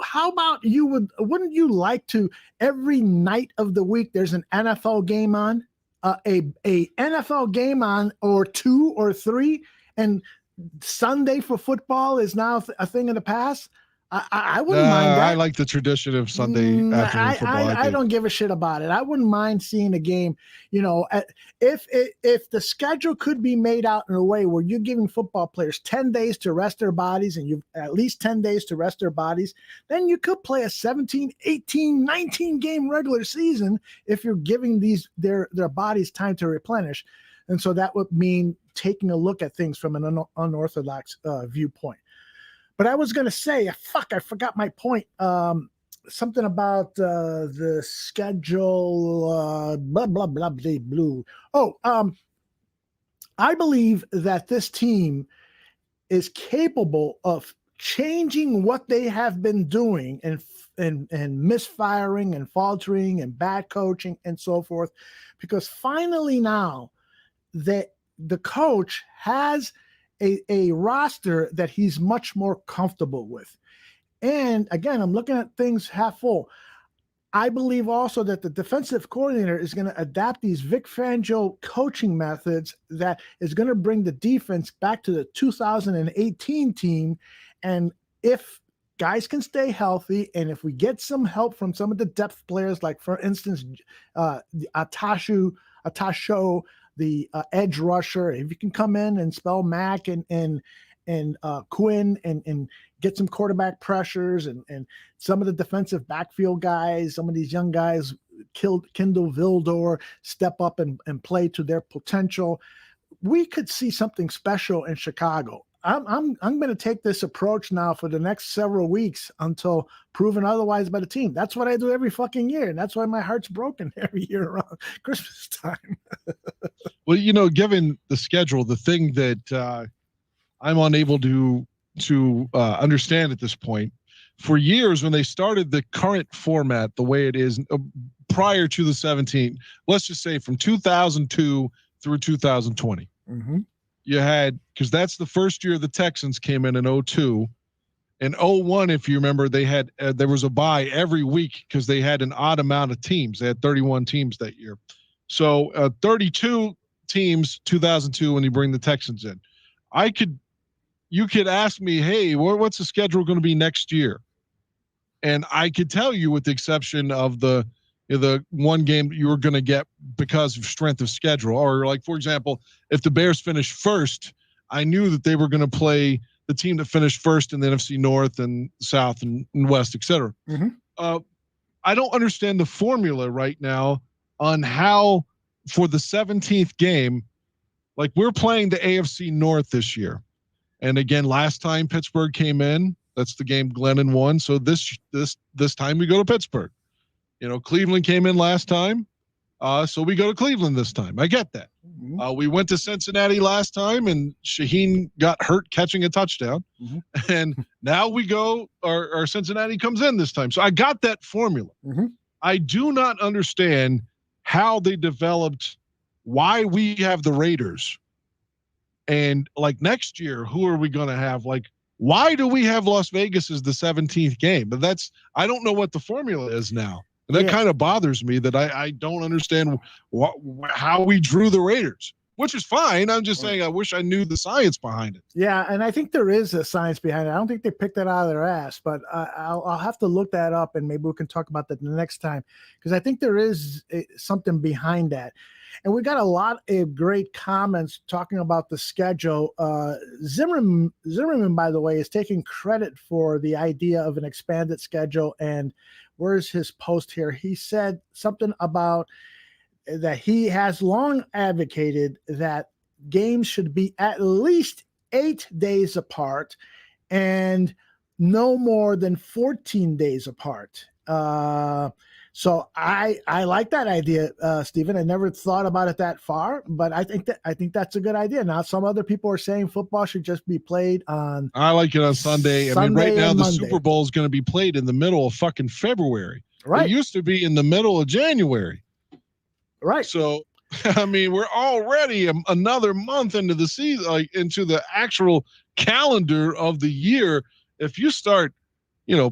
B: how about wouldn't you like to every night of the week, there's an NFL game on, a NFL game on, or 2 or 3, and Sunday for football is now a thing of the past. I wouldn't mind that.
C: I like the tradition of Sunday afternoon football.
B: I don't give a shit about it. I wouldn't mind seeing a game, if the schedule could be made out in a way where you're giving football players 10 days to rest their bodies and you've at least 10 days to rest their bodies, then you could play a 17, 18, 19 game regular season if you're giving their bodies time to replenish. And so that would mean taking a look at things from an unorthodox viewpoint. But I was going to say, I forgot my point. Something about the schedule, blah, blah, blah, blah, blue. I believe that this team is capable of changing what they have been doing and misfiring and faltering and bad coaching and so forth, because finally now that the coach has a roster that he's much more comfortable with. And again, I'm looking at things half full. I believe also that the defensive coordinator is going to adapt these Vic Fangio coaching methods that is going to bring the defense back to the 2018 team. And if guys can stay healthy, and if we get some help from some of the depth players, like for instance, Atasho, the edge rusher, if you can come in and spell Mac and Quinn and get some quarterback pressures and some of the defensive backfield guys, some of these young guys, Kendall Vildor, step up and play to their potential, we could see something special in Chicago. I'm going to take this approach now for the next several weeks until proven otherwise by the team. That's what I do every fucking year, and that's why my heart's broken every year around Christmas time.
C: Well, given the schedule, the thing that I'm unable to understand at this point, for years when they started the current format the way it is prior to the 17, let's just say from 2002 through 2020.
B: Mm-hmm.
C: You had, because that's the first year the Texans came in 2002. In 2001, if you remember, they had there was a bye every week because they had an odd amount of teams. They had 31 teams that year. So 32 teams 2002 when you bring the Texans in. You could ask me, hey, what's the schedule going to be next year? And I could tell you, with the exception of the one game you were going to get because of strength of schedule. Or like, for example, if the Bears finished first, I knew that they were going to play the team that finished first in the NFC North and South and West, et cetera.
B: Mm-hmm.
C: I don't understand the formula right now on how for the 17th game, like we're playing the AFC North this year. And again, last time Pittsburgh came in, that's the game Glennon won. So this time we go to Pittsburgh. Cleveland came in last time, so we go to Cleveland this time. I get that.
B: Mm-hmm.
C: We went to Cincinnati last time, and Shaheen got hurt catching a touchdown.
B: Mm-hmm.
C: And now we go, or Cincinnati comes in this time. So I got that formula.
B: Mm-hmm.
C: I do not understand how they developed, why we have the Raiders. And like next year, who are we going to have? Like, why do we have Las Vegas as the 17th game? But I don't know what the formula is now. And that kind of bothers me that I don't understand how we drew the Raiders, which is fine. I'm just saying I wish I knew the science behind it.
B: Yeah, and I think there is a science behind it. I don't think they picked that out of their ass, but I'll have to look that up, and maybe we can talk about that the next time, because I think there is something behind that. And we got a lot of great comments talking about the schedule. Zimmerman, by the way, is taking credit for the idea of an expanded schedule. And where's his post here? He said something about that he has long advocated that games should be at least 8 days apart and no more than 14 days apart. So I like that idea, Stephen. I never thought about it that far, but I think that's a good idea. Now, some other people are saying football should just be played on.
C: I like it on Sunday. I mean, right now the
B: Monday.
C: Super Bowl is going to be played in the middle of fucking February.
B: Right.
C: It used to be in the middle of January.
B: Right.
C: So, I mean, we're already another month into the season, like into the actual calendar of the year. If you start,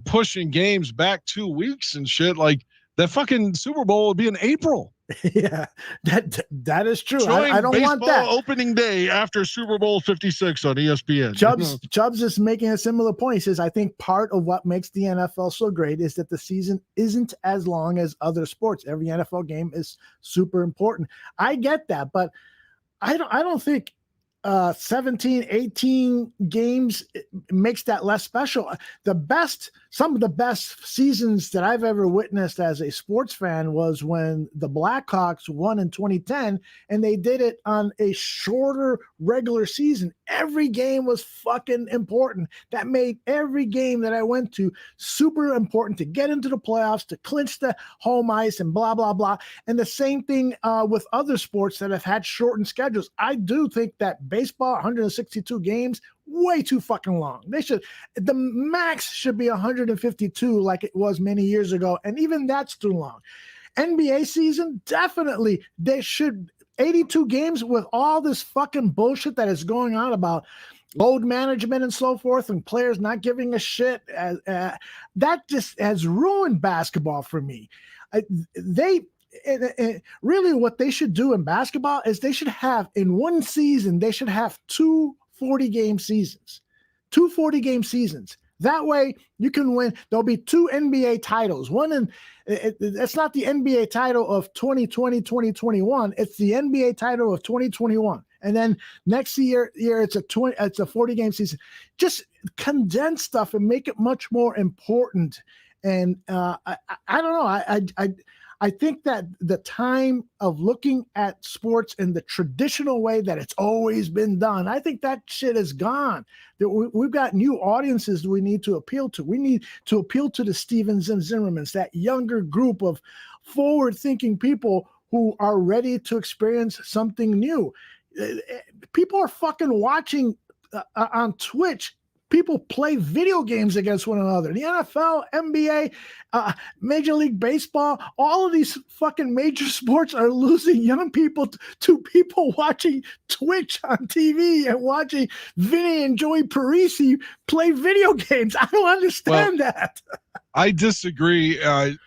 C: pushing games back 2 weeks and shit, like that fucking Super Bowl will be in April.
B: Yeah, that is true.
C: Showing
B: I don't want that.
C: opening day after Super Bowl 56 on ESPN.
B: Chubbs is making a similar point. He says, I think part of what makes the NFL so great is that the season isn't as long as other sports. Every NFL game is super important. I get that, but I don't think 17, 18 games makes that less special. Some of the best seasons that I've ever witnessed as a sports fan was when the Blackhawks won in 2010, and they did it on a shorter regular season. Every game was fucking important. That made every game that I went to super important to get into the playoffs, to clinch the home ice and blah, blah, blah. And the same thing with other sports that have had shortened schedules. I do think that baseball, 162 games, way too fucking long. The max should be 152 like it was many years ago. And even that's too long. NBA season, definitely they should 82 games with all this fucking bullshit that is going on about load management and so forth and players not giving a shit. That just has ruined basketball for me. Really what they should do in basketball is they should have in one season, they should have two 40-game seasons. That way you can win. There'll be two NBA titles. It's not the NBA title of 2020, 2021. It's the NBA title of 2021. And then next year it's a 40-game season. Just condense stuff and make it much more important. And I don't know. I think that the time of looking at sports in the traditional way that it's always been done, I think that shit is gone. We've got new audiences that we need to appeal to. We need to appeal to the Stevens and Zimmermans, that younger group of forward-thinking people who are ready to experience something new. People are fucking watching on Twitch. People play video games against one another. The NFL, NBA, Major League Baseball, all of these fucking major sports are losing young people to people watching Twitch on TV and watching Vinny and Joey Parisi play video games. I don't understand that.
C: I disagree. If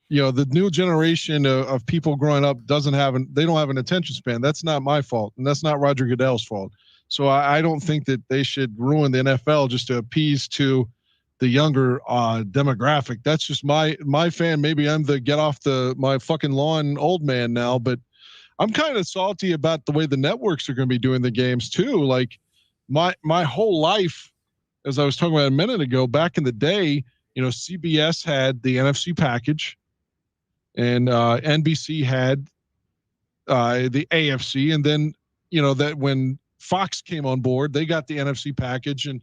C: the new generation of people growing up don't have an attention span, that's not my fault, and that's not Roger Goodell's fault. So I don't think that they should ruin the NFL just to appease to the younger demographic. That's just my fan. Maybe I'm the get off my fucking lawn old man now, but I'm kind of salty about the way the networks are going to be doing the games too. Like my whole life, as I was talking about a minute ago, back in the day, CBS had the NFC package, and NBC had the AFC, and then that when Fox came on board, they got the NFC package, and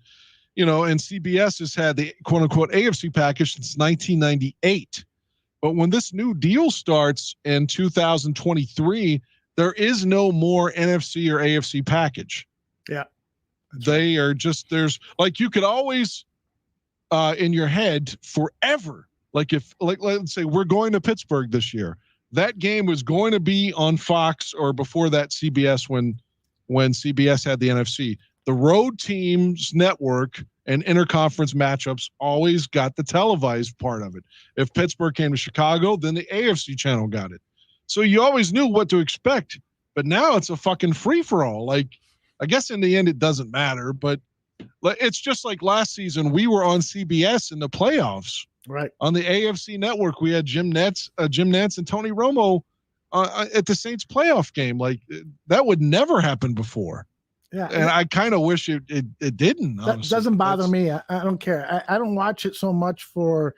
C: CBS has had the quote unquote AFC package since 1998. But when this new deal starts in 2023, there is no more NFC or AFC package.
B: Yeah.
C: They are just, you could always in your head forever, let's say we're going to Pittsburgh this year, that game was going to be on Fox or before that CBS when CBS had the NFC. The road team's network and interconference matchups always got the televised part of it. If Pittsburgh came to Chicago, then the AFC channel got it. So you always knew what to expect, but now it's a fucking free-for-all. I guess in the end it doesn't matter, but it's just like last season we were on CBS in the playoffs.
B: Right. On
C: the AFC network, we had Jim Nantz and Tony Romo at the Saints playoff game. That would never happen before.
B: Yeah.
C: And I kind of wish it didn't.
B: That doesn't bother me. I don't care. I don't watch it so much for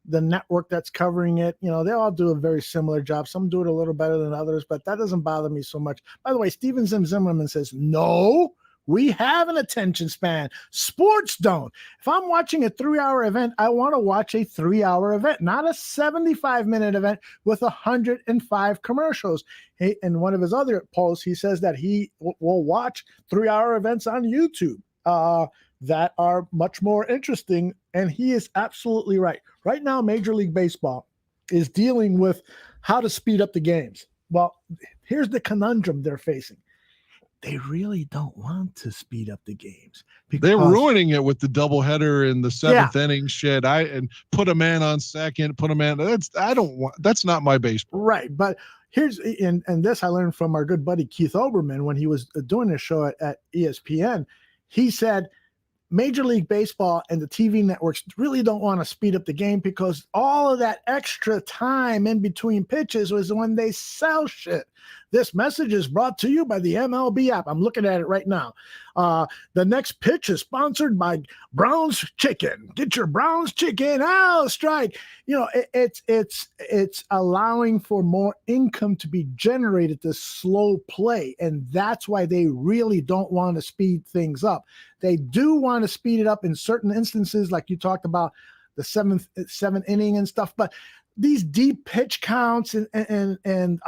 B: the network that's covering it. They all do a very similar job. Some do it a little better than others, but that doesn't bother me so much. By the way, Steven Zimmerman says, no, we have an attention span. Sports don't. If I'm watching a 3-hour event, I want to watch a 3-hour event, not a 75-minute event with 105 commercials. Hey, in one of his other posts, he says that he will watch 3-hour events on YouTube that are much more interesting. And he is absolutely right. Right now, Major League Baseball is dealing with how to speed up the games. Well, here's the conundrum they're facing. they really don't want to speed up the games.
C: They're ruining it with the doubleheader in the seventh inning shit. And put a man on second, put a man. That's not my baseball.
B: Right. But here's, and this I learned from our good buddy Keith Olbermann when he was doing a show at ESPN. He said, Major League Baseball and the TV networks really don't want to speed up the game because all of that extra time in between pitches was when they sell shit. This message is brought to you by the MLB app. I'm looking at it right now. The next pitch is sponsored by Brown's Chicken. Get your Brown's Chicken. Strike. It's allowing for more income to be generated, this slow play. And that's why they really don't want to speed things up. They do want to speed it up in certain instances, like you talked about the seventh inning and stuff. But these deep pitch counts and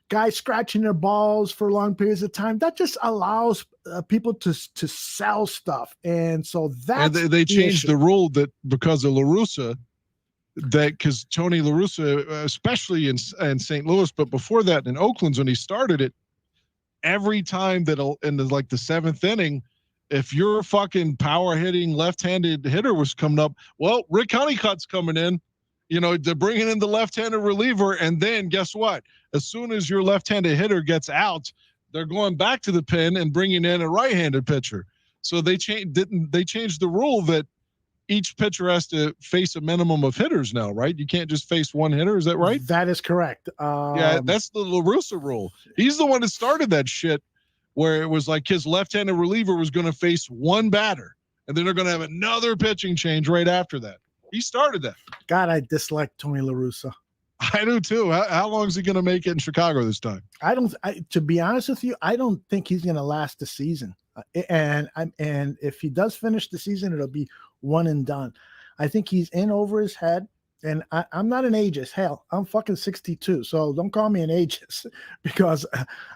B: guys scratching their balls for long periods of time, that just allows people to sell stuff. And so that's
C: they changed the rule that because of Russa, because Tony La Russa, especially in St. Louis, but before that in Oakland's when he started it, every time that in the seventh inning, if your fucking power hitting left-handed hitter was coming up, well, Rick Honeycutt's coming in. They're bringing in the left-handed reliever, and then guess what? As soon as your left-handed hitter gets out, they're going back to the pen and bringing in a right-handed pitcher. So they changed the rule that each pitcher has to face a minimum of hitters now, right? You can't just face one hitter. Is that right?
B: That is correct.
C: Yeah, that's the La Russa rule. He's the one that started that shit, where it was like his left-handed reliever was going to face one batter, and then they're going to have another pitching change right after that. He started that.
B: God, I dislike Tony La Russa.
C: I do too. How long is he going to make it in Chicago this time?
B: To be honest with you, I don't think he's going to last the season. And if he does finish the season, it'll be one and done. I think he's in over his head. And I'm not an ageist. Hell, I'm fucking 62. So don't call me an ageist because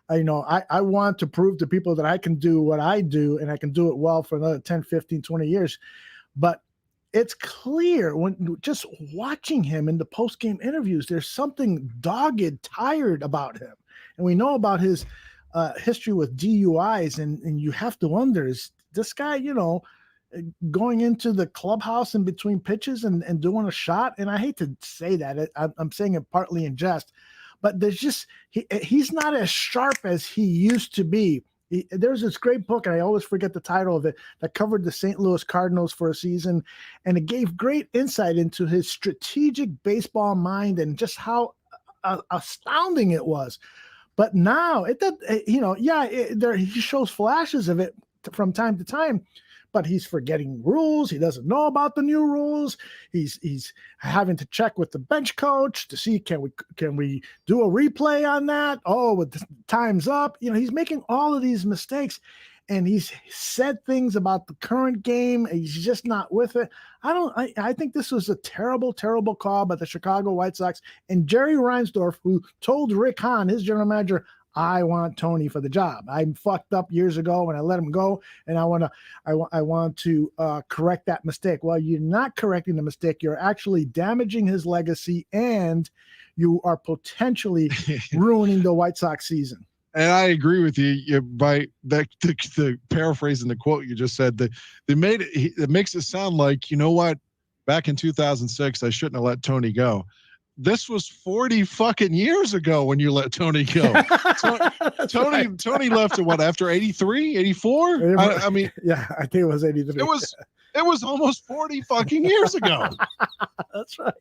B: I want to prove to people that I can do what I do and I can do it well for another 10, 15, 20 years. But it's clear when just watching him in the post-game interviews, there's something dogged, tired about him. And we know about his history with DUIs, and you have to wonder, is this guy, going into the clubhouse in between pitches and doing a shot? And I hate to say that. I'm saying it partly in jest, but there's just, he's not as sharp as he used to be. There's this great book, and I always forget the title of it, that covered the St. Louis Cardinals for a season, and it gave great insight into his strategic baseball mind and just how astounding it was. But now, he shows flashes of it from time to time, but he's forgetting rules. He doesn't know about the new rules. He's having to check with the bench coach to see, can we do a replay on that? Oh, with the time's up. He's making all of these mistakes, and he's said things about the current game. He's just not with it. I think this was a terrible, terrible call by the Chicago White Sox and Jerry Reinsdorf, who told Rick Hahn, his general manager, I want Tony for the job. I fucked up years ago when I let him go, and I want to correct that mistake. Well, you're not correcting the mistake. You're actually damaging his legacy, and you are potentially ruining the White Sox season.
C: And I agree with you. By the paraphrasing the quote you just said, they made it. It makes it sound like, you know what? Back in 2006, I shouldn't have let Tony go. This was 40 fucking years ago when you let Tony go. Tony left at what, after 83, 84? I mean,
B: yeah, I think it was 83.
C: It was almost 40 fucking years ago.
B: That's right.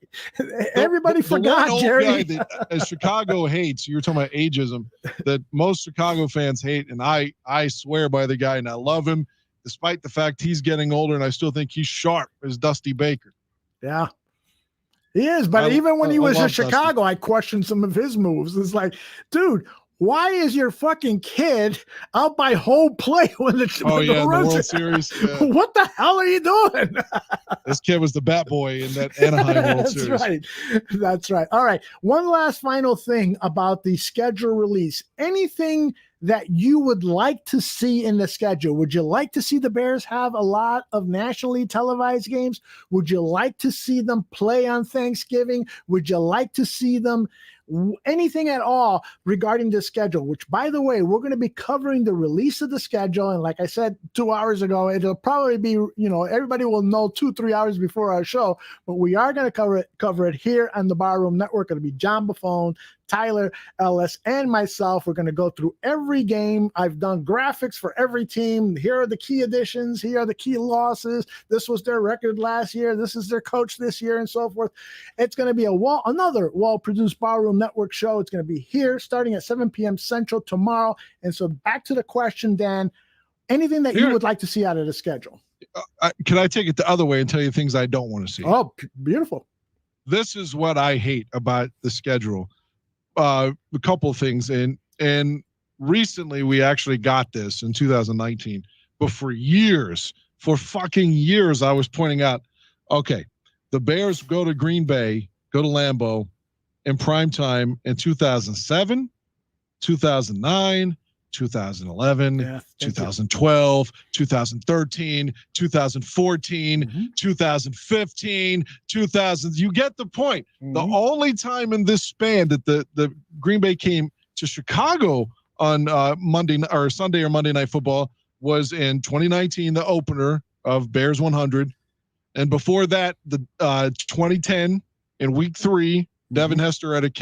B: Everybody forgot,
C: the
B: Jerry.
C: Guy that Chicago hates, you were talking about ageism, that most Chicago fans hate, and I swear by the guy, and I love him, despite the fact he's getting older, and I still think he's sharp as Dusty Baker.
B: Yeah. He is, but even when he was in Chicago, I questioned some of his moves. It's like, dude, why is your fucking kid out by whole play when the
C: World Series? Yeah.
B: What the hell are you doing?
C: This kid was the bat boy in that Anaheim World Series.
B: That's right. That's right. All right. One last final thing about the schedule release. Anything that you would like to see in the schedule? Would you like to see the Bears have a lot of nationally televised games? Would you like to see them play on Thanksgiving? Would you like to see them anything at all regarding the schedule, which, by the way, we're going to be covering the release of the schedule. And like I said 2 hours ago, it'll probably be, everybody will know 2-3 hours before our show, but we are going to cover it here on the Barroom Network. It'll be John Buffone, Tyler Ellis, and myself. We're going to go through every game. I've done graphics for every team. Here are the key additions. Here are the key losses. This was their record last year. This is their coach this year, and so forth. It's going to be another well-produced Barroom Network show. It's going to be here starting at 7 p.m. Central tomorrow. And so back to the question, Dan, anything that you would like to see out of the schedule?
C: Can I take it the other way and tell you things I don't want to see?
B: Oh, beautiful.
C: This is what I hate about the schedule. A couple of things, and recently we actually got this in 2019, but for fucking years I was pointing out, okay, the Bears go to Green Bay, go to Lambeau in primetime in 2007, 2009, 2011, 2012, 2013, 2014, 2015, 2000. You get the point. The only time in this span that the Green Bay came to Chicago on Sunday or Monday Night Football was in 2019, the opener of Bears 100. And before that, the 2010 in week 3, Devin Hester had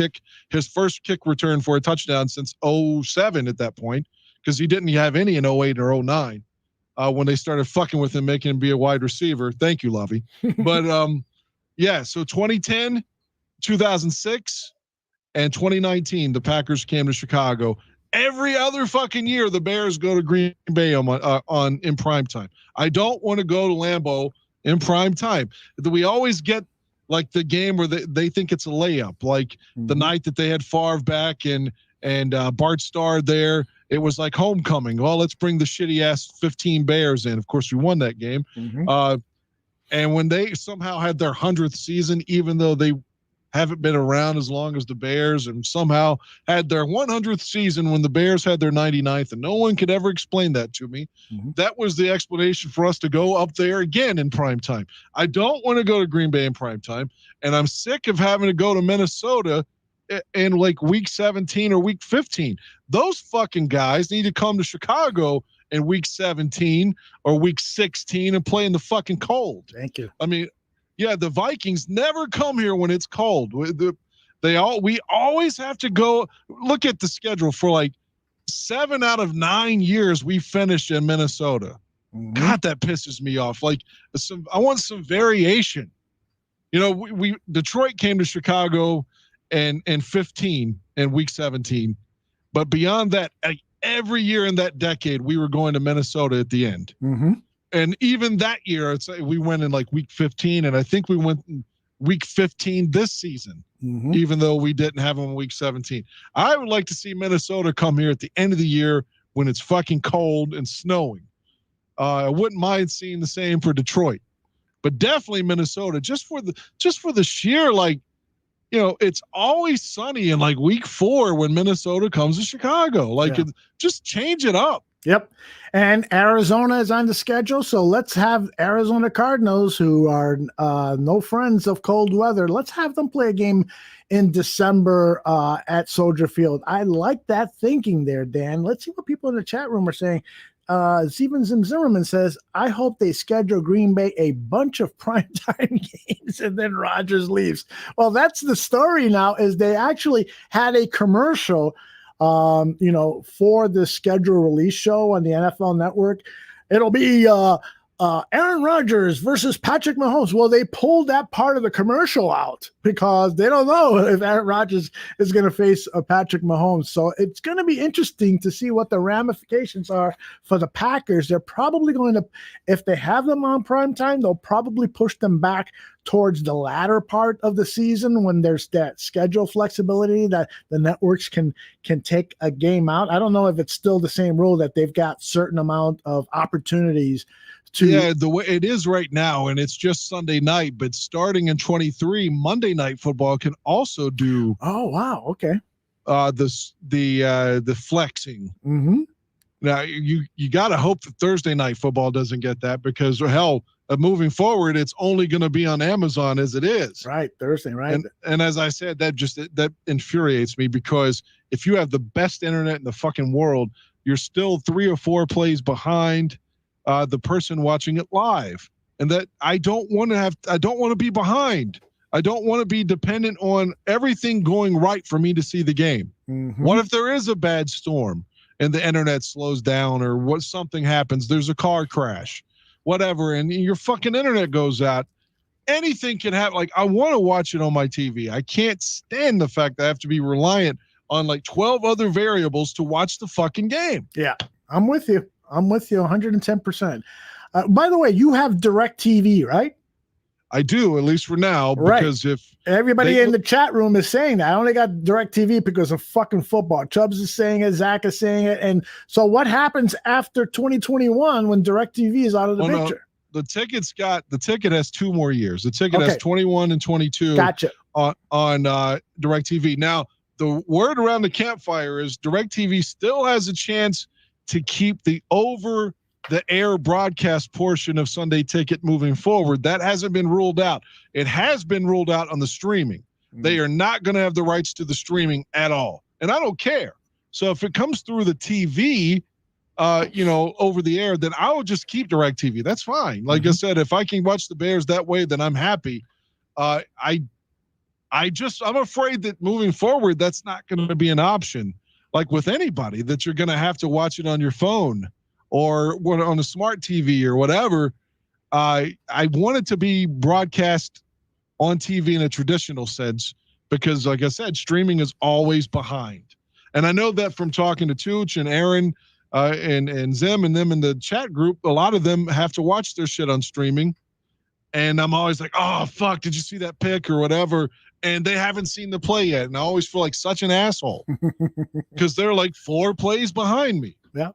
C: his first kick return for a touchdown since 2007 at that point, because he didn't have any in 2008 or 2009 when they started fucking with him, making him be a wide receiver. Thank you, Lovey. But so 2010, 2006, and 2019, the Packers came to Chicago. Every other fucking year, the Bears go to Green Bay in primetime. I don't want to go to Lambeau in primetime. We always get like the game where they think it's a layup, like the night that they had Favre back and Bart Starr there. It was like homecoming. Well, let's bring the shitty ass 15 Bears in. Of course, we won that game. And when they somehow had their 100th season, even though they haven't been around as long as the Bears, and somehow had their 100th season when the Bears had their 99th, and no one could ever explain that to me. That was the explanation for us to go up there again in prime time. I don't want to go to Green Bay in prime time, and I'm sick of having to go to Minnesota in like week 17 or week 15. Those fucking guys need to come to Chicago in week 17 or week 16 and play in the fucking cold.
B: Thank you.
C: I mean, yeah, the Vikings never come here when it's cold. We always have to go look at the schedule for like 7 out of 9 years we finished in Minnesota. God, that pisses me off. Like I want some variation. Detroit came to Chicago in 15 in week 17, but beyond that, every year in that decade we were going to Minnesota at the end. And even that year, we went in like week 15, and I think we went in week 15 this season, even though we didn't have them in week 17. I would like to see Minnesota come here at the end of the year when it's fucking cold and snowing. I wouldn't mind seeing the same for Detroit, but definitely Minnesota, just for the sheer, like, it's always sunny in like week 4 when Minnesota comes to Chicago. Like, just change it up.
B: Yep. And Arizona is on the schedule. So let's have Arizona Cardinals, who are no friends of cold weather. Let's have them play a game in December at Soldier Field. I like that thinking there, Dan. Let's see what people in the chat room are saying. Zimmerman says, I hope they schedule Green Bay a bunch of primetime games and then Rodgers leaves. Well, that's the story now, is they actually had a commercial for the schedule release show on the NFL Network. It'll be Aaron Rodgers versus Patrick Mahomes. Well, they pulled that part of the commercial out because they don't know if Aaron Rodgers is going to face Patrick Mahomes. So it's going to be interesting to see what the ramifications are for the Packers. They're probably going to, if they have them on prime time, they'll probably push them back towards the latter part of the season when there's that schedule flexibility that the networks can take a game out. I don't know if it's still the same rule that they've got certain amount of opportunities to.
C: The way it is right now, and it's just Sunday night, but starting in 23, Monday Night Football can also do.
B: Oh, wow. Okay.
C: the flexing.
B: Mm-hmm.
C: Now you got to hope that Thursday Night Football doesn't get that, because hell, moving forward, it's only going to be on Amazon as it is.
B: Right, Thursday, right?
C: And as I said, that infuriates me, because if you have the best internet in the fucking world, you're still 3 or 4 plays behind the person watching it live, and that I don't want to be behind. I don't want to be dependent on everything going right for me to see the game.
B: Mm-hmm.
C: What if there is a bad storm and the internet slows down, or something happens? There's a car crash, whatever, and your fucking internet goes out. Anything can happen. Like, I want to watch it on my TV. I can't stand the fact that I have to be reliant on like 12 other variables to watch the fucking game.
B: Yeah, I'm with you. 110%. By the way, you have DirecTV, right?
C: I do, at least for now,
B: right.
C: Because if
B: everybody in the chat room is saying that, I only got DirecTV because of fucking football. Chubbs is saying it, Zach is saying it, and so what happens after 2021 when DirecTV is out of the picture?
C: No, the ticket has 2 more years. The ticket has 21 and 22.
B: Gotcha.
C: On DirecTV. Now, the word around the campfire is DirecTV still has a chance to keep the over-the-air broadcast portion of Sunday Ticket moving forward. That hasn't been ruled out. It has been ruled out on the streaming. They are not going to have the rights to the streaming at all, and I don't care. So if it comes through the TV, over the air, then I will just keep DirecTV. That's fine. Like I said, if I can watch the Bears that way, then I'm happy. I'm afraid that moving forward, that's not going to be an option. Like with anybody, that you're going to have to watch it on your phone or on a smart TV or whatever. I want it to be broadcast on TV in a traditional sense, because like I said, streaming is always behind. And I know that from talking to Tooch and Aaron and Zim and them in the chat group, a lot of them have to watch their shit on streaming. And I'm always like, oh, fuck, did you see that pick or whatever? And they haven't seen the play yet. And I always feel like such an asshole because they're like 4 plays behind me.
B: Yeah.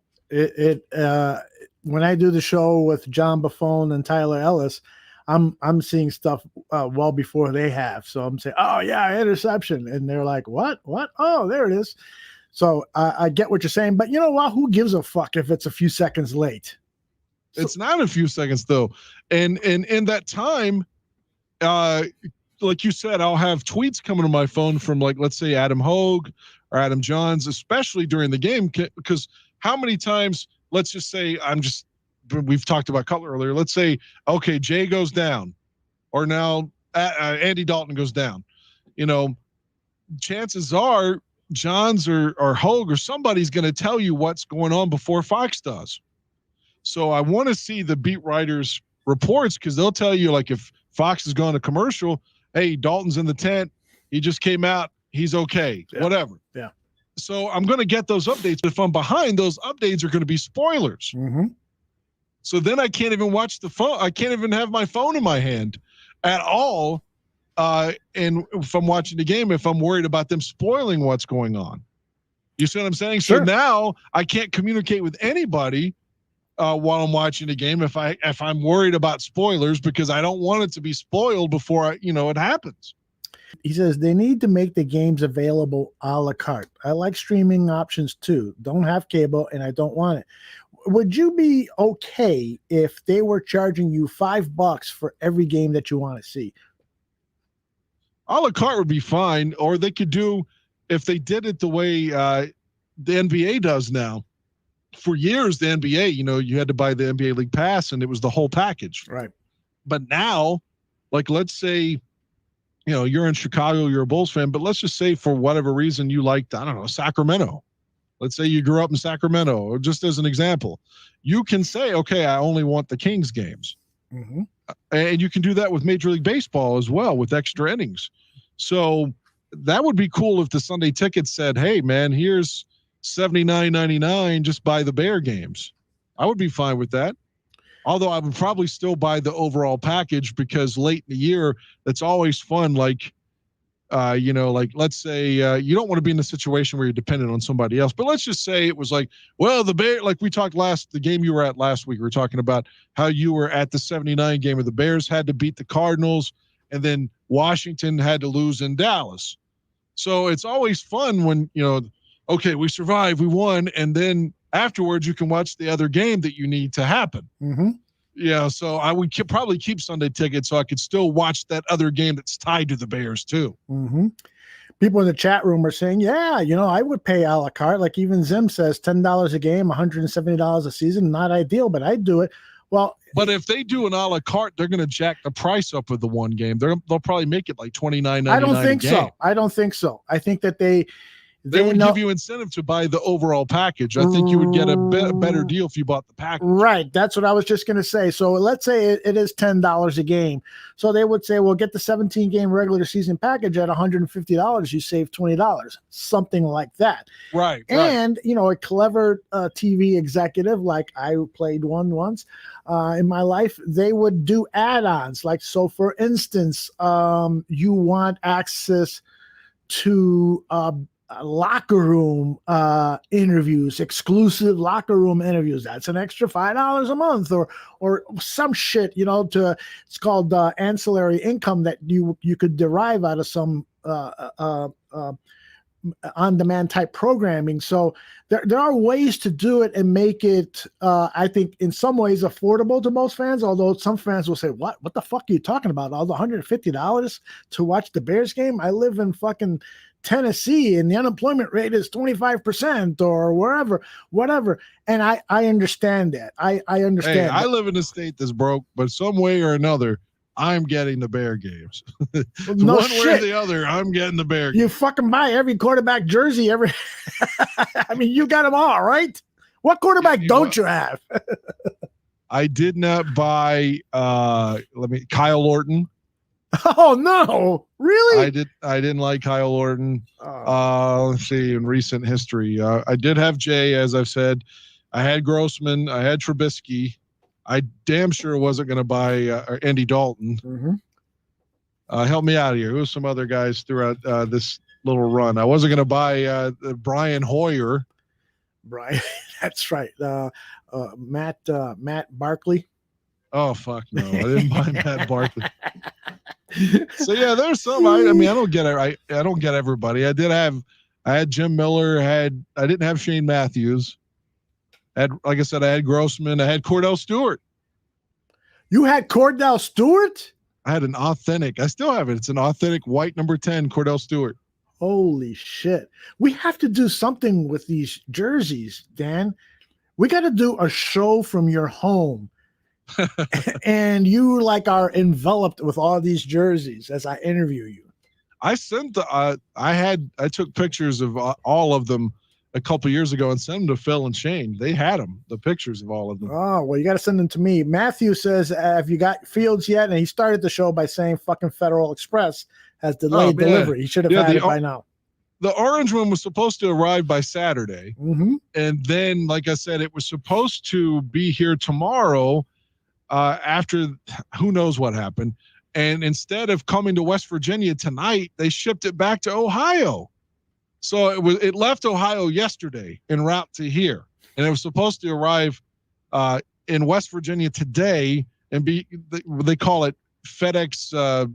B: When I do the show with John Buffone and Tyler Ellis, I'm seeing stuff well before they have. So I'm saying, oh yeah, interception. And they're like, what? Oh, there it is. So I get what you're saying, but you know what? Who gives a fuck if it's a few seconds late?
C: It's not a few seconds though. And in that time, like you said, I'll have tweets coming to my phone from, like, let's say Adam Hogue or Adam Johns, especially during the game, because how many times, let's just say we've talked about Cutler earlier. Let's say, okay, Jay goes down, or now Andy Dalton goes down. Chances are Johns or Hogue or somebody's going to tell you what's going on before Fox does. So I want to see the beat writers' reports, because they'll tell you, like, if Fox has gone to commercial, hey, Dalton's in the tent, he just came out, he's okay, whatever.
B: Yeah.
C: So I'm going to get those updates. If I'm behind, those updates are going to be spoilers.
B: Mm-hmm.
C: So then I can't even watch the phone. I can't even have my phone in my hand at all. And if I'm watching the game, if I'm worried about them spoiling what's going on. You see what I'm saying?
B: Sure.
C: So now I can't communicate with anybody while I'm watching the game if I'm worried about spoilers, because I don't want it to be spoiled before it happens.
B: He says they need to make the games available a la carte. I like streaming options too. Don't have cable and I don't want it. Would you be okay if they were charging you $5 for every game that you want to see?
C: A la carte would be fine, or they could do, if they did it the way the NBA does now. For years, the NBA, you had to buy the NBA League Pass, and it was the whole package.
B: Right.
C: But now, like, let's say, you're in Chicago, you're a Bulls fan, but let's just say for whatever reason you liked, I don't know, Sacramento. Let's say you grew up in Sacramento, or just as an example, you can say, okay, I only want the Kings games.
B: Mm-hmm.
C: And you can do that with Major League Baseball as well, with extra innings. So that would be cool if the Sunday Ticket said, hey, man, here's $79.99, just buy the Bear games. I would be fine with that. Although I would probably still buy the overall package, because late in the year, that's always fun. Like, let's say you don't want to be in a situation where you're dependent on somebody else. But let's just say it was like, well, the Bear, like we talked the game you were at last week, we were talking about how you were at the 79 game where the Bears had to beat the Cardinals, and then Washington had to lose in Dallas. So it's always fun when, okay, we survived, we won, and then afterwards you can watch the other game that you need to happen.
B: Mm-hmm.
C: Yeah, so I would probably keep Sunday tickets so I could still watch that other game that's tied to the Bears too.
B: Mm-hmm. People in the chat room are saying, yeah, I would pay a la carte. Like even Zim says, $10 a game, $170 a season. Not ideal, but I'd do it. Well,
C: but if they do an a la carte, they're going to jack the price up with the one game. They'll probably make it like $29.99.
B: I don't think so. I don't think so. I think that they
C: would give you incentive to buy the overall package. I think you would get a better deal if you bought the package.
B: Right. That's what I was just going to say. So let's say it is $10 a game. So they would say, well, get the 17-game regular season package at $150. You save $20, something like that.
C: Right.
B: And, a clever TV executive, like I played one once in my life, they would do add-ons. Like, so for instance, you want access to locker room interviews, exclusive locker room interviews. That's an extra $5 a month, or some shit. It's called ancillary income that you could derive out of some on-demand type programming. So there are ways to do it and make it, I think, in some ways affordable to most fans. Although some fans will say, "What the fuck are you talking about? All the $150 to watch the Bears game? I live in fucking Tennessee and the unemployment rate is 25% or whatever." And I understand that. I understand.
C: Hey, I live in a state that's broke, but some way or another, I'm getting the Bear games.
B: No
C: one
B: shit.
C: way or the other, I'm getting the Bear games.
B: You fucking buy every quarterback jersey. I mean, you got them all, right? What quarterback don't you have?
C: I did not buy Kyle Orton.
B: Oh no, really?
C: I didn't like Kyle Orton. Let's see, in recent history. I did have Jay, as I've said. I had Grossman, I had Trubisky. I damn sure wasn't going to buy Andy Dalton.
B: Mm-hmm.
C: Help me out here. Who are some other guys throughout this little run? I wasn't going to buy Brian Hoyer.
B: Brian, that's right. Matt Barkley.
C: Oh fuck no! I didn't buy Matt Barkley. So yeah, there's some. I don't get it. I don't get everybody. I had Jim Miller. I didn't have Shane Matthews. Like I said, I had Grossman. I had Cordell Stewart.
B: You had Cordell Stewart?
C: I had an authentic. I still have it. It's an authentic white number 10 Cordell Stewart.
B: Holy shit! We have to do something with these jerseys, Dan. We got to do a show from your home. And you are enveloped with all these jerseys as I interview you.
C: I sent I took pictures of all of them a couple years ago and sent them to Phil and Shane. They had them, the pictures of all of them.
B: Oh, well, you got to send them to me. Matthew says, have you got Fields yet? And he started the show by saying fucking Federal Express has delayed delivery. He should have had it by now.
C: The orange one was supposed to arrive by Saturday.
B: Mm-hmm.
C: And then, like I said, it was supposed to be here tomorrow. After who knows what happened. And instead of coming to West Virginia tonight, they shipped it back to Ohio. So it left Ohio yesterday en route to here. And it was supposed to arrive in West Virginia today and they call it FedEx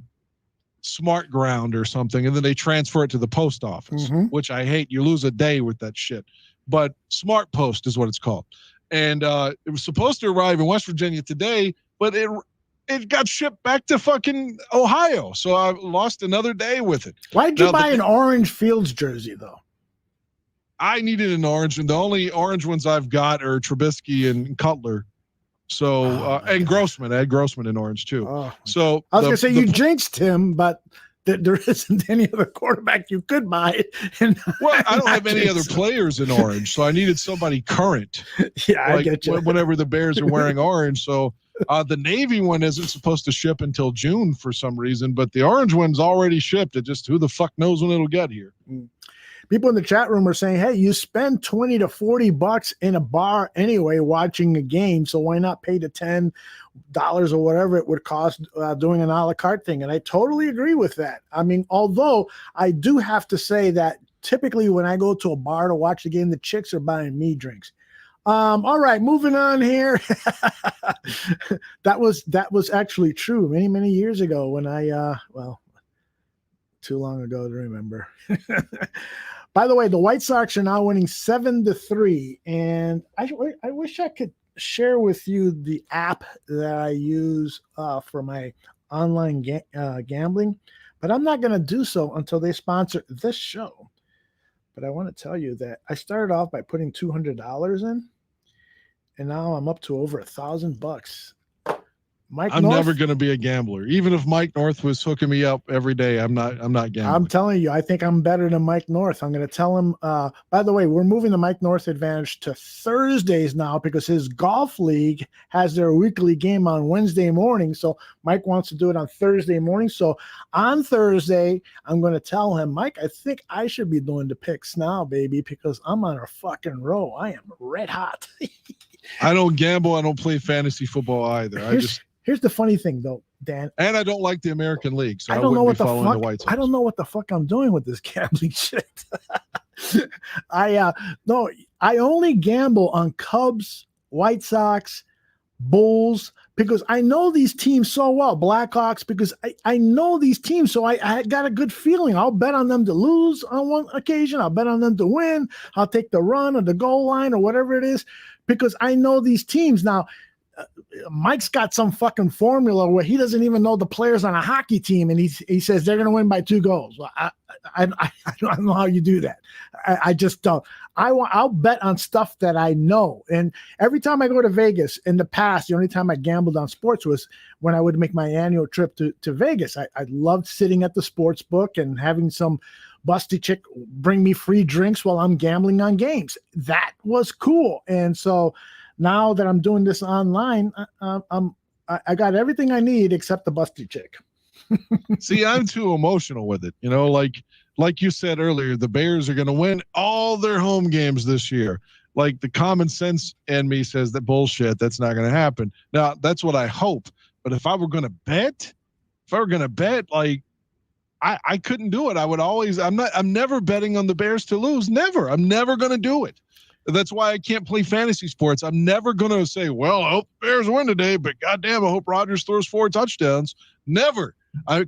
C: Smart Ground or something. And then they transfer it to the post office, which I hate. You lose a day with that shit. But Smart Post is what it's called. And it was supposed to arrive in West Virginia today, but it got shipped back to fucking Ohio. So I lost another day with it.
B: Why'd you buy an orange Fields jersey, though?
C: I needed an orange, and the only orange ones I've got are Trubisky and Cutler. So and Grossman. I had Grossman in orange, too. So
B: I was going to say you jinxed him, but there isn't any other quarterback you could buy.
C: Well, I don't have any other players in orange, so I needed somebody current.
B: Yeah, I get you.
C: Whenever the Bears are wearing orange. So the Navy one isn't supposed to ship until June for some reason, but the orange one's already shipped. It just who the fuck knows when it'll get here.
B: People in the chat room are saying, hey, you spend $20 to $40 in a bar anyway watching a game, so why not pay the $10 or whatever it would cost doing an a la carte thing? And I totally agree with that. I mean, although I do have to say that typically when I go to a bar to watch the game, the chicks are buying me drinks. All right, moving on here. That was actually true many years ago when I too long ago to remember. By the way, the White Sox are now winning 7-3, and I wish I could share with you the app that I use for my online gambling, but I'm not going to do so until they sponsor this show. But I want to tell you that I started off by putting $200 in, and now I'm up to over $1,000.
C: I'm never going to be a gambler. Even if Mike North was hooking me up every day, I'm not gambling.
B: I'm telling you, I think I'm better than Mike North. I'm going to tell him, by the way, we're moving the Mike North advantage to Thursdays now because his golf league has their weekly game on Wednesday morning. So Mike wants to do it on Thursday morning. So on Thursday, I'm going to tell him, Mike, I think I should be doing the picks now, baby, because I'm on a fucking roll. I am red hot.
C: I don't gamble. I don't play fantasy football either.
B: Here's the funny thing, though, Dan.
C: And I don't like the American League, so
B: I don't know what the fuck.
C: The White Sox.
B: I don't know what the fuck I'm doing with this gambling shit. I only gamble on Cubs, White Sox, Bulls, because I know these teams so well. Blackhawks, because I know these teams, so I got a good feeling. I'll bet on them to lose on one occasion. I'll bet on them to win. I'll take the run or the goal line or whatever it is, because I know these teams. Now, Mike's got some fucking formula where he doesn't even know the players on a hockey team, and he says they're going to win by 2 goals. Well, I don't know how you do that. I just don't. I'll bet on stuff that I know. And every time I go to Vegas in the past, the only time I gambled on sports was when I would make my annual trip to Vegas. I loved sitting at the sports book and having some busty chick bring me free drinks while I'm gambling on games. That was cool. And so now that I'm doing this online, I got everything I need except the busty chick.
C: See, I'm too emotional with it. You know, like you said earlier, the Bears are going to win all their home games this year. Like, the common sense in me says that bullshit, that's not going to happen. Now, that's what I hope. But if I were going to bet, like, I couldn't do it. I would always, I'm never betting on the Bears to lose. Never. I'm never going to do it. That's why I can't play fantasy sports. I'm never going to say, well, I hope Bears win today, but goddamn, I hope Rodgers throws 4 touchdowns. Never. I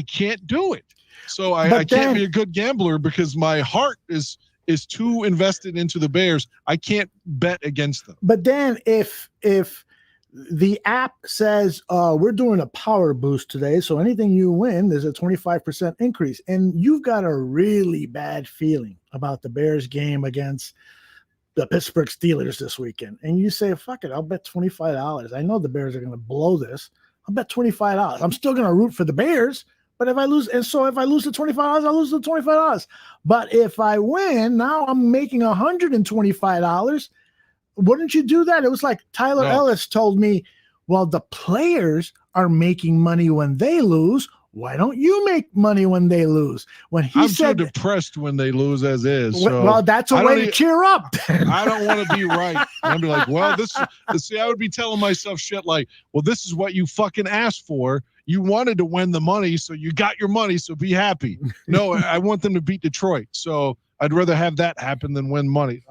C: can't do it. So I can't be a good gambler because my heart is too invested into the Bears. I can't bet against them.
B: But Dan, if the app says we're doing a power boost today, so anything you win, there's a 25% increase, and you've got a really bad feeling about the Bears game against the Pittsburgh Steelers this weekend, and you say, fuck it, I'll bet $25. I know the Bears are going to blow this. I'll bet $25. I'm still going to root for the Bears, but if I lose, and so if I lose the $25, I'll lose the $25. But if I win, now I'm making $125. Wouldn't you do that? It was like Tyler Ellis told me, well, the players are making money when they lose. Why don't you make money when they lose? When I'm so
C: depressed when they lose as is.
B: Well, that's a way to cheer up.
C: I don't want to be right. I'd be like, well, I would be telling myself shit like, well, this is what you fucking asked for. You wanted to win the money, so you got your money, so be happy. No, I want them to beat Detroit. So I'd rather have that happen than win money.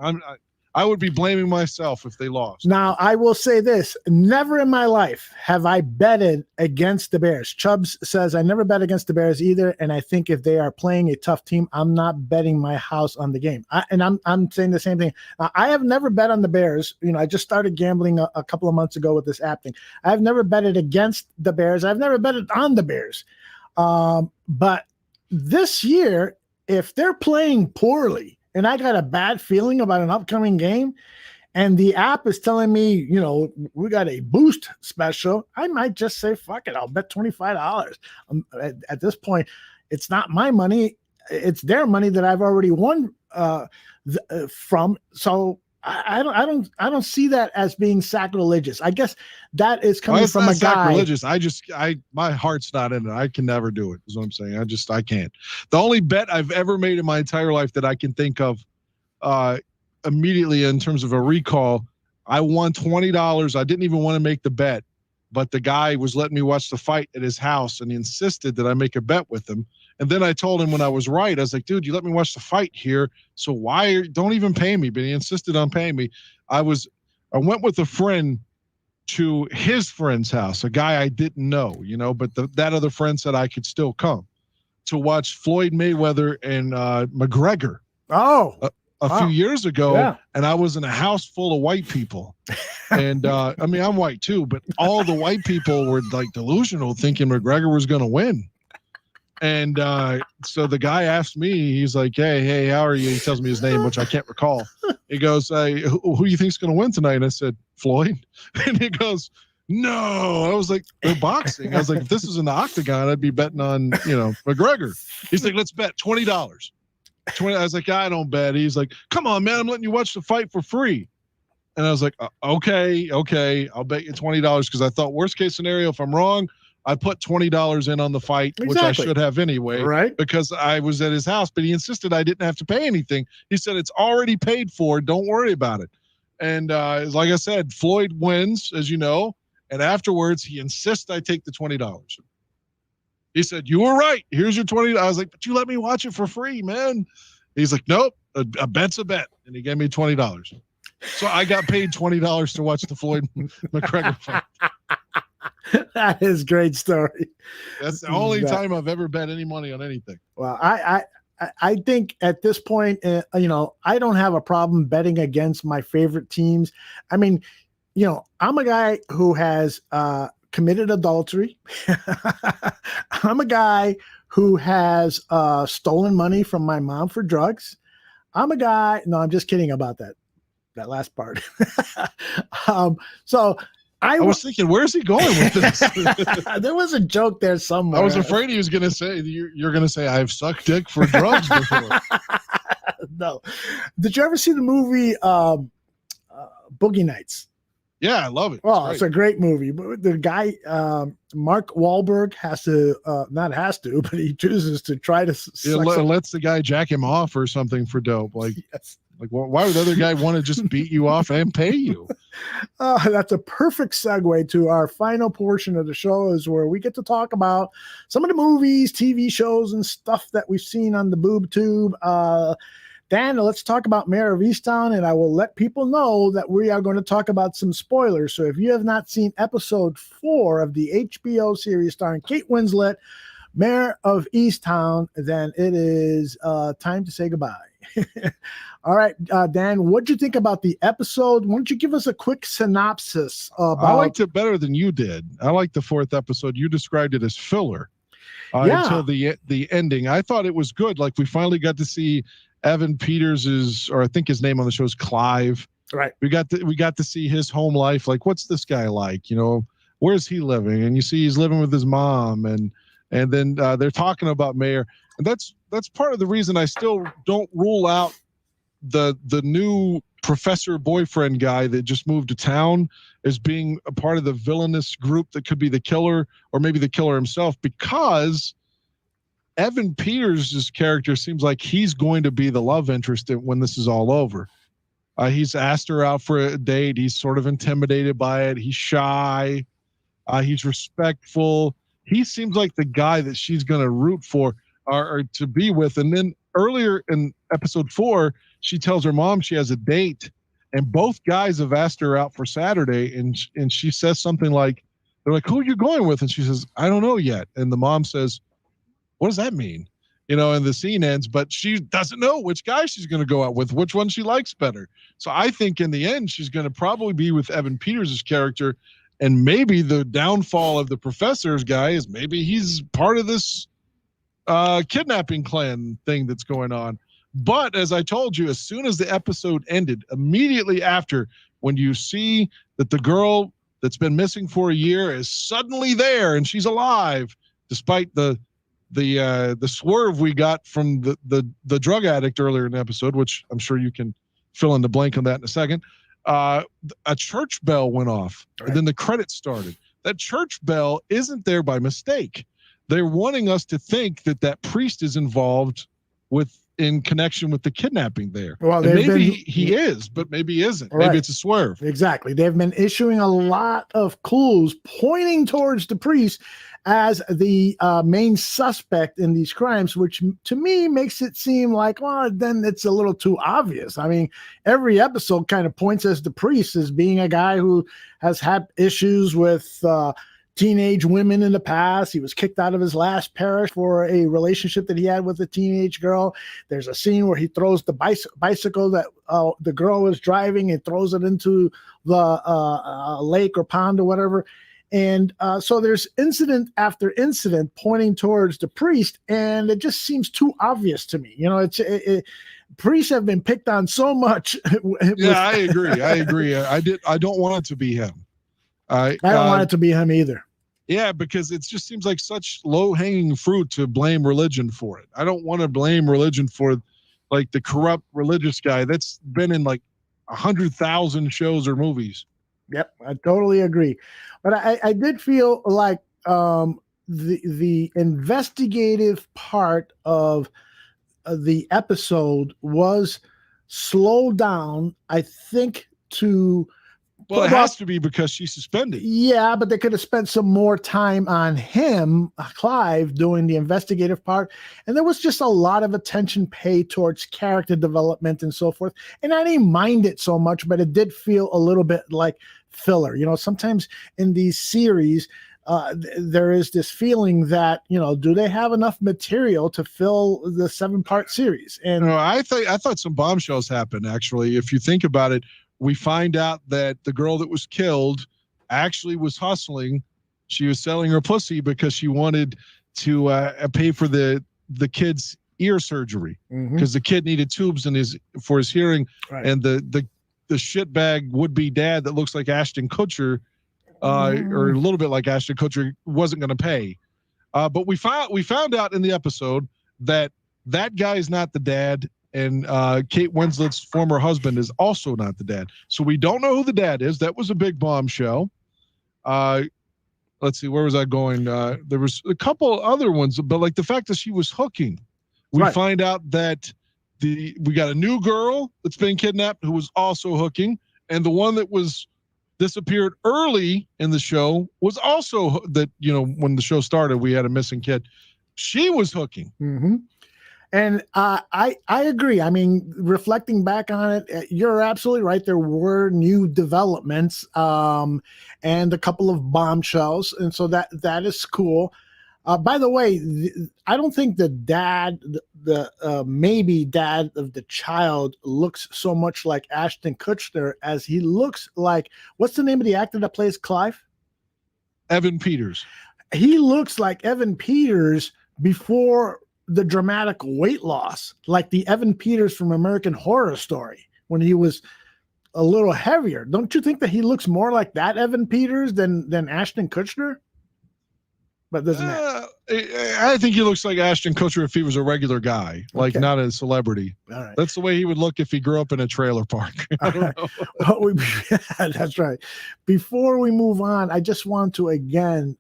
C: I would be blaming myself if they lost.
B: Now, I will say this. Never in my life have I betted against the Bears. Chubbs says I never bet against the Bears either, and I think if they are playing a tough team, I'm not betting my house on the game. I'm saying the same thing. I have never bet on the Bears. You know, I just started gambling a couple of months ago with this app thing. I've never betted against the Bears. I've never betted on the Bears. But this year, if they're playing poorly, and I got a bad feeling about an upcoming game, and the app is telling me, you know, we got a boost special, I might just say, fuck it, I'll bet $25. At this point, it's not my money. It's their money that I've already won from. So I don't see that as being sacrilegious. I guess that is coming from a guy.
C: Sacrilegious. My heart's not in it. I can never do it, is what I'm saying. I can't. The only bet I've ever made in my entire life that I can think of immediately in terms of a recall, I won $20. I didn't even want to make the bet, but the guy was letting me watch the fight at his house, and he insisted that I make a bet with him. And then I told him when I was right, I was like, dude, you let me watch the fight here. So don't even pay me? But he insisted on paying me. I went with a friend to his friend's house, a guy I didn't know, you know, but that other friend said I could still come. to watch Floyd Mayweather and McGregor.
B: Oh,
C: a few years ago,
B: Yeah.
C: and I was in a house full of white people. And I mean, I'm white too, but all the white people were like delusional, thinking McGregor was going to win. And so the guy asked me, he's like, hey, how are you? He tells me his name, which I can't recall. He goes, who do you think's going to win tonight? And I said, Floyd. And he goes, no. I was like, they're boxing. I was like, if this was in the octagon, I'd be betting on, McGregor. He's like, let's bet $20. 20. I was like, I don't bet. He's like, come on, man, I'm letting you watch the fight for free. And I was like, okay, I'll bet you $20, because I thought worst case scenario, if I'm wrong, I put $20 in on the fight, which I should have anyway,
B: right?
C: Because I was at his house, but he insisted I didn't have to pay anything. He said, it's already paid for. Don't worry about it. And like I said, Floyd wins, as you know, and afterwards he insists I take the $20. He said, you were right. Here's your $20. I was like, but you let me watch it for free, man. He's like, nope, a bet's a bet. And he gave me $20. So I got paid $20 to watch the Floyd McGregor fight.
B: That is a great story.
C: That's the only time I've ever bet any money on anything.
B: Well, I think at this point, I don't have a problem betting against my favorite teams. I mean, I'm a guy who has committed adultery. I'm a guy who has stolen money from my mom for drugs. I'm a guy. No, I'm just kidding about that last part. So I
C: was thinking, where's he going with this?
B: There was a joke there somewhere.
C: I was afraid he was going to say, you're going to say, I've sucked dick for drugs before.
B: No. Did you ever see the movie Boogie Nights?
C: Yeah, I love it.
B: It's a great movie. But the guy, Mark Wahlberg, but he chooses to try to
C: lets the guy jack him off or something for dope. Like, yes. Like, why would the other guy want to just beat you off and pay you?
B: That's a perfect segue to our final portion of the show, is where we get to talk about some of the movies, TV shows, and stuff that we've seen on the boob tube. Dan, let's talk about Mayor of Easttown, and I will let people know that we are going to talk about some spoilers. So if you have not seen episode 4 of the HBO series starring Kate Winslet, Mayor of Easttown, then it is time to say goodbye. All right, Dan, what'd you think about the episode? Why don't you give us a quick synopsis about...
C: I liked it better than you did. I liked the 4th episode. You described it as filler until the ending. I thought it was good. Like, we finally got to see Evan Peters, or I think his name on the show is Clive.
B: Right.
C: We got to see his home life. Like, what's this guy like? Where's he living? And you see he's living with his mom, and then they're talking about Mayor. And that's part of the reason I still don't rule out the new professor boyfriend guy that just moved to town as being a part of the villainous group that could be the killer, or maybe the killer himself, because Evan Peters' character seems like he's going to be the love interest when this is all over. He's asked her out for a date. He's sort of intimidated by it. He's shy. He's respectful. He seems like the guy that she's going to root for or to be with. And then earlier in episode 4, she tells her mom she has a date, and both guys have asked her out for Saturday. And she says something like, they're like, who are you going with? And she says, I don't know yet. And the mom says, what does that mean? And the scene ends, but she doesn't know which guy she's going to go out with, which one she likes better. So I think in the end, she's going to probably be with Evan Peters' character. And maybe the downfall of the professor's guy is maybe he's part of this kidnapping clan thing that's going on. But as I told you, as soon as the episode ended, immediately after, when you see that the girl that's been missing for a year is suddenly there and she's alive, despite the swerve we got from the drug addict earlier in the episode, which I'm sure you can fill in the blank on that in a second. A church bell went off, right, and then the credits started. That church bell isn't there by mistake. They're wanting us to think that priest is involved in connection with the kidnapping there. Well, maybe he is, but maybe he isn't. Right. Maybe it's a swerve.
B: Exactly. They've been issuing a lot of clues pointing towards the priest as the main suspect in these crimes, which to me makes it seem like, well, then it's a little too obvious. I mean, every episode kind of points as the priest as being a guy who has had issues with teenage women in the past. He was kicked out of his last parish for a relationship that he had with a teenage girl. There's a scene where he throws the bicycle that the girl was driving and throws it into the lake or pond or whatever. And so there's incident after incident pointing towards the priest, and it just seems too obvious to me. You know, priests have been picked on so much.
C: Yeah, I agree. I don't want it to be him. I
B: don't want it to be him either.
C: Yeah, because it just seems like such low-hanging fruit to blame religion for it. I don't want to blame religion for like the corrupt religious guy that's been in like 100,000 shows or movies.
B: Yep, I totally agree. But I did feel like the investigative part of the episode was slowed down, I think, to...
C: Well, it has to be because she's suspended.
B: Yeah, but they could have spent some more time on him, Clive, doing the investigative part. And there was just a lot of attention paid towards character development and so forth. And I didn't mind it so much, but it did feel a little bit like filler. You know, sometimes in these series, there is this feeling that, you know, do they have enough material to fill the 7-part series? And
C: I thought some bombshells happened, actually. If you think about it, we find out that the girl that was killed actually was hustling. She was selling her pussy because she wanted to pay for the kid's ear surgery, because the kid needed tubes for his hearing. Right. And the shitbag would-be dad that looks like Ashton Kutcher, or a little bit like Ashton Kutcher, wasn't going to pay. But we found out in the episode that guy's not the dad. And Kate Winslet's former husband is also not the dad. So we don't know who the dad is. That was a big bombshell. Let's see, where was I going? There was a couple other ones, but like the fact that she was hooking. We find out that we got a new girl that's been kidnapped who was also hooking. And the one that was disappeared early in the show was also that, you know, when the show started, we had a missing kid. She was hooking.
B: Mm-hmm. And I agree. I mean, reflecting back on it, you're absolutely right. There were new developments and a couple of bombshells. And so that is cool. By the way, I don't think the dad, maybe dad of the child, looks so much like Ashton Kutcher as he looks like, what's the name of the actor that plays Clive?
C: Evan Peters.
B: He looks like Evan Peters before the dramatic weight loss, like the Evan Peters from American Horror Story, when he was a little heavier. Don't you think that he looks more like that Evan Peters than Ashton Kutcher? But doesn't matter.
C: I think he looks like Ashton Kutcher if he was a regular guy, like not a celebrity. All right. That's the way he would look if he grew up in a trailer park. I don't know.
B: That's right. Before we move on, I just want to again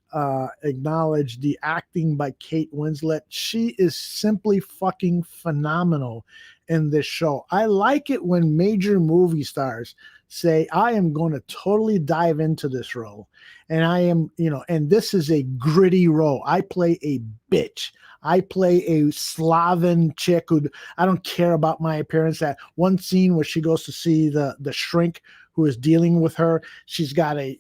B: acknowledge the acting by Kate Winslet. She is simply fucking phenomenal in this show. I like it when major movie stars say, I am going to totally dive into this role. And I am, you know, and this is a gritty role. I play a bitch. I play a Slavic chick who I don't care about my appearance. That one scene where she goes to see the shrink who is dealing with her. She's got a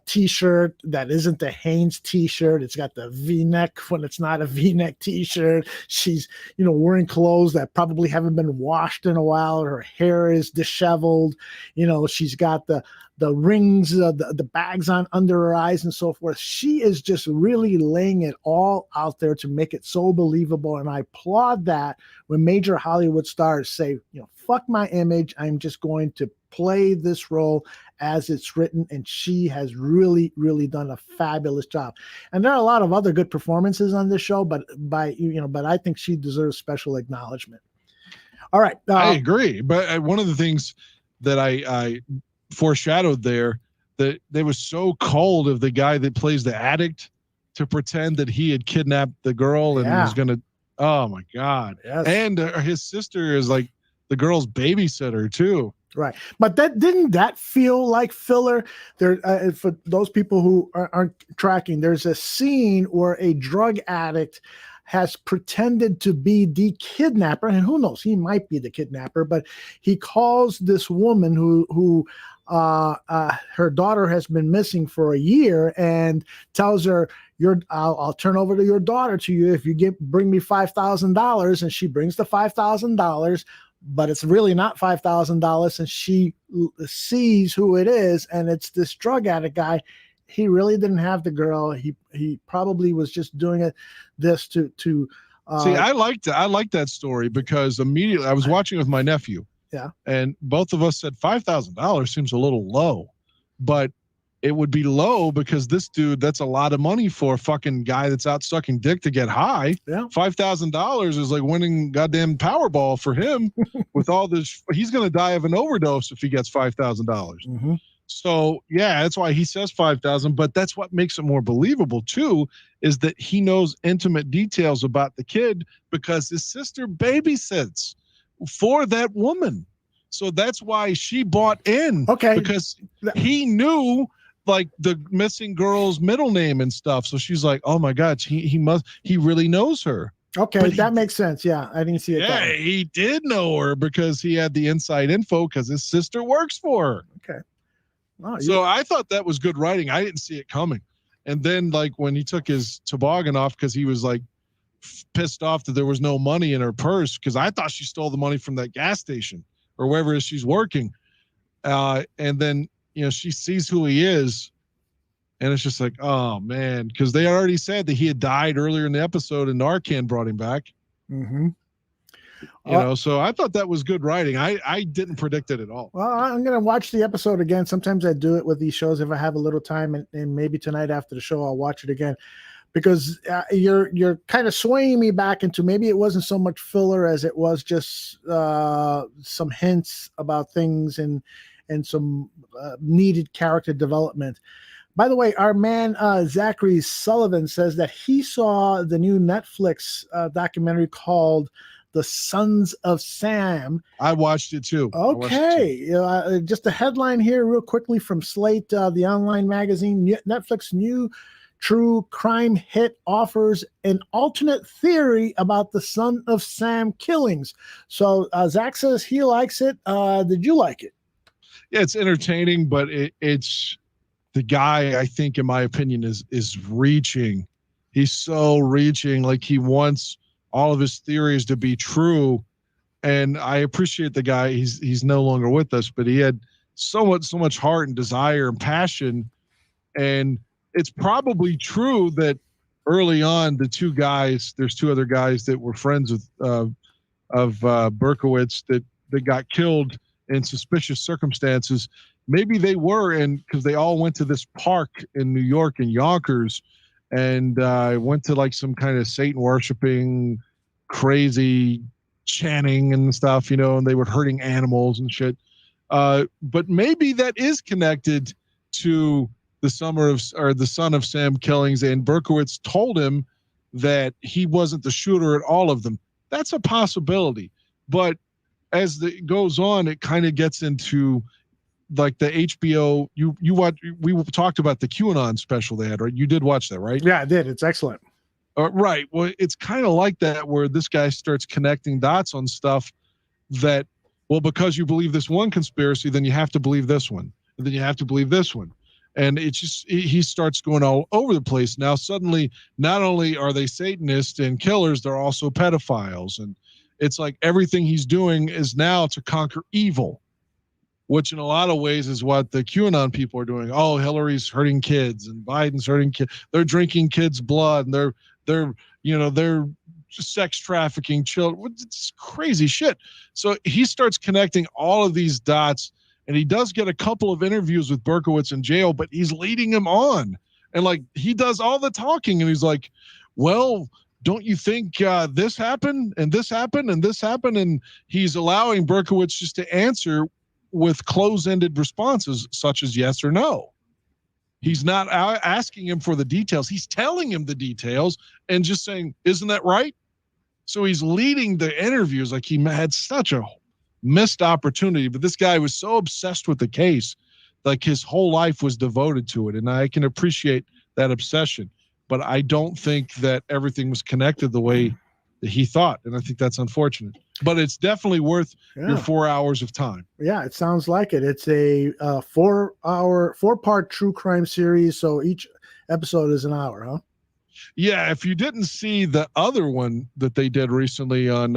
B: t-shirt that isn't the Hanes t-shirt. It's got the V-neck when it's not a V-neck t-shirt. She's, wearing clothes that probably haven't been washed in a while. Her hair is disheveled. She's got the rings, the bags on under her eyes and so forth. She is just really laying it all out there to make it so believable. And I applaud that when major Hollywood stars say, fuck my image. I'm just going to play this role as it's written. And she has really, really done a fabulous job. And there are a lot of other good performances on this show, but I think she deserves special acknowledgement. All right.
C: I agree. But one of the things that I foreshadowed there, that they was so cold of the guy that plays the addict to pretend that he had kidnapped the girl and was going to, oh my God.
B: Yes.
C: And his sister is like the girl's babysitter too.
B: Right. But didn't that feel like filler? There, for those people who aren't tracking, there's a scene where a drug addict has pretended to be the kidnapper, and who knows, he might be the kidnapper, but he calls this woman who her daughter has been missing for a year and tells her, I'll turn over to your daughter to you if you bring me $5,000. And she brings the $5,000, but it's really not $5,000. And she sees who it is, and it's this drug addict guy. He really didn't have the girl. He probably was just doing this to
C: see. I liked that story because immediately I was watching with my nephew.
B: Yeah.
C: And both of us said $5,000 seems a little low, but it would be low because this dude, that's a lot of money for a fucking guy that's out sucking dick to get high.
B: Yeah.
C: $5,000 is like winning goddamn Powerball for him with all this. He's going to die of an overdose if he gets $5,000.
B: Mm-hmm.
C: So yeah, that's why he says 5,000, but that's what makes it more believable too, is that he knows intimate details about the kid because his sister babysits for that woman. So that's why she bought in.
B: Okay.
C: Because he knew like the missing girl's middle name and stuff. So she's like, oh my God, he really knows her.
B: Okay. But that makes sense. Yeah. I didn't see it.
C: Yeah, he did know her because he had the inside info because his sister works for her.
B: Okay. Wow,
C: so I thought that was good writing. I didn't see it coming. And then like when he took his toboggan off because he was like pissed off that there was no money in her purse because I thought she stole the money from that gas station or wherever it is she's working. And then, she sees who he is and it's just like, oh man, because they already said that he had died earlier in the episode and Narcan brought him back.
B: Mm-hmm.
C: So I thought that was good writing. I didn't predict it at all.
B: Well, I'm going to watch the episode again. Sometimes I do it with these shows if I have a little time, and maybe tonight after the show, I'll watch it again because you're kind of swaying me back into maybe it wasn't so much filler as it was just some hints about things and some needed character development. By the way, our man Zachary Sullivan says that he saw the new Netflix documentary called The Sons of Sam.
C: I watched it too.
B: Okay. Just a headline here real quickly from Slate, the online magazine. Netflix new true crime hit offers an alternate theory about the Son of Sam killings. So Zach says he likes it. Did you like it?
C: Yeah, it's entertaining, but it's the guy, I think, in my opinion, is reaching. He's so reaching, like he wants all of his theories to be true. And I appreciate the guy. He's no longer with us, but he had so much heart and desire and passion. And it's probably true that early on, there's two other guys that were friends with of Berkowitz that got killed in suspicious circumstances. Maybe they were, and because they all went to this park in New York in Yonkers, and went to like some kind of Satan worshiping, crazy chanting and stuff, and they were hurting animals and shit. But maybe that is connected to the Son of Sam killings, and Berkowitz told him that he wasn't the shooter at all of them. That's a possibility. But as it goes on, it kind of gets into like the HBO. You watch. We talked about the QAnon special they had, right? You did watch that, right?
B: Yeah, I did. It's excellent.
C: Right. Well, it's kind of like that where this guy starts connecting dots on stuff that, well, because you believe this one conspiracy, then you have to believe this one, and then you have to believe this one. And it's just, he starts going all over the place. Now, suddenly, not only are they Satanists and killers, they're also pedophiles. And it's like everything he's doing is now to conquer evil, which in a lot of ways is what the QAnon people are doing. Oh, Hillary's hurting kids and Biden's hurting kids. They're drinking kids' blood and they're sex trafficking children. It's crazy shit. So he starts connecting all of these dots, and he does get a couple of interviews with Berkowitz in jail, but he's leading him on. And like, he does all the talking, and he's like, well, don't you think this happened and this happened and this happened? And he's allowing Berkowitz just to answer with close-ended responses such as yes or no. He's not asking him for the details. He's telling him the details and just saying, isn't that right? So he's leading the interviews like he had such a missed opportunity. But this guy was so obsessed with the case, like his whole life was devoted to it. And I can appreciate that obsession. but I don't think that everything was connected the way that he thought, and I think that's unfortunate. But it's definitely worth your 4 hours of time.
B: Yeah, it sounds like it. It's a 4-part true crime series, so each episode is an hour, huh?
C: Yeah, if you didn't see the other one that they did recently on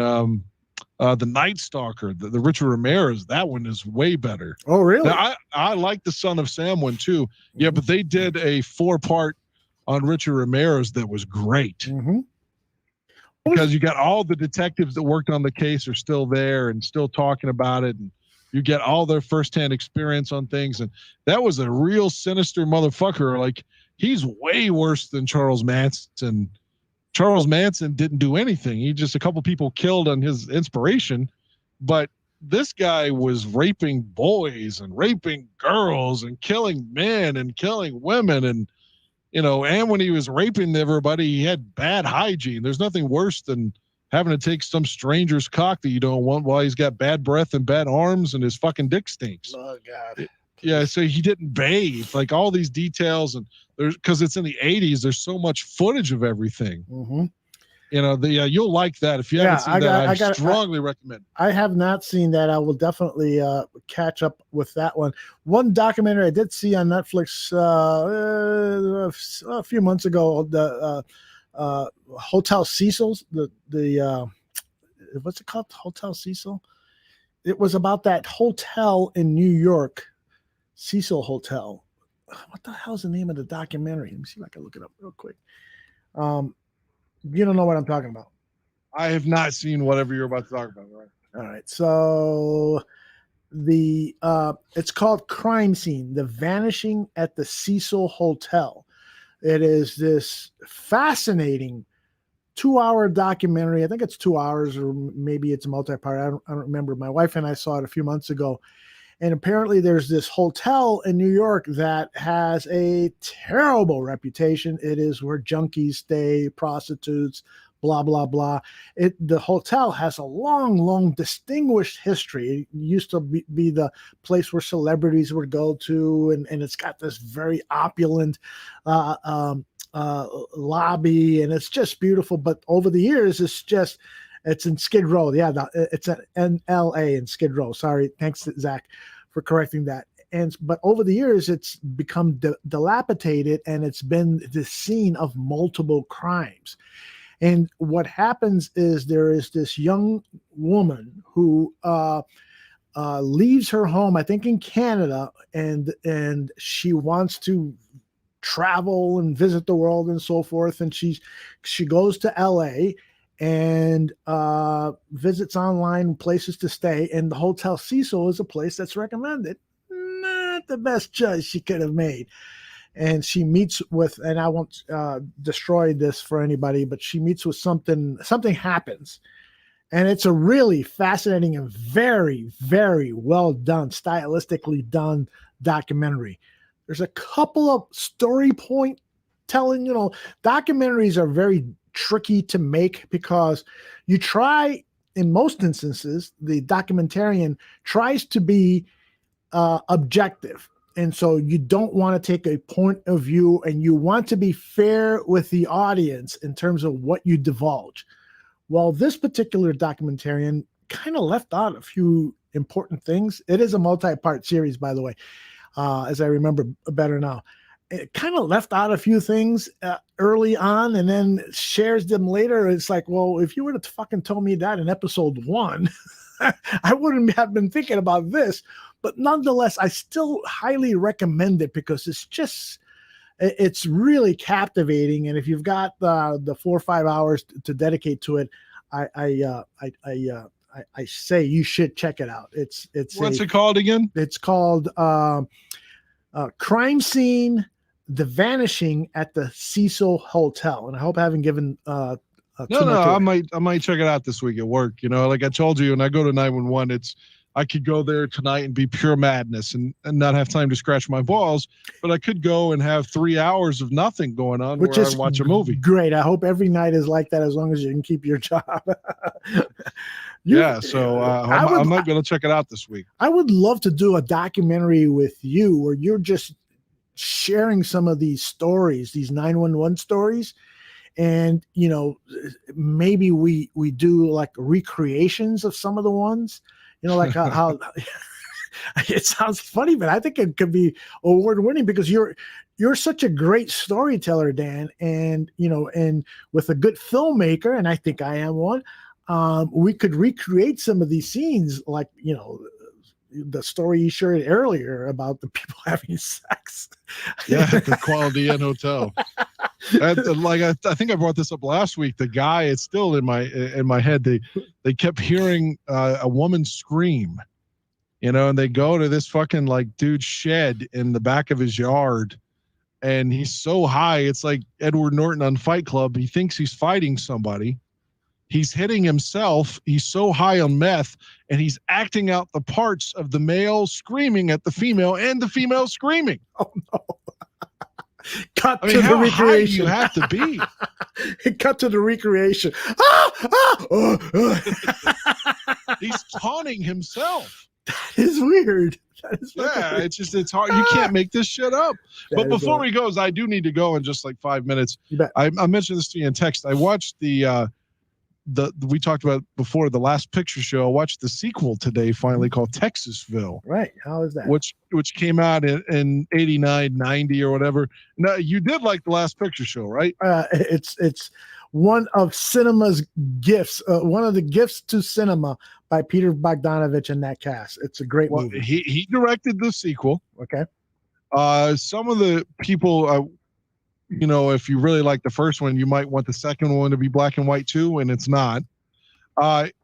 C: the Night Stalker, the Richard Ramirez, that one is way better.
B: Oh, really?
C: Now, I like the Son of Sam one too. Yeah, but they did a 4-part on Richard Ramirez that was great.
B: Mm-hmm.
C: Because you got all the detectives that worked on the case are still there and still talking about it, and you get all their firsthand experience on things. And that was a real sinister motherfucker. Like, he's way worse than Charles Manson. Charles Manson didn't do anything. He just, a couple people killed on his inspiration, but this guy was raping boys and raping girls and killing men and killing women. And, and when he was raping everybody, he had bad hygiene. There's nothing worse than having to take some stranger's cock that you don't want while he's got bad breath and bad arms and his fucking dick stinks.
B: Oh, God.
C: Yeah, so he didn't bathe. Like, all these details, and there's, because it's in the 80s, there's so much footage of everything.
B: Mm-hmm.
C: You'll like that. If you haven't seen that, I strongly recommend.
B: I have not seen that. I will definitely catch up with that one. One documentary I did see on Netflix a few months ago, the Hotel Cecil's, the what's it called? Hotel Cecil. It was about that hotel in New York, Cecil Hotel. What the hell's the name of the documentary? Let me see if I can look it up real quick. You don't know what I'm talking about.
C: I have not seen whatever you're about to talk about. Right.
B: All right. So it's called Crime Scene: The Vanishing at the Cecil Hotel. It is this fascinating 2-hour documentary. I think it's 2 hours, or maybe it's multi-part. I don't remember. My wife and I saw it a few months ago. And apparently there's this hotel in New York that has a terrible reputation. It is where junkies stay, prostitutes, blah, blah, blah. The hotel has a long distinguished history. It used to be the place where celebrities would go to, and it's got this very opulent lobby, and it's just beautiful. But over the years, it's in Skid Row. Yeah, it's in L.A. in Skid Row. Sorry. Thanks, Zach, for correcting that. But over the years, it's become dilapidated, and it's been the scene of multiple crimes. And what happens is there is this young woman who leaves her home, I think in Canada, and she wants to travel and visit the world and so forth. And she goes to LA and visits online places to stay. And the Hotel Cecil is a place that's recommended. Not the best choice she could have made. And she meets with, and I won't destroy this for anybody, but she meets with something happens. And it's a really fascinating and very, very well done, stylistically done documentary. There's a couple of story point telling, documentaries are very tricky to make because you try, in most instances, the documentarian tries to be objective. And so you don't want to take a point of view, and you want to be fair with the audience in terms of what you divulge. Well, this particular documentarian kind of left out a few important things. It is a multi-part series, by the way, as I remember better now. It kind of left out a few things early on and then shares them later. It's like, well, if you would have fucking told me that in episode 1, I wouldn't have been thinking about this. But nonetheless, I still highly recommend it because it's really captivating. And if you've got the 4 or 5 hours to dedicate to it, I say you should check it out. What's
C: it called again?
B: It's called Crime Scene: The Vanishing at the Cecil Hotel. And I hope I haven't given
C: no, I might check it out this week at work. Like I told you, when I go to 911, I could go there tonight and be pure madness and not have time to scratch my balls, but I could go and have 3 hours of nothing going on where I watch a movie.
B: Great. I hope every night is like that as long as you can keep your job.
C: So I might be able to check it out this week.
B: I would love to do a documentary with you where you're just sharing some of these stories, these 911 stories. And, you know, maybe we do like recreations of some of the ones, you know, like how it sounds funny, but I think it could be award winning because you're such a great storyteller, Dan. And, you know, and with a good filmmaker, and I think I am one, we could recreate some of these scenes, like, you know, the story you shared earlier about the people having sex.
C: Yeah, the Quality Inn Hotel. Like I think I brought this up last week. The guy, it's still in my head. They kept hearing a woman scream, you know, and they go to this fucking like dude's shed in the back of his yard, and he's so high, it's like Edward Norton on Fight Club. He thinks he's fighting somebody. He's hitting himself. He's so high on meth, and he's acting out the parts of the male screaming at the female and the female screaming.
B: Oh no. Cut
C: I mean,
B: to the
C: how
B: recreation.
C: high do you have to be?
B: Cut to the recreation.
C: He's taunting himself.
B: That is weird. That is
C: Yeah,
B: weird.
C: it's hard. You can't make this shit up.
B: That
C: But
B: is
C: before
B: weird.
C: we go, I do need to go in just like 5 minutes.
B: You bet.
C: I mentioned this to you in text. I watched the we talked about before, the Last Picture Show. I watched the sequel today, finally, called Texasville,
B: Right. How is that?
C: which came out in 89, 90 or whatever. Now, you did like the Last Picture Show, right?
B: It's one of cinema's gifts, one of the gifts to cinema by Peter Bogdanovich and that cast. It's a great
C: Well,
B: movie.
C: he directed the sequel.
B: Okay.
C: Some of the people, you know, if you really like the first one, you might want the second one to be black and white too, and it's not.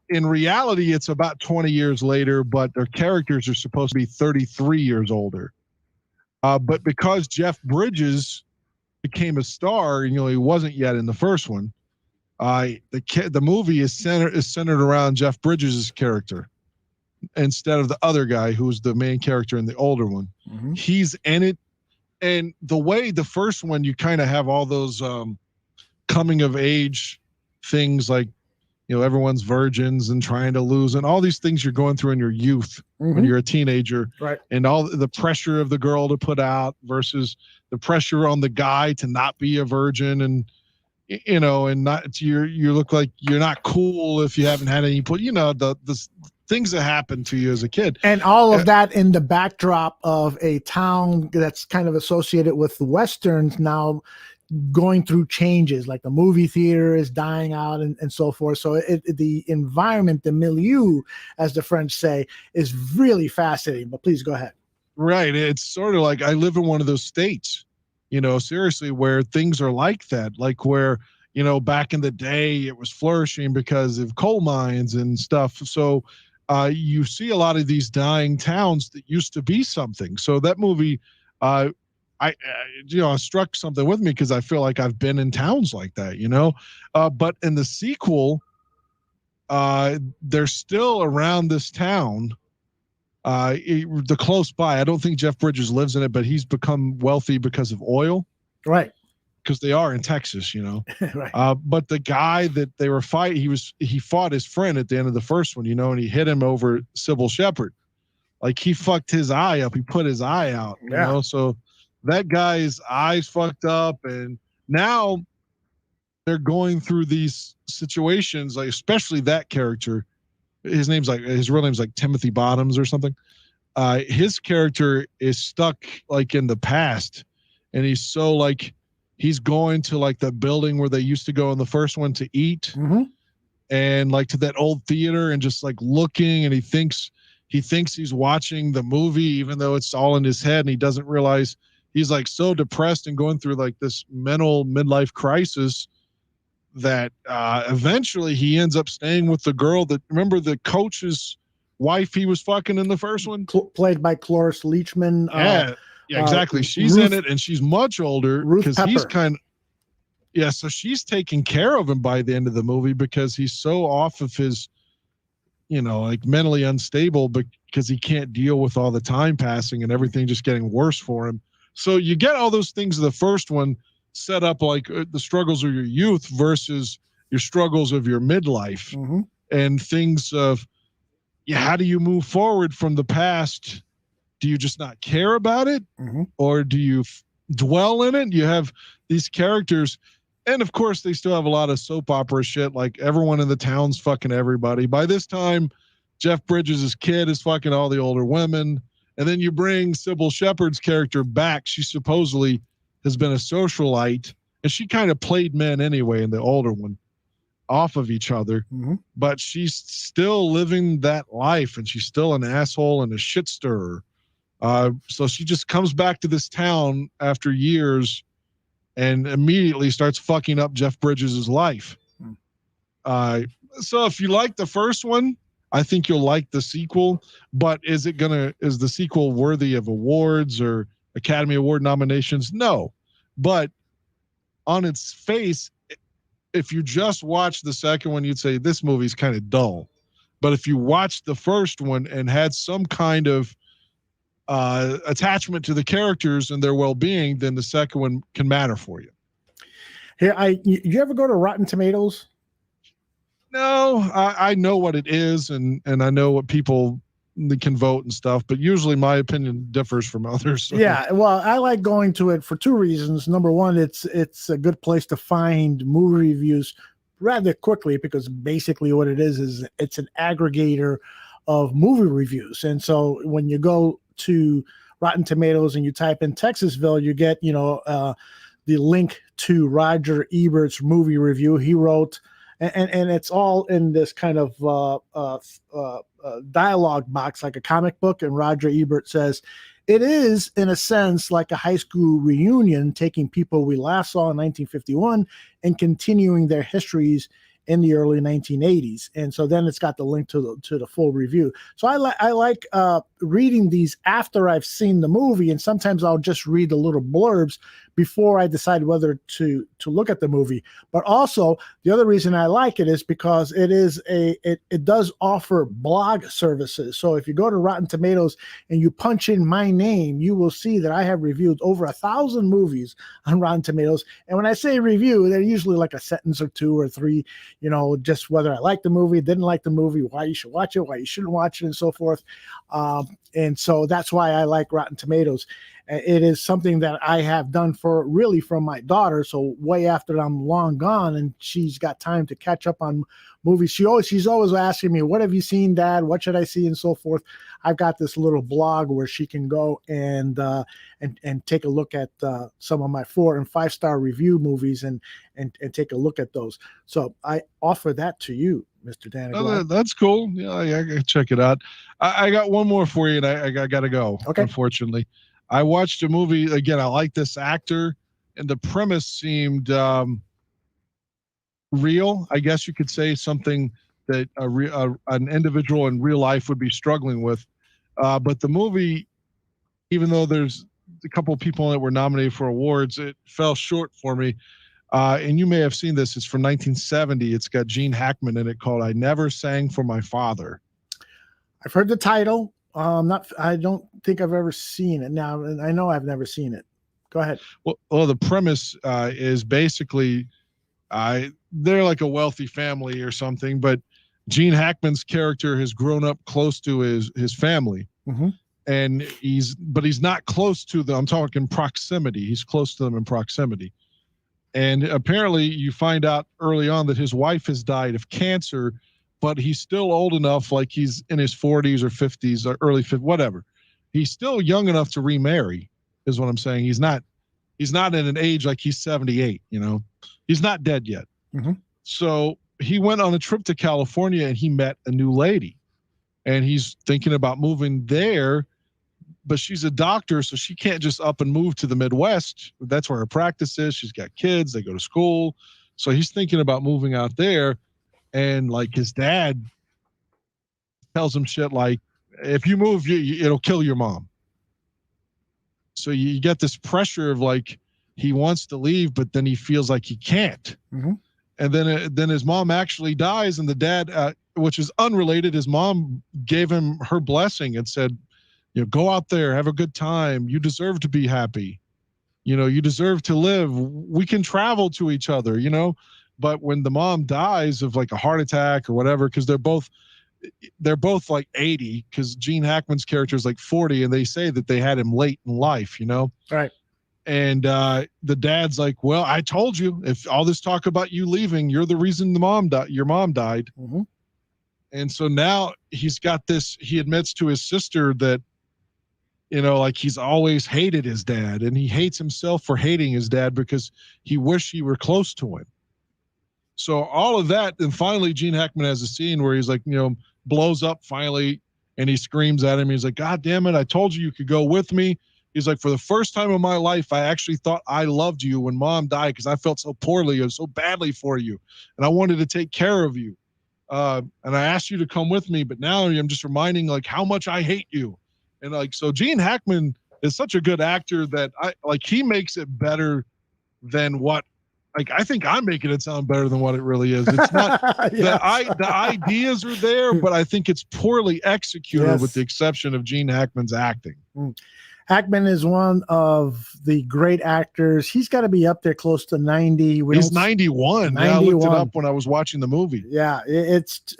C: In reality, it's about 20 years later, but their characters are supposed to be 33 years older. But because Jeff Bridges became a star, and, you know, he wasn't yet in the first one, the movie is centered around Jeff Bridges' character instead of the other guy who was the main character in the older one.
B: Mm-hmm.
C: He's in it. And the way the first one, you kind of have all those coming of age things, like, you know, everyone's virgins and trying to lose and all these things you're going through in your youth when you're a teenager,
B: Right.
C: and all the pressure of the girl to put out versus the pressure on the guy to not be a virgin, and, you know, and not you look like you're not cool if you haven't had any, you know, the things that happen to you as a kid.
B: And all of that in the backdrop of a town that's kind of associated with the Westerns now going through changes, like the movie theater is dying out and so forth. So the environment, the milieu, as the French say, is really fascinating. But please go ahead.
C: Right. It's sort of like I live in one of those states, you know, seriously, where things are like that, like where, you know, back in the day it was flourishing because of coal mines and stuff. So you see a lot of these dying towns that used to be something. So that movie, struck something with me because I feel like I've been in towns like that, you know. But in the sequel, they're still around this town. The close by. I don't think Jeff Bridges lives in it, but he's become wealthy because of oil.
B: Right.
C: Because they are in Texas, you know.
B: Right.
C: But the guy that they were fighting, he fought his friend at the end of the first one, you know, and he hit him over Sybil Shepherd. Like, he fucked his eye up. He put his eye out, you know. So that guy's eyes fucked up, and now they're going through these situations, like especially that character. His real name's like Timothy Bottoms or something. His character is stuck like in the past, and he's so like he's going to like the building where they used to go in the first one to eat, and like to that old theater, and just like looking, and he thinks he's watching the movie, even though it's all in his head, and he doesn't realize he's like so depressed and going through like this mental midlife crisis that eventually he ends up staying with the girl that, remember the coach's wife he was fucking in the first one?
B: Played by Cloris Leachman.
C: Yeah, exactly. She's in it, and she's much older because he's kind of, so she's taking care of him by the end of the movie because he's so off of his, you know, like mentally unstable because he can't deal with all the time passing and everything just getting worse for him. So you get all those things in the first one set up, like the struggles of your youth versus your struggles of your midlife, and things of, how do you move forward from the past? Do you just not care about it? Or do you dwell in it. You have these characters, and of course they still have a lot of soap opera shit. Like everyone in the town's fucking everybody. By this time, Jeff Bridges' kid is fucking all the older women. And then you bring Sybil Shepherd's character back. She supposedly has been a socialite, and she kind of played men anyway in the older one off of each other.
B: Mm-hmm.
C: But she's still living that life, and she's still an asshole and a shit stirrer. So she just comes back to this town after years and immediately starts fucking up Jeff Bridges' life. So if you like the first one, I think you'll like the sequel, but is the sequel worthy of awards or Academy Award nominations? No. But on its face, if you just watch the second one, you'd say this movie's kind of dull. But if you watched the first one and had some kind of attachment to the characters and their well-being, then the second one can matter for you.
B: Here, you ever go to Rotten Tomatoes?
C: No, I know what it is, and I know what people can vote and stuff, but usually my opinion differs from others. So.
B: Yeah, well, I like going to it for two reasons. Number one, it's a good place to find movie reviews rather quickly, because basically what it is it's an aggregator of movie reviews. And so when you go to Rotten Tomatoes and you type in Texasville, you get the link to Roger Ebert's movie review. He wrote, and it's all in this kind of dialogue box like a comic book. And Roger Ebert says, it is, in a sense, like a high school reunion, taking people we last saw in 1951 and continuing their histories in the early 1980s. And so then it's got the link to the full review. So I like reading these after I've seen the movie, and sometimes I'll just read the little blurbs before I decide whether to look at the movie. But also the other reason I like it is because it does offer blog services. So if you go to Rotten Tomatoes and you punch in my name, you will see that I have reviewed over 1,000 movies on Rotten Tomatoes. And when I say review, they're usually like a sentence or two or three, just whether I like the movie, didn't like the movie, why you should watch it, why you shouldn't watch it, and so forth. And so that's why I like Rotten Tomatoes. It is something that I have done from my daughter. So way after I'm long gone and she's got time to catch up on movies, she's always asking me, what have you seen, Dad? What should I see? And so forth. I've got this little blog where she can go and take a look at some of my 4- and 5-star review movies and take a look at those. So I offer that to you, Mr. Dan.
C: Oh, that's cool. Yeah, I gotta check it out. I got one more for you, and I gotta go. Okay. Unfortunately, I watched a movie again. I like this actor, and the premise seemed real. I guess you could say something that an individual in real life would be struggling with. But the movie, even though there's a couple of people that were nominated for awards, it fell short for me. And you may have seen this. It's from 1970. It's got Gene Hackman in it, called "I Never Sang for My Father."
B: I've heard the title. I don't think I've ever seen it. Now, I know I've never seen it. Go ahead.
C: Well, the premise is basically they're like a wealthy family or something, but Gene Hackman's character has grown up close to his family.
B: Mm-hmm.
C: And he's not close to them. I'm talking proximity. He's close to them in proximity. And apparently you find out early on that his wife has died of cancer, but he's still old enough, like he's in his 40s or 50s or early 50s, whatever. He's still young enough to remarry, is what I'm saying. He's not in an age like he's 78, He's not dead yet.
B: Mm-hmm.
C: So he went on a trip to California and he met a new lady. And he's thinking about moving there, but she's a doctor, so she can't just up and move to the Midwest. That's where her practice is. She's got kids. They go to school. So he's thinking about moving out there. And like his dad tells him shit like, if you move, it'll kill your mom. So you get this pressure of like, he wants to leave, but then he feels like he can't.
B: Mm-hmm.
C: And then his mom actually dies, and the dad, which is unrelated, his mom gave him her blessing and said, go out there, have a good time. You deserve to be happy. You deserve to live. We can travel to each other, But when the mom dies of like a heart attack or whatever, because they're both like 80, because Gene Hackman's character is like 40, and they say that they had him late in life,
B: Right.
C: And the dad's like, well, I told you, if all this talk about you leaving, you're the reason your mom died.
B: Mm-hmm.
C: And so now he's got this, he admits to his sister that, you know, like he's always hated his dad, and he hates himself for hating his dad because he wished he were close to him. So all of that, and finally Gene Hackman has a scene where he's like, you know, blows up finally, and he screams at him. He's like, God damn it, I told you could go with me. He's like, for the first time in my life, I actually thought I loved you when mom died because I felt so poorly and so badly for you, and I wanted to take care of you. And I asked you to come with me, but now I'm just reminding like how much I hate you. And like, so Gene Hackman is such a good actor that he makes it better than what, like, I think I'm making it sound better than what it really is. It's not the ideas are there, but I think it's poorly executed with the exception of Gene Hackman's acting.
B: Hackman is one of the great actors. He's got to be up there close to 90.
C: He's 91. 91. Yeah, I looked it up when I was watching the movie.
B: Yeah, it's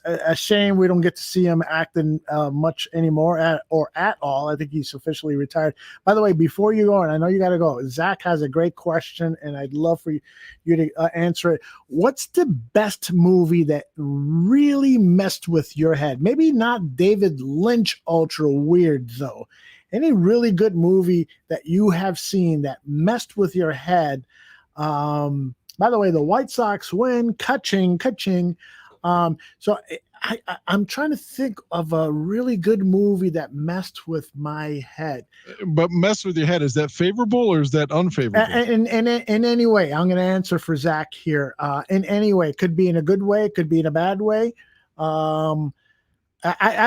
B: a shame we don't get to see him acting much anymore at all. I think he's officially retired. By the way, before you go, and I know you got to go, Zach has a great question, and I'd love for you to answer it. What's the best movie that really messed with your head? Maybe not David Lynch ultra weird, though. Any really good movie that you have seen that messed with your head? By the way, the White Sox win. Ka-ching, ka-ching. So I'm trying to think of a really good movie that messed with my head.
C: But mess with your head, is that favorable or is that unfavorable?
B: In any way, I'm going to answer for Zach here. In any way, could be in a good way, could be in a bad way. I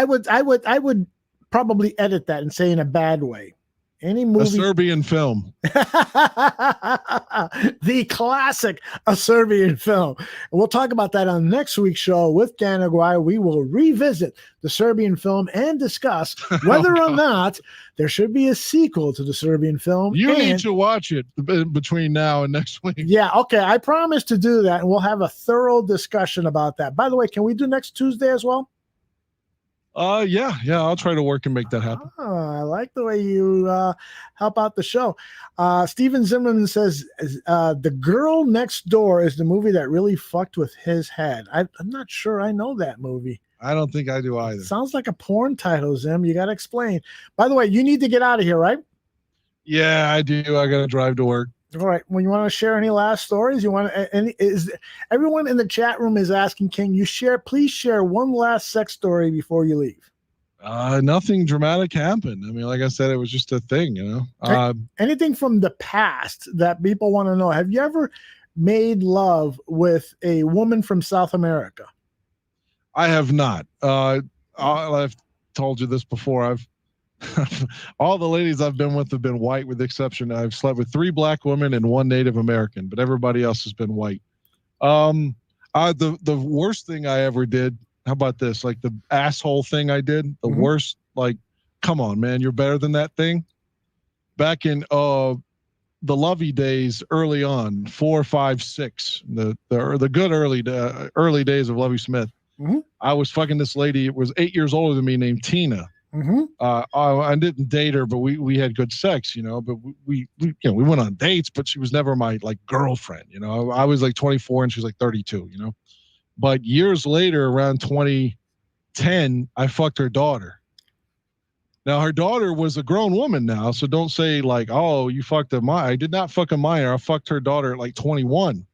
B: would probably edit that and say in a bad way. Any movie,
C: a Serbian film,
B: the classic, a Serbian film. And we'll talk about that on next week's show with Dan Aguirre. We will revisit the Serbian film and discuss whether or not there should be a sequel to the Serbian film.
C: You need to watch it between now and next week.
B: Yeah, okay. I promise to do that, and we'll have a thorough discussion about that. By the way, can we do next Tuesday as well?
C: Yeah, I'll try to work and make that happen.
B: Oh, I like the way you help out the show. Steven Zimmerman says, The Girl Next Door is the movie that really fucked with his head. I'm not sure I know that movie.
C: I don't think I do either.
B: Sounds like a porn title, Zim. You got to explain. By the way, you need to get out of here, right?
C: Yeah, I do. I got to drive to work.
B: All right. When you want to share any last stories, everyone in the chat room is asking, can you please share one last sex story before you leave?
C: Nothing dramatic happened. I mean, like I said, it was just a thing, you know.
B: Anything from the past that people want to know? Have you ever made love with a woman from South America?
C: I have not. I've told you this before. All the ladies I've been with have been white, with the exception I've slept with 3 black women and 1 Native American, but everybody else has been white. The worst thing I ever did, how about this? Like the asshole thing I did, the worst, like, come on, man, you're better than that thing. Back in the Lovey days, early on, 4, 5, 6, the good early days of Lovey Smith. I was fucking this lady. It was 8 years older than me, named Tina. I didn't date her, but we had good sex, you know, but we went on dates, but she was never my like girlfriend, you know. I was like 24 and she was like 32, you know. But years later, around 2010, I fucked her daughter. Now her daughter was a grown woman now, so don't say like, oh, you fucked a minor. I did not fuck a minor. I fucked her daughter at like 21.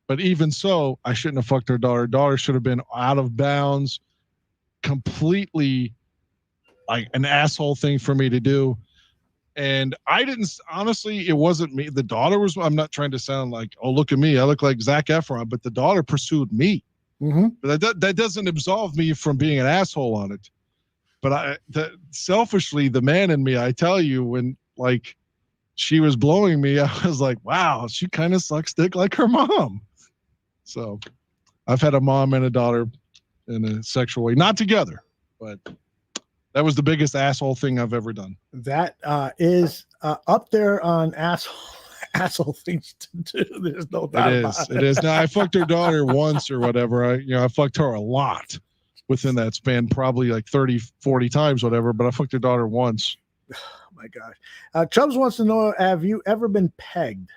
C: But even so, I shouldn't have fucked her daughter. Her daughter should have been out of bounds, completely like an asshole thing for me to do. And I didn't, honestly, it wasn't me. The daughter was, I'm not trying to sound like, oh, look at me, I look like Zac Efron, but the daughter pursued me. But that doesn't absolve me from being an asshole on it. But selfishly, the man in me, I tell you, when like she was blowing me, I was like, wow, she kind of sucks dick like her mom. So I've had a mom and a daughter in a sexual way, not together, but that was the biggest asshole thing I've ever done.
B: That is up there on asshole things to do. There's no doubt about it.
C: It is. Now I fucked her daughter once or whatever. I fucked her a lot within that span, probably like 30, 40 times, whatever. But I fucked her daughter once.
B: my gosh. Chubbs wants to know, have you ever been pegged?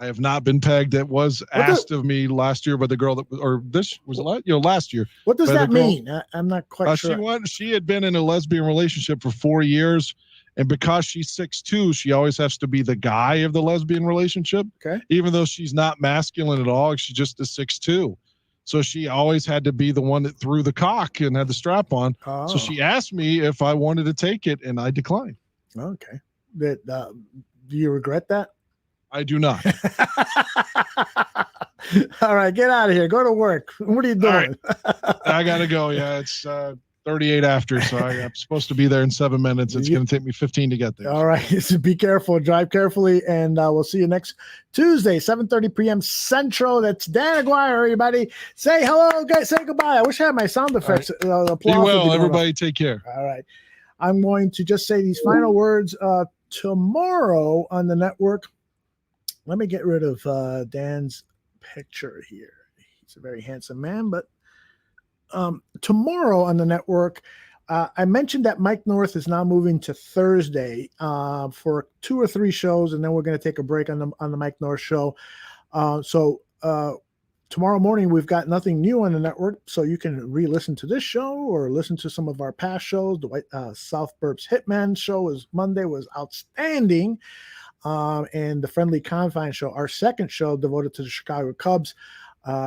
C: I have not been pegged. It was asked of me last year by the girl that, or this was last year.
B: What does that mean? I'm not quite sure.
C: She had been in a lesbian relationship for 4 years, and because she's 6'2", she always has to be the guy of the lesbian relationship.
B: Okay.
C: Even though she's not masculine at all, she just is 6'2". So she always had to be the one that threw the cock and had the strap on.
B: Oh.
C: So she asked me if I wanted to take it, and I declined.
B: Okay. Do you regret that?
C: I do not.
B: All right, get out of here. Go to work. What are you doing?
C: Right. I got to go. Yeah, it's 38 after, so I'm supposed to be there in 7 minutes. It's going to take me 15 to get there.
B: All right, so be careful. Drive carefully, and we'll see you next Tuesday, 7:30 p.m. Central. That's Dan Aguire, everybody. Say hello, guys. Say goodbye. I wish I had my sound effects.
C: Right. Be well, everybody. Take care.
B: All right. I'm going to just say these final words. Tomorrow on the network, let me get rid of Dan's picture here. He's a very handsome man, but tomorrow on the network, I mentioned that Mike North is now moving to Thursday for 2 or 3 shows, and then we're going to take a break on the Mike North show. So tomorrow morning, we've got nothing new on the network, so you can re-listen to this show or listen to some of our past shows. The South Burbs Hitman show was Monday, was outstanding. And the Friendly Confine show, our second show devoted to the Chicago Cubs,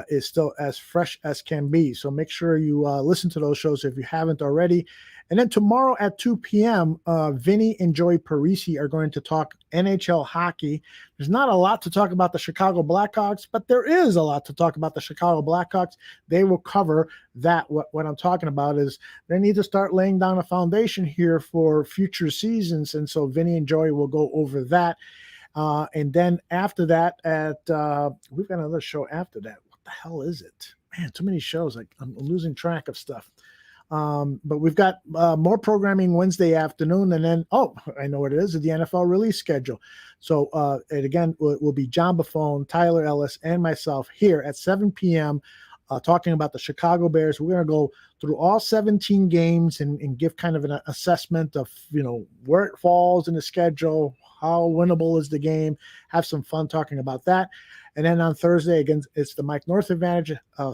B: is still as fresh as can be. So make sure you listen to those shows if you haven't already. And then tomorrow at 2 p.m., Vinny and Joey Parisi are going to talk NHL hockey. There's not a lot to talk about the Chicago Blackhawks, but there is a lot to talk about the Chicago Blackhawks. They will cover that. What I'm talking about is they need to start laying down a foundation here for future seasons. And so Vinny and Joey will go over that. And then after that, we've got another show after that. What the hell is it? Man, too many shows. I'm losing track of stuff. But we've got more programming Wednesday afternoon, and then, I know what it is, the NFL release schedule. So, and again, will be John Buffone, Tyler Ellis, and myself here at 7 p.m. Talking about the Chicago Bears. We're going to go through all 17 games and give kind of an assessment of, where it falls in the schedule, how winnable is the game, have some fun talking about that. And then on Thursday, again, it's the Mike North Advantage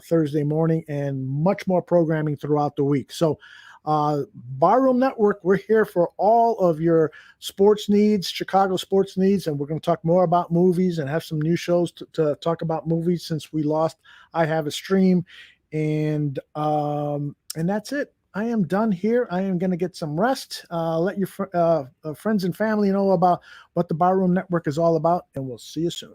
B: Thursday morning, and much more programming throughout the week. So Barroom Network, we're here for all of your sports needs, Chicago sports needs, and we're going to talk more about movies and have some new shows to talk about movies since we lost I Have a Stream. And that's it. I am done here. I am going to get some rest. Let your friends and family know about what the Barroom Network is all about, and we'll see you soon.